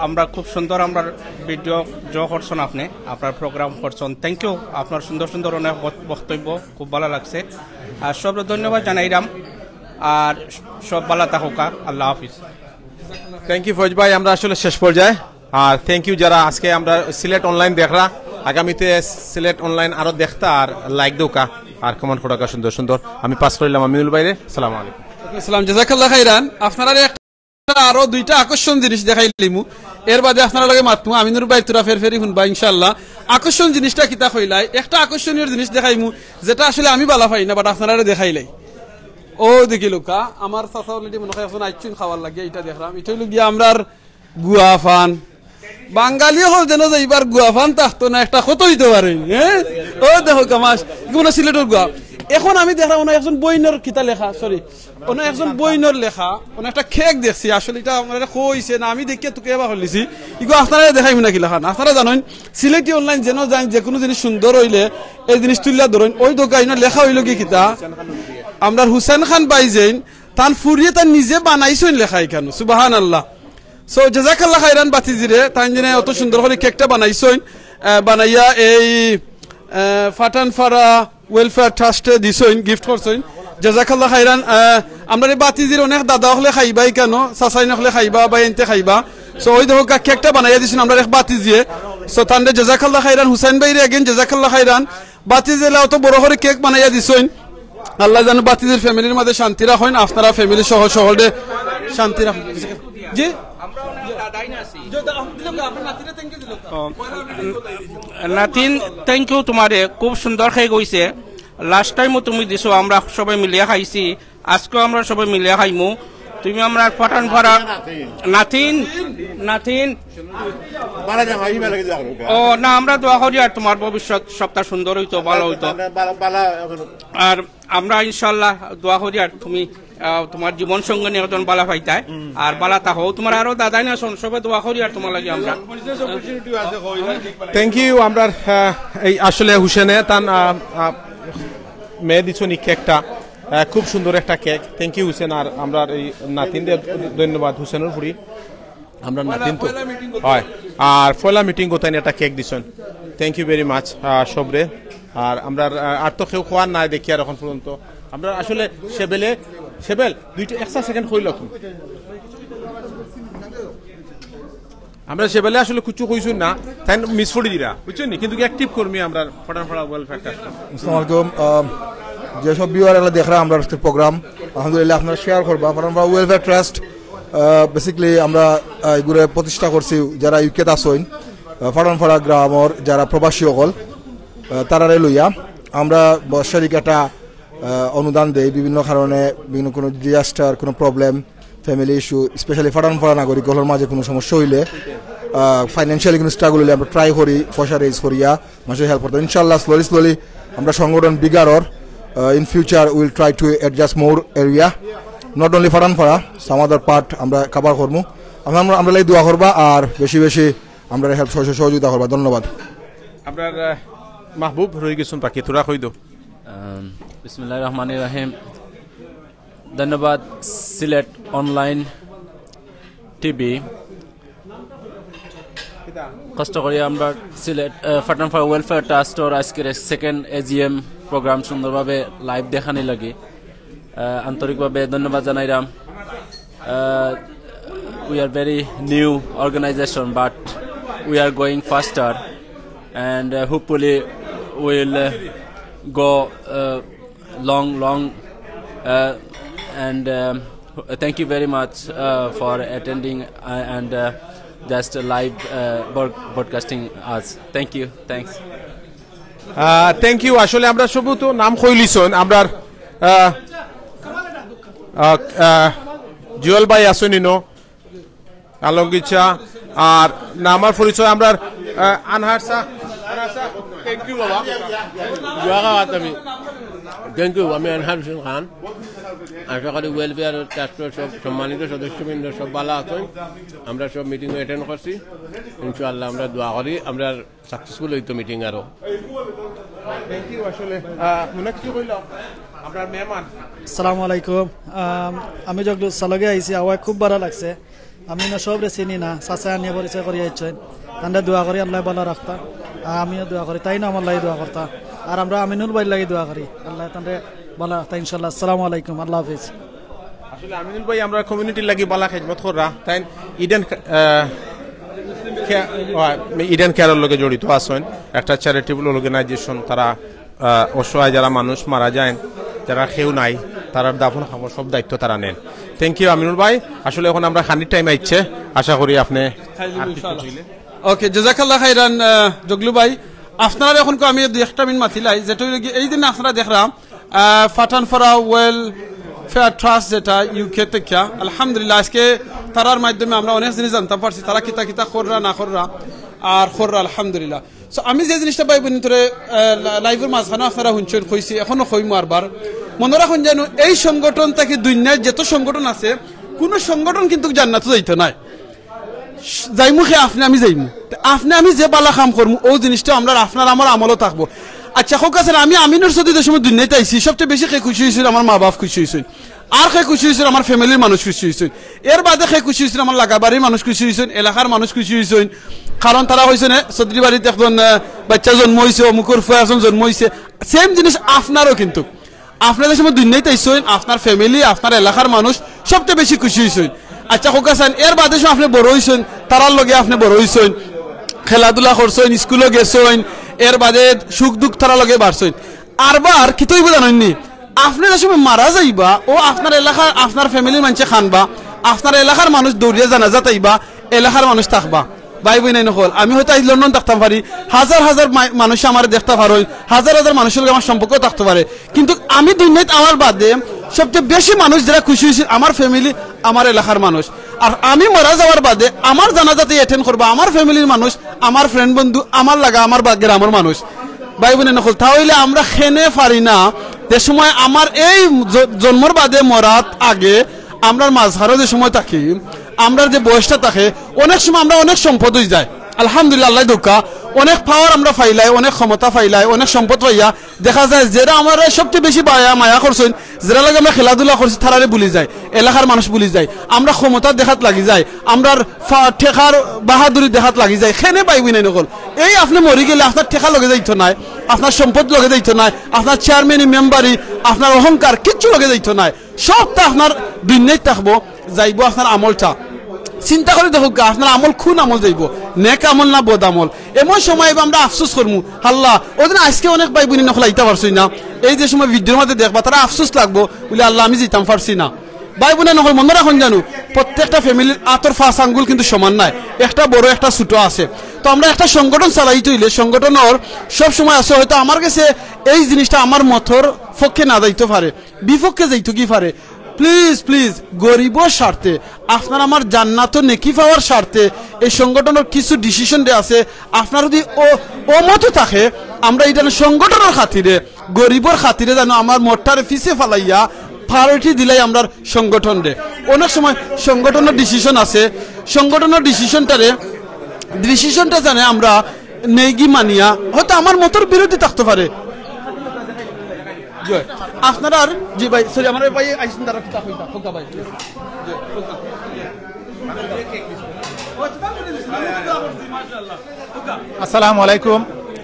আমরা খুব সুন্দর আমরা ভিডিও করছেন আপনি আপনার প্রোগ্রাম করছেন থ্যাংক ইউ আপনার সুন্দর সুন্দর অনেক বক্তব্য খুব ভালো লাগছে আর সব ধন্যবাদ জানাইলাম আর সব ভালো থাকুকা আল্লাহ হাফিজ থ্যাংক ইউ ফয়েজ ভাই আমরা আসলে শেষ পর্যায়ে আর থ্যাংক ইউ যারা আজকে আমরা সিলেট অনলাইন দেখরা আগামীতে সিলেট অনলাইন আরো দেখতা আর লাইক দৌকা আর কমেন্ট করা সুন্দর সুন্দর আমি পাস করিলাম আমিনুল ভাইরে আসসালামু আলাইকুম আসসালাম, জাযাকাল্লাহ খাইরান। আপনারা একটা আরো দুইটা আকর্ষণ জিনিস দেখাইলিমু, এর বাদে আপনারা লগে মাতমু আমিনুর ভাই তোরা ফেরফেরি শুনবা ইনশাআল্লাহ। আকর্ষণ জিনিসটা কিতা কইলাই, একটা আকর্ষণীয় জিনিস দেখাইমু যেটা আসলে আমি বালা পাই না, বাট আপনারা দেখাইলাই। ও দেখি লোকা আমার চাচা অলরেডি মনে হয় এখন আইচুন খাওয়ার লাগে, এটা দেখলাম। এটা হইল গিয়া আমরার গুয়া ফান। বাঙালি হল যেন যে এবার গুয়া ফান থাকতো না, একটা কত হইতে পারে। হ্যাঁ, ও দেখো কামাস কোনো সিলেটের গুয়া। এখন আমি দেখলাম অনেক একজন বইনর কিতা লেখা, সরি অনেক একজন বইনর লেখা অনেক একটা কেক দেখছি। আসলে এটা আমার কইছে না, আমি দেখিয়ে তোকে এবার হলিছি ইগো আপনারা দেখাইম না কি লেখা। আপনারা জানেন সিলেটি অনলাইন যেন যাই যে কোনো জিনিস সুন্দর হইলে এই জিনিস তুলিয়া ধরেন, ওই দোকান লেখা হইল কি কিতা আমরা হুসেন খান বাইজেন তান ফুরিয়ে তার নিজে বানাইছেন লেখা এখানে, সুবহানাল্লাহ। সো জাযাকাল্লাহ খাইরান বাতিজিরে তাই জেনে অত সুন্দর করে কেকটা বানাইছেন, বানাইয়া এই ফাটানপাড়া ওয়েলফেয়ার ট্রাস্টে দিছেন, গিফট করছেন, জাযাকাল্লাহ খাইরান। আমরা এই বাতিজির অনেক দাদা হলে খাইবাই কেন, চাচাই নকলে খাইবা বা এনতে খাইবা। সো ওই দেখো কেকটা বানাইয়া দিছেন আমরা এক বাতিজিয়ে। সো তান্ডে জাযাকাল্লাহ খাইরান, হুসাইন ভাইরে এগেন জাযাকাল্লাহ খাইরান। বাতিজিলা অত বড় করে কেক বানাইয়া দিছেন। আল্লাহ যেন বাতিজির ফ্যামিলির মধ্যে শান্তি রাখেন, আপনারা ফ্যামিলি সহ সকলে শান্তি রাখেন। জি নাতিন, থ্যাংক ইউ তোমারে, খুব সুন্দর খাই গইছে। লাস্ট টাইমও তুমি দিছো, আমরা সবাই মিলিয়ে খাইছি, আজকেও আমরা সবাই মিলিয়ে খাইমু। তুমি আমরা পাঠানপাড়া নাতিন নাতিন ও না, আমরা দোয়া করি আর তোমার ভবিষ্যৎ সপ্তাহ সুন্দর হইতো, ভালো হইতো। আর আমরা ইনশাল্লাহ দোয়া করি আর তুমি তোমার জীবন সঙ্গে নিয়ে একজন বালা পাইতায় আর বালা তাহো তোমার আরো দাদাই না শোন, সবাই দোয়া করি আর তোমার লাগে আমরা। Thank you. আমরা এই আসলে হুসেনে তান মেয়ে দিছ নি কেকটা, খুব সুন্দর একটা কেক। Thank you Hussain. আর আমরা এই নাতিনদের ধন্যবাদ হুসেনের ফুরি, আমরা নাতিন তো হয়। আর পয়লা মিটিং গোতাইন একটা কেক দিছেন, থ্যাংক ইউ ভেরি মাচ সবরে। আর আমরা আর তো কেউ খোয়ার নাই দেখি আর এখন পর্যন্ত। আমরা আসলে সেবেল দুইটা একটা সেকেন্ড কইল তুমি, আমরা সেবেলে আসলে কিছু কইছুন না, তাই মিস করে দিরা বুঝছেন নি, কিন্তু অ্যাক্টিভ কর্মী আমরা ফাটানপাড়া ওয়েলফেয়ার ট্রাস্ট। আসসালামু আলাইকুম। যেসব ভিউয়াররা দেখরা আমরা প্রোগ্রাম আলহামদুলিল্লাহ আপনারা শেয়ার করবা। ফাটানপাড়া ওয়েলফেয়ার ট্রাস্ট বেসিক্যালি আমরা এগুলো প্রতিষ্ঠা করছি যারা ইউকেত আসইন, ফাটানপাড়া গ্রামর যারা প্রবাসী সকল তারারে লইয়া আমরা বৎসরিক একটা অনুদান দেই বিভিন্ন কারণে, বিভিন্ন কোনো ডিজাস্টার, কোনো প্রবলেম, ফ্যামিলি ইস্যু, স্পেশালি ফাটানপাড়া নাগরিকগুলোর মাঝে কোনো সমস্যা হইলে, ফাইন্যান্সিয়ালি কোনো স্ট্রাগল হইলে আমরা ট্রাই করি পয়সা রেজ করিয়া মানুষের হেল্প করতে। ইনশাল্লাহ স্লোলি আমরা সংগঠন বিগারর in future will try to adjust more area, not only Phatanpara, some other part আমরা কাভার করবো। আমরা লাই দোয়া করবা আর বেশি বেশি আমরা হেল্প সহযোগিতা করবা। ধন্যবাদ। আপনার মাহবুব রয়ে গেছেন বাকি তোরা কই দো। বিসমিল্লাহির রহমানির রহিম। ধন্যবাদ সিলেট অনলাইন টিভি, কষ্ট করি আমরা সিলেট ফাটানপাড়া ওয়েলফেয়ার ট্রাস্টর আজকের সেকেন্ড এজিএম প্রোগ্রাম সুন্দরভাবে লাইভ দেখানি লাগে আন্তরিকভাবে ধন্যবাদ জানাইলাম। We are very new organisation but we are going faster and hopefully we'll go long and thank you very much for attending and just live broadcasting us. Thank you. Thanks. Thank you. আসলে আমরা সবু তো নাম কইলিছন, আমরা জুয়েল ভাই আসনিনো আলমগীরচা আর নামার পরিচয় আমরা আনহারসা। থ্যাংক ইউ বাবা, আমি থ্যাংক ইউ। আমি আনহার হোসেন খান। আশা করি ওয়েলফেয়ার ট্রাস্টের সব সম্মানিত সদস্যবৃন্দ সব ভালো আছেন। আমরা সব মিটিং অ্যাটেন্ড করছি, ইনশাআল্লাহ আমরা দোয়া করি আমরা সাকসেসফুল হইতো মিটিং আরো। Thank you. আসলে মনে কিছু কইল আপনার মেহমান। আসসালামু আলাইকুম। আমি যখন সালগে আইছি আওয়াজ খুব ভালো লাগছে। আমি না সব চিনি না, চাচা নিয়ে পরিচয় করিয়া ইচ্ছেন, তান্ডা দোয়া করি আল্লাহ ভালো রাখতা, আমিও দোয়া করি, তাই না আমার লাগে দোয়া করতা, আর আমরা আমিনুল ভাই লাগে দোয়া করি আল্লাহ তান্ডে ভালো রাখতা ইনশাল্লাহ। আসসালামু আলাইকুম, আল্লাহ হাফিজ। আসলে আমিনুল ভাই আমরা কমিউনিটির লাগি বালা খেদমত করা, তাই ইডেন কেয়ারের লগে জড়িত আছেন, একটা চ্যারিটেবল অর্গানাইজেশন। তারা অসহায় যারা মানুষ মারা যায়, যারা কেউ নাই তারার দাফন খাবার সব দায়িত্ব তারা নেন। থ্যাংক ইউ আমিনুল ভাই। আসলে এখন আমরা খানির টাইম আইছে, আশা করি আপনি ওকে জাযাকাল্লাহ খাইরান জগলু ভাই। আপনারা এখন আমি দুই একটা মিনিট মাতিলাই, যেটা এই দিন আপনারা দেখলাম ফাটানফাড়া ওয়েলফেয়ার ট্রাস্ট যেটা ইউকে থেকে, আলহামদুলিল্লাহ আজকে তারার মাধ্যমে আমরা অনেক জিনিস জানতে পারছি, তারা কিতা কিতা কররা না কররা আর কররা আলহামদুলিল্লাহ। সো আমি যে জিনিসটা পাই বোন তোরে লাইভের মাঝখানে আপনারা শুনছেন কইছি, এখনো কইমু আরবার মনে রাখুন যেন এই সংগঠন থেকে দুনিয়ায় যত সংগঠন আছে কোন সংগঠন কিন্তু জান্নাতে যাইতো নাই। যাইমু খে আপনি আমি যাইমু, আপনি আমি যে বালা কাম করবো ও জিনিসটা আমরা আপনার আমার আমলও থাকবো। আচ্ছা হোক আছে আমি আমিনের সাথে যে সময় দুনিয়াতে আইছি সবচেয়ে বেশি খে খুশি হয়েছিল আমার মা বাপ খুশি হয়েছিল, আর খে খুশি হয়েছিল আমার ফ্যামিলির মানুষ খুশি হয়েছিল, এর বাদে খে খুশি হয়েছিল আমার লাগাবাড়ির মানুষ খুশি হয়েছিল, এলাকার মানুষ খুশি হয়েছিল। কারণ তারা হয়েছে না চৌধুরী বাড়িতে একজন বাচ্চা জন্ম হয়েছে, অমুকের ফুয়া একজন জন্ম হয়েছে, সেম জিনিস আপনারও কিন্তু আপনাদের সময় দুনিয়াতে আইসেন আপনার ফ্যামিলি আপনার এলাকার মানুষ সবচেয়ে বেশি খুশি হয়েছেন। আচ্ছা হোক আছে এর বাদে আপনি বড় হয়েছেন, তারার লগে আপনি বড় হয়েছেন, খেলাধুলা করছেন, স্কুলে গেছেন, এর বাদে সুখ দুঃখ তারা লগে বাড়ছেন। আরবার কি তৈব জানেননি আপনি যে সময় মারা যাইবা ও আপনার এলাকার আপনার ফ্যামিলির মানুষে খানবা, আপনার এলাকার মানুষ দৌড়িয়ে জানাজা তাইবা, এলাকার মানুষ থাকবা। ভাই বোন নকল আমি হয়তো আজ লন্ডন থাকতে পারি, হাজার হাজার মানুষ আমার দেখতে পারো, হাজার হাজার মানুষের লগে আমার সম্পর্ক থাকতে পারে, কিন্তু আমি দুনিয়াতে আমার বাদে সবচেয়ে বেশি মানুষ যারা খুশি হয়েছে আমার ফ্যামিলি আমার এলাকার মানুষ। আর আমি মারা যাওয়ার বাদে আমার জানাজাতে অ্যাটেন্ড করবো আমার ফ্যামিলির মানুষ, আমার ফ্রেন্ড বন্ধু, আমার লাগা আমার গ্রামের মানুষ। ভাই বোন নকল তাহলে আমরা খেনে পারি না যে সময় আমার এই জন্মর বাদে মরার আগে আমরা মাঝহারও যে সময় থাকি আমরা যে বয়সটা থাকে অনেক সময় আমরা অনেক সম্পদ হয়ে যায় আলহামদুলিল্লাহ আল্লাহ দোকা অনেক পাওয়ার আমরা ফাইলাই, অনেক ক্ষমতা ফাইলাই, অনেক সম্পদ পাইয়া দেখা যায় যারা আমার সবচেয়ে বেশি মায়া করছেন, যারা লাগে আমরা খেলাধুলা করছি তারারে ভুলি যায়, এলাকার মানুষ ভুলি যায়, আমরা ক্ষমতা দেখাত লাগি যায়, আমরা ঠেকার বাহাদুরি দেখাত লাগি যায়। খেনে পাইবি নাই নকল এই আপনি মরি গেলে আপনার ঠেকা লগে যাইতো নাই, আপনার সম্পদ লগে যাইতো নাই, আপনার চেয়ারম্যান মেম্বারি আপনার অহংকার কিচ্ছু লগে যাইতো নাই, সবটা আপনার দুনিয়ায় থাকবো, যাইব আপনার আমলটা। চিন্তা করে দেখো আপনার আমল খুন আমল যাইব, নেক আমল না বদ আমল। এমন সময় আমরা আফসোস করবো আল্লাহ ওদিন আজকে অনেক ভাই বোন নকল আইতে পারছি না, এই যে সময় ভিডিওর মধ্যে দেখবা তারা আফসোস লাগবো বলে আল্লাহ আমি যেতাম পারছি না। ভাই বোনের নকল মনে রাখুন জানো প্রত্যেকটা ফ্যামিলির আতর ফাঁস আঙ্গুল কিন্তু সমান নাই, একটা বড় একটা ছোট আছে। তো আমরা একটা সংগঠন চালাই তৈলে সংগঠনের সব সময় আছে হয়তো আমার কাছে এই জিনিসটা আমার মতর পক্ষে না যাইতে পারে, বিপক্ষে যাইতো কি পারে। প্লিজ প্লিজ গরিবর স্বার্থে আপনার আমার জান্নাত নেকি পাওয়ার স্বার্থে এই সংগঠনের কিছু ডিসিশন দে আছে, আপনার যদি ও মত থাকে আমরা এটা সংগঠনের খাতিরে গরিবর খাতিরে জানো আমার মোটটারে ফিসে ফালাইয়া প্রায়োরিটি দিলাই আমরা সংগঠন রে। অনেক সময় সংগঠনের ডিসিশন আছে, সংগঠনের ডিসিশনটা জানে আমরা নেগি মানিয়া হয়তো আমার মতর বিরোধী থাকতে পারে। আপনারা আর জি ভাই সরি আমার ভাই আইসুন দাঁড়া কিতা কইতা খোকা ভাই আসসালামু আলাইকুম।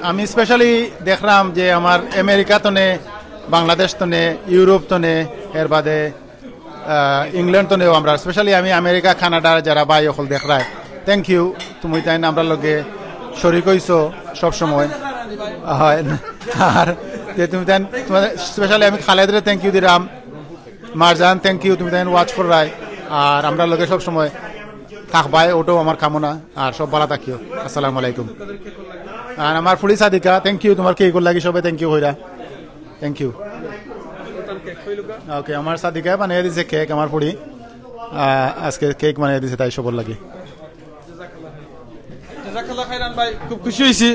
আমি স্পেশালি দেখলাম যে আমার আমেরিকা তনে, বাংলাদেশ তনে, ইউরোপ তনে, এর বাদে ইংল্যান্ড তনেও আমরা স্পেশালি আমি আমেরিকা কানাডার যারা ভাই অকল দেখলায় থ্যাংক ইউ। তুমি তাই না আমরা লগে শরিক হইছো সবসময় হয়। আর যে তুমি তাই স্পেশালি আমি খালেদরে থ্যাংক ইউ দিলাম, মারজান থ্যাংক ইউ, তুমি তাই ওয়াচ করাই আর আমরা লগে সবসময় থাকবাই, ওটাও আমার কামনা। আর সব ভালো থাকিও। আসসালামু আলাইকুম। আর আমার ফুড়ি সাদিকা থ্যাংক ইউ, তোমার কেক লাগি সবাই থ্যাংক ইউ হইরা থ্যাংক ইউ। ওকে আমার সাদিকা বানিয়ে দিছে কেক, আমার ফুড়ি আজকে কেক বানিয়ে দিছে তাই সবর লাগে। খুব খুশি হয়েছি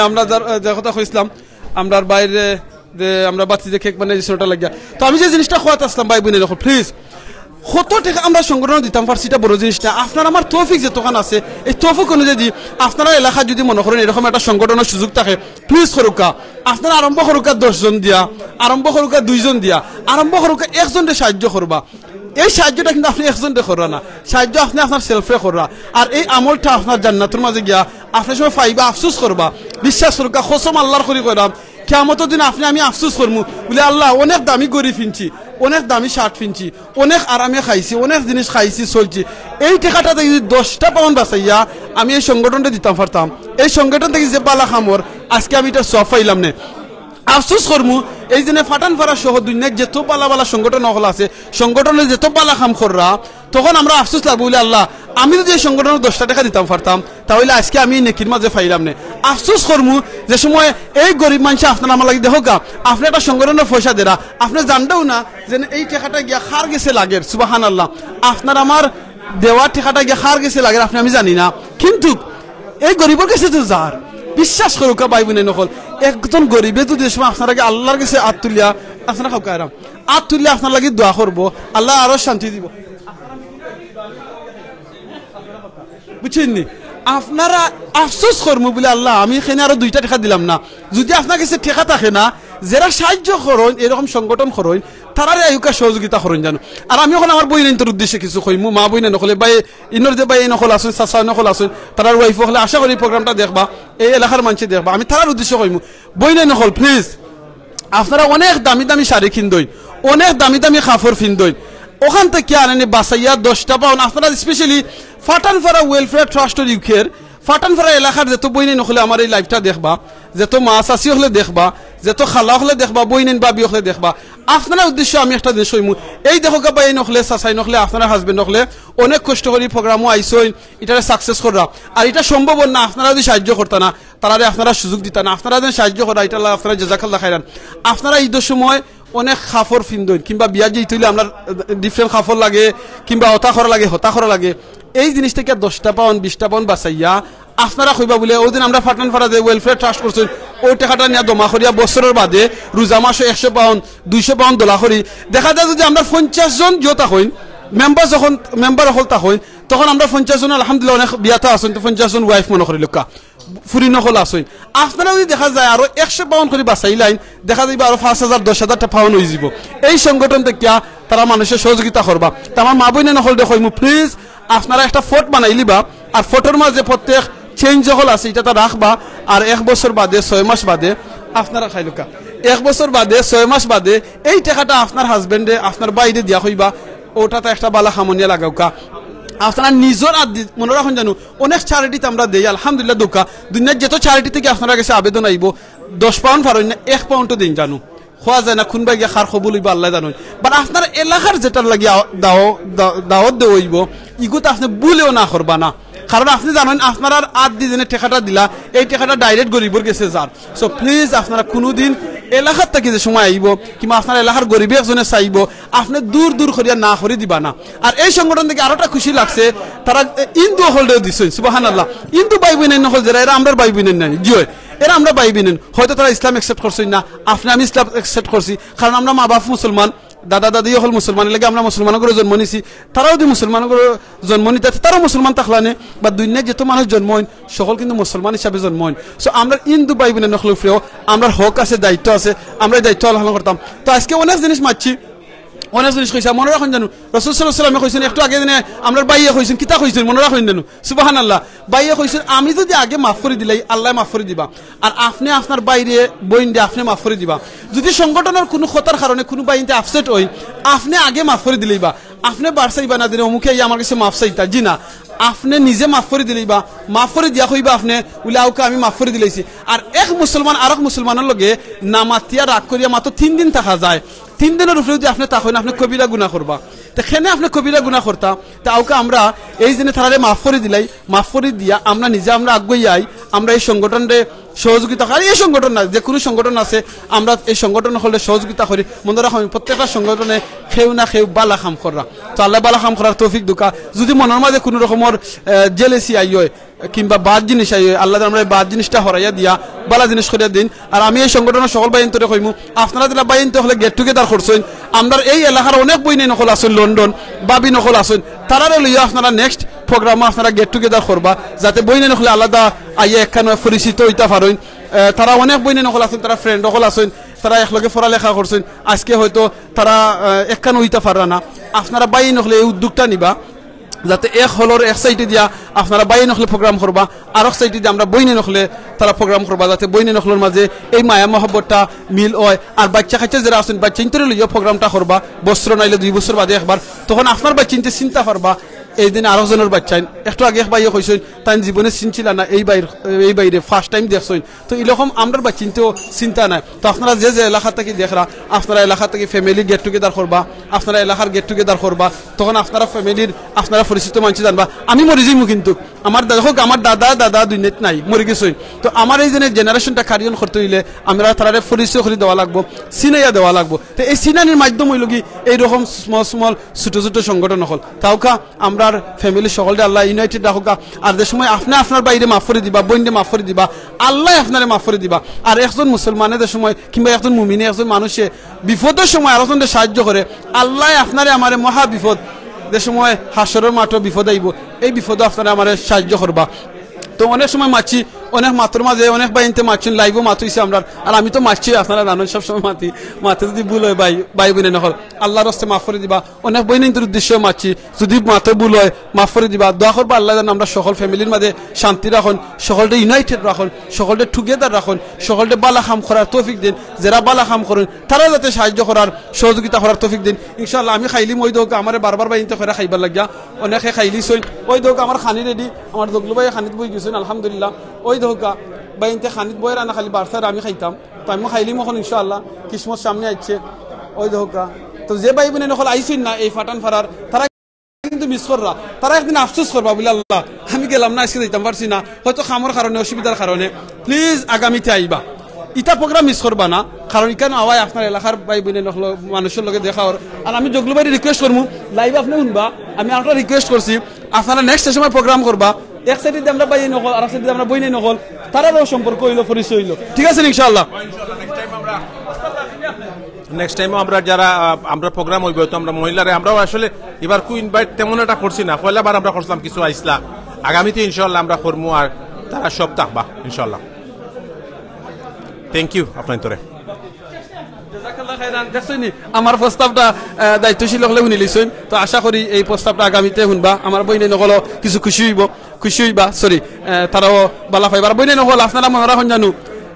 আমরা যে কথা কইছিলাম আমরা বাইরে যে আমরা বাচ্চি যে কেক বানিয়ে দিচ্ছি ওটা লাগিয়া। তো আমি যে জিনিসটা খোয়াতে আসলাম ভাই বোনের দেখো প্লিজ কত টাকা আমরা সংগঠন দিতাম পারছি, এটা বড় জিনিসটা। আপনার আমার তৌফিক যে দোকান আছে এই তৌফিক অনুযায়ী আপনারা এলাকা যদি মনে করেন এরকম একটা সংগঠনের সুযোগ থাকে প্লিজ করুকা, আপনারা আরম্ভ করুকা 10 জন দিয়া, আরম্ভ করুকা 2 জন দিয়া, আরম্ভ করুকা একজনকে সাহায্য করবা। এই সাহায্যটা কিন্তু আপনি একজনকে করবা না, সাহায্য আপনি আপনার সেলফে করবা। আর এই আমলটা আপনার জান্নাতের মাঝে গিয়া আপনার সময় পাইবা, আফসোস করবা। বিশ্বাস করুকা কসম আল্লাহর করি কইরাম কিয়ামতের দিন আমি আফসোস করবো বলে আল্লাহ অনেক দামি গড়ি ফিনছি, অনেক দামি শার্ট ফিনছি, অনেক আরামে খাইছি, অনেক জিনিস খাইছি চলছি, এই টাকাটা যদি 10টা পাউন্ড বাঁচাইয়া আমি এই সংগঠনটা দিতাম পারতাম, এই সংগঠন থেকে যে বালা খামর আজকে আমি এটা সব পাইলাম না। আফসোস করমু এই জন্য ফাটানপাড়া সহ দুনিয়ার যত বালা বালা সংগঠন হল আছে সংগঠনের যত বালা খাম কররা তখন আমরা আফসোস লাগবো বলে আল্লাহ আমি যদি এই সংগঠনের 10 টাকা দিতাম পারতাম তাহলে আজকে আমি নেকির মাঝে ফাইলাম না। আফসোস করমু যে সময় এই গরিব মানুষ আপনার আমার লাগি দেখো গা আপনি একটা সংগঠনের পয়সা দেরা আপনি জানতেও না যে এই টাকাটা গিয়া খার গেছে লাগের সুবহানাল্লাহ আপনার আমার দেওয়ার টাকাটা গিয়া খার গেছে লাগের আপনি আমি জানি না কিন্তু এই গরিবের কাছে তো যার বিশ্বাস করুক ভাই বোনে নকল একজন গরিবে যদি সময় আপনার আগে আল্লাহর কাছে আত তুলিয়া আপনারা খাও কায়রাম আত তুলিয়া আপনার লাগে দোয়া করবো আল্লাহ আরো শান্তি দিব বুঝছেননি আপনারা আফসোস করবো বলে আল্লাহ আমি এখানে আরো 2টা টাকা দিলাম না যদি আপনার কাছে টাকা থাকে না যারা সাহায্য করেন এরকম সংগঠন করেন তারা আয়ুকা সহযোগিতা করেন জানো। আর আমি এখন আমার বইনের উদ্দেশ্যে কিছু কইমু মা বইনে নকলে বাই ইনর যে বাই নকল আসুন চাচা নকল আসুন তার ওয়াইফ হলে আশা করি প্রোগ্রামটা দেখবা এই এলাকার মানুষ দেখবা আমি তার উদ্দেশ্যে কইমু বইনে নকল প্লিজ আপনারা অনেক দামি দামি শাড়ি কিনদই অনেক দামি দামি কাপড় কিনদই ওখান থেকে আনেনি বাসাইয়া 10টা পাউন আপনারা স্পেশালি ফাটানপাড়া ওয়েলফেয়ার ট্রাস্টের ইউকের ফাটানপাড়া এলাকার যত বইনে নকলে আমার এই লাইভটা দেখবা যত মা চাষি হলে দেখবা যত খালা হলে দেখবা বইনেন বাবি হলে দেখবা আপনার উদ্দেশ্য আমি একটা জিনিস কইমু এই দেখো গা বাই নকলে চাচাই নকলে আপনার হাজবেন্ড নকলে অনেক কষ্ট করি প্রোগ্রামও আইসইন এটা সাকসেস করা আর এটা সম্ভব না আপনারা যদি সাহায্য করতে না তারা আপনারা সুযোগ দিতা না আপনারা যদি সাহায্য করা এটা আপনারা জাযাকাল্লাহ খাইরান আপনারা ঈদের সময় অনেক কাপড় কিনদইন কিংবা বিয়া যেতে হইলে আমরা ডিফারেন্ট কাপড় লাগে কিংবা হতা করা লাগে হতা করা লাগে এই জিনিস থেকে 10টা পাউন্ড 20টা পাউন্ড বাঁচাইয়া আপনারা কইবা বলে ওই দিন আমরা ফাটানপাড়া যে ওয়েলফেয়ার ট্রাস্ট করছেন ওই টাকাটা নিয়ে জমা করিয়া বছরের বাদে রোজা মাসে 100 পাউন্ড 200 পাউন্ড দোলা করি দেখা যায় যদি আমরা 50 জন জোতা হইন মেম্বার যখন মেম্বার হলতা হইন তখন আমরা 50 জন আলহামদুলিল্লাহ অনেক বিয়াতা আছেন তো 50 জন ওয়াইফ মনে করি লোকা ফুরি নকল আসইন আপনারা যদি দেখা যায় আরো 100 পাউন্ড করে বাঁচাইলাইন দেখা যাবে আরো 5000 10,000 পাউন্ড হয়ে যাব এই সংগঠন থেকে তারা মানুষের সহযোগিতা করবা তা আমার মা বইনে নকল দেখইমু প্লিজ আপনারা একটা ফটো বানাই লিবা আর ফটোর মাঝে প্রত্যেক চেঞ্জ যখন আছে এটা রাখবা আর 1 বছর বাদে 6 মাস বাদে আপনারা খাইলুকা 1 বছর বাদে 6 মাস বাদে এই টাকাটা আপনার হাজবেন্ডে আপনার বাইরে দিয়া হইবা ওটাতে একটা বালা খামনিয়া লাগাওকা আপনারা নিজের মনে রাখুন জানো অনেক চ্যারিটিতে আমরা দেই আলহামদুলিল্লাহ দোকা দুনিয়ার যত চ্যারিটি থেকে আপনারা কাছে আবেদন আইব 10 পাউন্ড পারেন না 1 পাউন্ডও দিন জানো খোয়া যায় না খুনবা গিয়া খার কবুল হইবা আল্লাহ জানো বাট আপনার এলাকার যেটার লাগি দাওয়াত দেওয়াইব ইগুত আপনি ভুলেও না করবা না কারণ আপনি জানেন আপনারা আর দিনে টাকাটা দিলা এই টাকাটা ডাইরেক্ট গরিবের গেছে যার সো প্লিজ আপনারা কোনোদিন এলাকার থেকে যে সময় আইব কিংবা আপনার এলাকার গরিবে একজনে চাইব আপনি দূর দূর করিয়া না করে দিবা না। আর এই সংগঠন থেকে আরোটা খুশি লাগছে তারা ইন্দু হলডেও দিচ্ছেন সুবহানাল্লাহ ইন্দু বাই বোনের নহল যারা এরা আমরা বাই বোনের নাই জিও এরা আমরা বাই বোনের হয়তো তারা ইসলাম একসেপ্ট করছেন না আপনি আমি ইসলাম একসেপ্ট করছি কারণ আমরা মা বাপ মুসলমান দাদা দাদি হল মুসলমান লাগে আমরা মুসলমান করে জন্ম নিছি তারাও যদি মুসলমান করে জন্ম নিতে তারাও মুসলমান থাকলানে বা দুনিয়ায় যত মানুষ জন্ম হন সকল কিন্তু মুসলমান হিসাবে জন্ম হন সো আমরা হিন্দু ভাই বোনের নকল ফ্রেও আমরা হক আছে দায়িত্ব আছে আমরা এই দায়িত্ব পালন করতাম। তো আজকে অনেক জিনিস মারছি অনেক জিনিস কইছে মনে রাখুন জানো রাসূল সাল্লাল্লাহু আলাইহি ওয়াসাল্লাম কইছেন একটু আগে দিনে আমরা বাইয়ে কইছেন কিতা কইছেন মনে রাখুন জানো সুবহানাল্লাহ বাইয়ে কইছেন আমি যদি আগে মাফ করে দিলাই আল্লাহ মাফ করে দিবা আর আপনি আপনার বাইরে বইন দিয়ে আপনি মাফ করে দিবা যদি সংগঠনের কোনো খতার কারণে কোনো বাইনতে আপসেট হই আপনি আগে মাফ করে দিলেই বা আপনি বারসাইবা না দিলে অমুকে আমার কাছে মাফ চাইতা জি না আপনি নিজে মাফ করে দিলেই বা মাফ করে দিয়া কইবা আপনি উলাউকে আমি মাফ করে দিলাইছি। আর এক মুসলমান আরেক মুসলমানের লগে নামাতিয়া রাগ করিয়া মাত্র 3 দিন থাকা যায় 3 দিনের উপরে যদি আপনি তাহলে আপনি কবিরা গুনাহ করবা সেখানে আপনি কবিরা গুনাহ করতা তাওকে আমরা এই দিনে তারারে মাফ করে দিলাই মাফ করে দিয়া আমরা নিজে আমরা আগুই আই আমরা এই সংগঠনে সহযোগিতা করি এই সংগঠন না যে কোনো সংগঠন আছে আমরা এই সংগঠন হলে সহযোগিতা করি মনে রাখুন প্রত্যেকটা সংগঠনে কেউ না কেউ বালা কাম করা তো আল্লাহ বালা কাম করার তৌফিক দুকা যদি মনের মাঝে কোনো রকমের জেলেসি আই হয় কিংবা বাদ জিনিস আই হয় আল্লাহ আমরা বাদ জিনিসটা হরাইয়া দিয়া বালা জিনিস করিয়া দিন। আর আমি এই সংগঠনের সকল বাইন তরে কইমু আপনারা দিলা বাইন তো হলে গেট টুগেদার করছেন আমরা এই এলাকার অনেক বইনে নকল আছেন লন্ডন বাবি নকল আছেন তারারে লইয়া আপনারা নেক্সট প্রোগ্রামে আপনারা গেট টুগেদার করবা যাতে বইনে নকলে আলাদা আইয়া একখানে পরিচিত হইতা পারেন তারা অনেক বইনে নকল আছেন তারা ফ্রেন্ড নকল আছেন তারা একলগে পড়ালেখা করছেন আজকে হয়তো তারা একখানে হইতা পারা না আপনারা বাই নকলে এই উদ্যোগটা নিবা যাতে এক হলর এক সাইডে দিয়া আপনারা বাই নকলে প্রোগ্রাম করবা আর এক সাইডে দিয়ে আমরা বইনে নকলে তারা প্রোগ্রাম করবা যাতে বইনে নকলের মাঝে এই মায়া মহব্বতটা মিল হয়। আর বাচ্চা কাচ্চা যারা আছেন বাচ্চা ইন্তরে লইয়া প্রোগ্রামটা করবা বস্ত্র নাইলে 2 বছর বাদে একবার তখন আপনার বাচ্চা চিন্তা পারবা এই দিনে আরো জনের বাচ্চা একটু আগে বাইরে কইছেন তাই জীবনে চিনছিল না এই বাইরে ফার্স্ট টাইম দেখছেন তো এরকম আমরা বাচ্চিনতেও চিন্তা নাই তো আপনারা যে এলাকা থেকে দেখরা আপনারা এলাকা থেকে ফ্যামিলি গেট টুগেদার করবা আপনারা এলাকার গেট টুগেদার করবা তখন আপনারা ফ্যামিলির আপনারা পরিচিত মানুষ জানবা আমি মরে যাইমু কিন্তু আমার দাদা দুনিয়াত নাই মরে গেছেন তো আমার এই জেনারেশনটা কারিয়ন করতে হইলে আমরা তারা পরিচয় করে দেওয়া লাগবো চিনাইয়া দেওয়া লাগবো তো এই চিনানির মাধ্যম হইল কি এইরকম স্মল ছোট ছোট সংগঠন হল তাওকা আমরা ফ্যামিলি সকলটা আল্লাহ ইউনাইটেড রাখুকা আর যে সময় আপনি আপনার বাইরে মাফ করে দিবা বইনে মাফ করে দিবা আল্লাহ আপনারে মাফ করে দিবা আর একজন মুসলমানের সময় কিংবা একজন মুমিনে একজন মানুষে বিপদের সময় আরেকজনকে সাহায্য করে আল্লাহ আপনারে আমারে মহা বিপদ যে সময় হাসরের মাঠে বিপদ আইব এই বিপদে আপনারা আমারে সাহায্য করবা তো অনেক সময় মাছি অনেক মাত্র মাঝে অনেক বাইনতে মারছেন লাইভও মাতুইছে আমরা আর আমি তো মারছি আপনারা জানেন সবসময় মাতে যদি ভুল হয় ভাই বোনে নহল আল্লাহর রাস্তায় মাফ করে দিবা অনেক বইনের উদ্দেশ্য মারছি যদি মাতে ভুল হয় মাফ করে দিবা দোয়া করবা আল্লাহ যেন আমরা সকল ফ্যামিলির মাঝে শান্তি রাখুন সকলটা ইউনাইটেড রাখুন সকলটা টুগেদার রাখুন সকলটা বালা খাম করার তৌফিক দিন যারা বালা খাম করেন তারা যাতে সাহায্য করার সহযোগিতা করার তৌফিক দিন ইনশাআল্লাহ আমি খাইলিম ওই দোক আমার বারবার বাইনতে করে খাইবার লাগিয়া অনেকে খাইলিছই ওই দোক আমার খানি রেডি আমার দগলু ভাই খানিত বই গেছেন আলহামদুলিল্লাহ ওই ধোকা বাইনতে খানিত বই রান্না খালি বারসার আমি খাইতাম তো আমি খাইলিম এখন ইনশাআল্লাহ কিসমত সামনে আসছে ওই ধোকা তো যে ভাই বোনে নকল আইসিন না এই ফাটান ফারার তারা কিন্তু মিস কররা তারা একদিন আফসোস করবা বলে আল্লাহ আমি গেলাম না আজকে যাইতাম পারছি না হয়তো খামর কারণে অসুবিধার কারণে প্লিজ আগামীতে আইবা ইটা প্রোগ্রাম মিস করবা না কারণ এখানে আওয়াই আপনার এলাকার ভাই বোনে নকল মানুষের লগে দেখা আর আমি জগলু ভাই রিকোয়েস্ট করবো লাইভ আপনি শুনবা আমি আপনার রিকোয়েস্ট করছি আপনারা নেক্সট সময় প্রোগ্রাম করবা এক সাইডে আমরা বাইরে নকল আর এক সাইডে আমরা বইনে নকল তারারও সম্পর্ক হইলো পরিচয় হইলো ঠিক আছে ইনশাআল্লাহ নেক্সট টাইমও আমরা যারা আমরা প্রোগ্রাম হইব তো আমরা মহিলারে আমরাও আসলে এবার কু ইনভাইট তেমন একটা করছি না পয়লাবার আমরা করছিলাম কিছু আইসলা আগামীতে ইনশাআল্লাহ আমরা করবো আর তারা সব থাকবা ইনশাআল্লাহ থ্যাংক ইউ আপনার তোরে আমার প্রস্তাবটা দায়িত্বশীল হলে শুনি লিছেন তো আশা করি এই প্রস্তাবটা আগামীতে শুনবা আমার বইনে নকল কিছু খুশি হইবা সরি তারাও বালা পাইবার বইনে নকল আপনারা মনে রাখুন জানো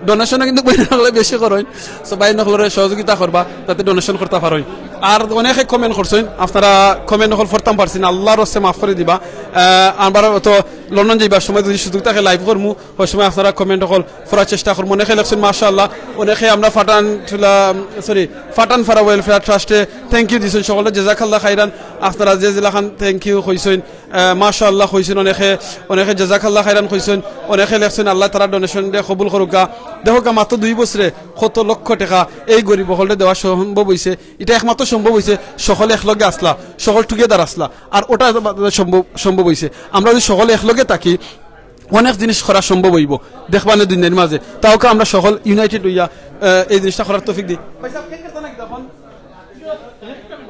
ডোনেশন কিন্তু বইনে নকলে বেশি করেন সবাই নকলের সহযোগিতা করবা যাতে ডোনেশন করতে পারেন আর অনেকে কমেন্ট করছেন আপনারা কমেন্ট নকল করতাম পারছেন আল্লাহর রাস্তায় মাফ করে দিবা আবার তো লন্ডন যাইবার সময় যদি সুযোগ থাকে লাইভ করবো ওই সময় আপনারা কমেন্ট নকল করার চেষ্টা করবো অনেকে লেখছেন মাশাআল্লাহ অনেকে আমরা ফাটান ফারা ওয়েলফেয়ার ট্রাস্টে থ্যাংক ইউ দিয়েছেন সকলে জাযাকাল্লাহ খাইরান আপনারা যে জেলাখান থ্যাংক ইউ কইছেন মাশাআল্লাহ কইছেন অনেকে জাযাকাল্লাহ খাইরান কইছেন অনেকে লেখছেন আল্লাহ তারা ডোনেশন দিয়ে কবুল করুকা দেখো মাত্র 2 বছরে কত লক্ষ টাকা এই গরিব হলে দেওয়া সম্ভব হয়েছে এটা একমাত্র সম্ভব হয়েছে সকলে একলগে আসলা সকল টুগেদার আসলা আর ওটা সম্ভব হয়েছে আমরা যদি সকলে একলগে থাকি অনেক জিনিস করা সম্ভব হইব দেখবানে দুনিয়ার মাঝে তাওকে আমরা সকল ইউনাইটেড হইয়া এই জিনিসটা করার তৌফিক দিই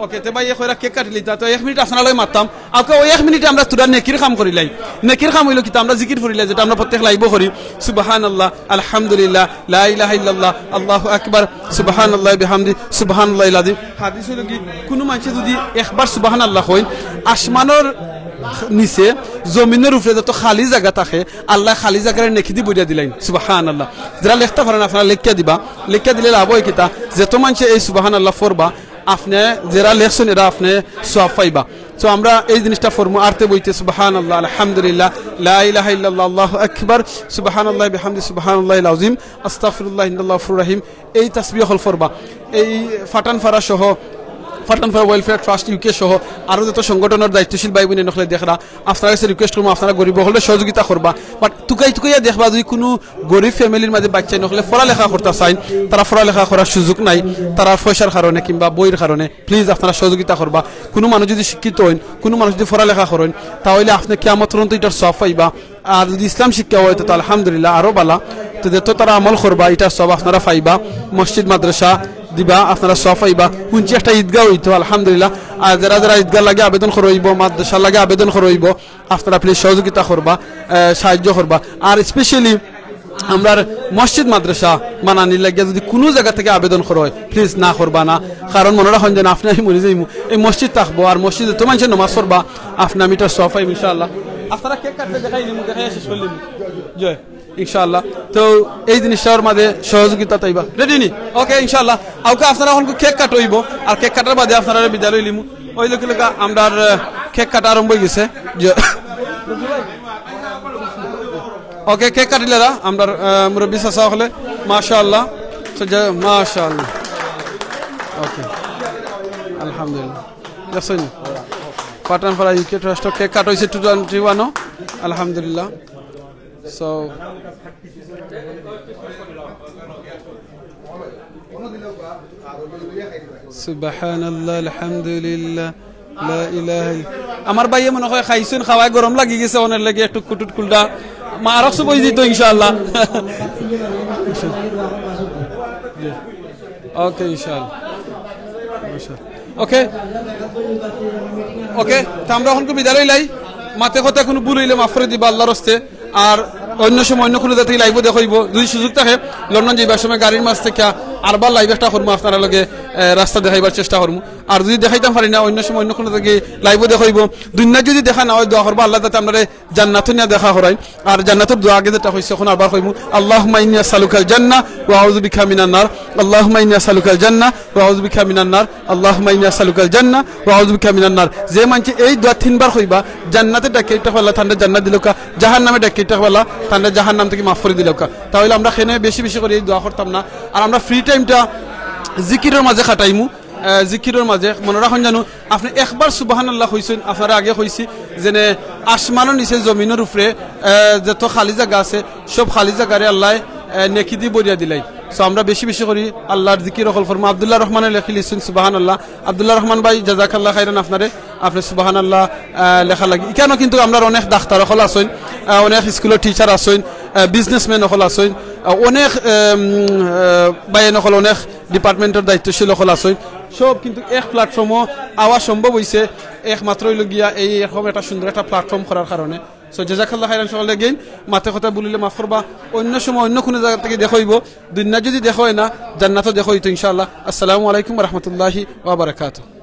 ওকে তে ভাই এখরা কেক কাটলি তা তো 1 মিনিট আপনারা লই মারতাম আকে ওই 1 মিনিটে আমরা তুরা নেকির কাম করিলাই নেকির কাম হইলো কি আমরা জিকির করিলাই যেটা আমরা প্রত্যেক লাইভ করি সুবহানাল্লাহ আলহামদুলিল্লাহ লা ইলাহা ইল্লাল্লাহ আল্লাহু আকবার সুবহানাল্লাহ বিহামদি সুবহানাল্লাহিল আযীম হাদিস হইলো কি কোন মানুষ যদি একবার সুবহানাল্লাহ কই আসমানের নিচে জমিনের উপরে যত খালি জায়গা থাকে আল্লাহ খালি জায়গার নেকি দি বইয়া দিলেন সুবহানাল্লাহ যারা লিখতে পারেন আপনারা লিখিয়া দিলে লাভ হয় কিতা যত মানুষ এই সুবহানাল্লাহ পড়বা আপনি যারা লেখছেন এরা আপনি সওয়াব পাইবা তো আমরা এই জিনিসটা ফরমু আরতে বইতে সুবহানাল্লাহ আলহামদুলিল্লাহ লা ইলাহা ইল্লাল্লাহ আল্লাহু আকবার সুবহানাল্লাহ বিহামদি সুবহানাল্লাহিল আযীম আস্তাগফিরুল্লাহ ইন্নাল্লাহু গফুরুর রহিম এই তাসবিহ হল ফরবা এই ফাটান ফারা সহ ফাটান ফারা ওয়েলফেয়ার ট্রাস্ট ইউকে সহ আরও যত সংগঠনের দায়িত্বশীল ভাই বোনে নকলে দেখরা আপনার কাছে রিকোয়েস্ট করবো আপনারা গরিব হলে সহযোগিতা করবা বাট টুকাইয়া দেখবা যদি কোনো গরিব ফ্যামিলির মাঝে বাচ্চা নকলে পড়ালেখা করতে চাই তারা পড়ালেখা করার সুযোগ নাই তারা পয়সার কারণে কিংবা বইয়ের কারণে প্লিজ আপনারা সহযোগিতা করবা কোনো মানুষ যদি শিক্ষিত হন কোনো মানুষ যদি পড়ালেখা করেন তাহলে আপনি কিয়ামত পর্যন্ত এটার সওয়াব পাইবা আর যদি ইসলাম শিক্ষা হয় তো আলহামদুলিল্লাহ আরও বালা তো যত তারা আমল করবা এটার সওয়াব আপনারা পাইবা মসজিদ মাদ্রাসা দিবা আপনারা সওয়াব পাইবা কোনটি একটা ঈদগাহ হইতো আলহামদুলিল্লাহ আর যারা ঈদগাহ লাগে আবেদন করইব মাদ্রাসা লাগে আবেদন করইব আপনারা প্লিজ সহযোগিতা করবা সাহায্য করবা আর স্পেশালি আমরা মসজিদ মাদ্রাসা মানানির লাগিয়া যদি কোনো জায়গা থেকে আবেদন করা হয় প্লিজ না করবা না কারণ মনে রাখুন যেন আপনি মরে যাইমু এই মসজিদ থাকবো আর মসজিদে তো মানুষের নামাজ পড়বা আপনি আমি এটা সওয়াব পাইব ইনশাআল্লাহ আপনারা কেক কাটতে দেখাই শেষ করলেন জয় ইনশাআল্লাহ তো এই জিনিসটার মাঝে সহযোগিতা তাইবা রেডি নি ওকে ইনশাআল্লাহ আউকে আপনারা এখন কেক কাটইব আর কেক কাটার বাদে আপনারা বিদায় লইলিমু ওই লোক আমরা কেক কাটা আরম্ভ হয়ে গেছে ওকে কেক কাটিলে আমরা মুরব্বী চাচা হলে মাশাআল্লাহ মাশাআল্লাহ ওকে আলহামদুলিল্লাহ দেখছেন Pathanpara UK trust cake cut হয়েছে 221 আলহামদুলিল্লাহ সো সুবহানাল্লাহ আলহামদুলিল্লাহ লা ইলাহা আমার ভাইয়ে মনে হয় খাইছেন খাওয়ায় গরম লাগি গেছে ওনের লাগে একটু কুটুট কুলটা মা আরো সব হয়ে যেত ইনশাআল্লাহ ওকে ইনশাআল্লাহ ওকে ওকে তো আমরা এখন বিদায় লাই মাতে কথা কোনো ভুল হইলে মাফ করে দিবা আল্লাহর হস্তে আর অন্য সময় অন্য কোনো জাতি লাইভও দেখাইব যদি সুযোগ থাকে লন্ডন যাইবার সময় গাড়ির মাছ থেকে আরবার লাইভ একটা করবো আপনারা লগে রাস্তা দেখাইবার চেষ্টা করবো আর যদি দেখাইতাম পারি না অন্য সময় অন্য কোনো থেকে লাইভও দেখাইব দুনিয়া যদি দেখা না হয় দোয়া করবো আল্লাহ যাতে আমরা জান্নাত নিয়ে দেখা করাই আর জান্নাতের দোয়া আগে যেটা হয়েছে এখন আরবার কইব আল্লাহুম্মা ইন্নী আসআলুকাল জান্নাহ ওয়া আউযু বিকা মিনান নার আল্লাহুম্মা ইন্নী আসআলুকাল জান্নাহ ওয়া আউযু বিকা মিনান নার আল্লাহুম্মা ইন্নী আসআলুকাল জান্নাহ ওয়া আউযু বিকা মিনান নার যে মানছে এই দোয়া তিনবার কইবা জান্নাতে ডাকেইটা হলা ঠান্ডা জান্নাত দিলকা জাহান্নামে ডাকেইটা হলা ঠান্ডা জাহান্নাম থেকে মাফ করে দিলকা তাহলে আমরা খেনে বেশি বেশি করে এই দোয়া করতাম না আর আমরা ফ্রি টাইমটা জিকিরের মাঝে খাটাইমু জিকিরের মাঝে মনে রাখুন জানো আপনি একবার সুবহানাল্লাহ হইছেন আপনারা আগে হইছি যেনে আসমানের নিচে জমিনের উপরে যত খালি জায়গা আছে সব খালি জায়গারে আল্লাহ নেকি দি বরিয়া দিলাই সো আমরা বেশি বেশি করি আল্লাহর জিকির কল ফরমা আব্দুল্লাহ রহমানের লেখি লিখছেন সুবহানাল্লাহ আব্দুল্লাহ রহমান ভাই জাযাকাল্লাহ খাইরান আপনি সুবহানাল্লাহ লেখা লাগি কেন কিন্তু আমরা অনেক ডাক্তার হল আছেন অনেক স্কুলের টিচার আছেন বিজনেসম্যান হল আছেন অনেক বাইন হল অনেক ডিপার্টমেন্টের দায়িত্বশীল হল আছেন সব কিন্তু এক প্ল্যাটফর্মও আওয়া সম্ভব হয়েছে একমাত্র গিয়া এই এরকম একটা সুন্দর একটা প্ল্যাটফর্ম করার কারণে সো জাযাকাল্লাহ খাইরান সকলে গেইন মাথা কথা বলিলে মাফ করবা অন্য সময় অন্য কোনো জায়গা থেকে দেখাইব দুনিয়া যদি দেখা হয় না জান্নাতও দেখা হইতো ইনশাআল্লাহ আসসালামু আলাইকুম ওয়া রাহমাতুল্লাহি ওয়া বারাকাতুহু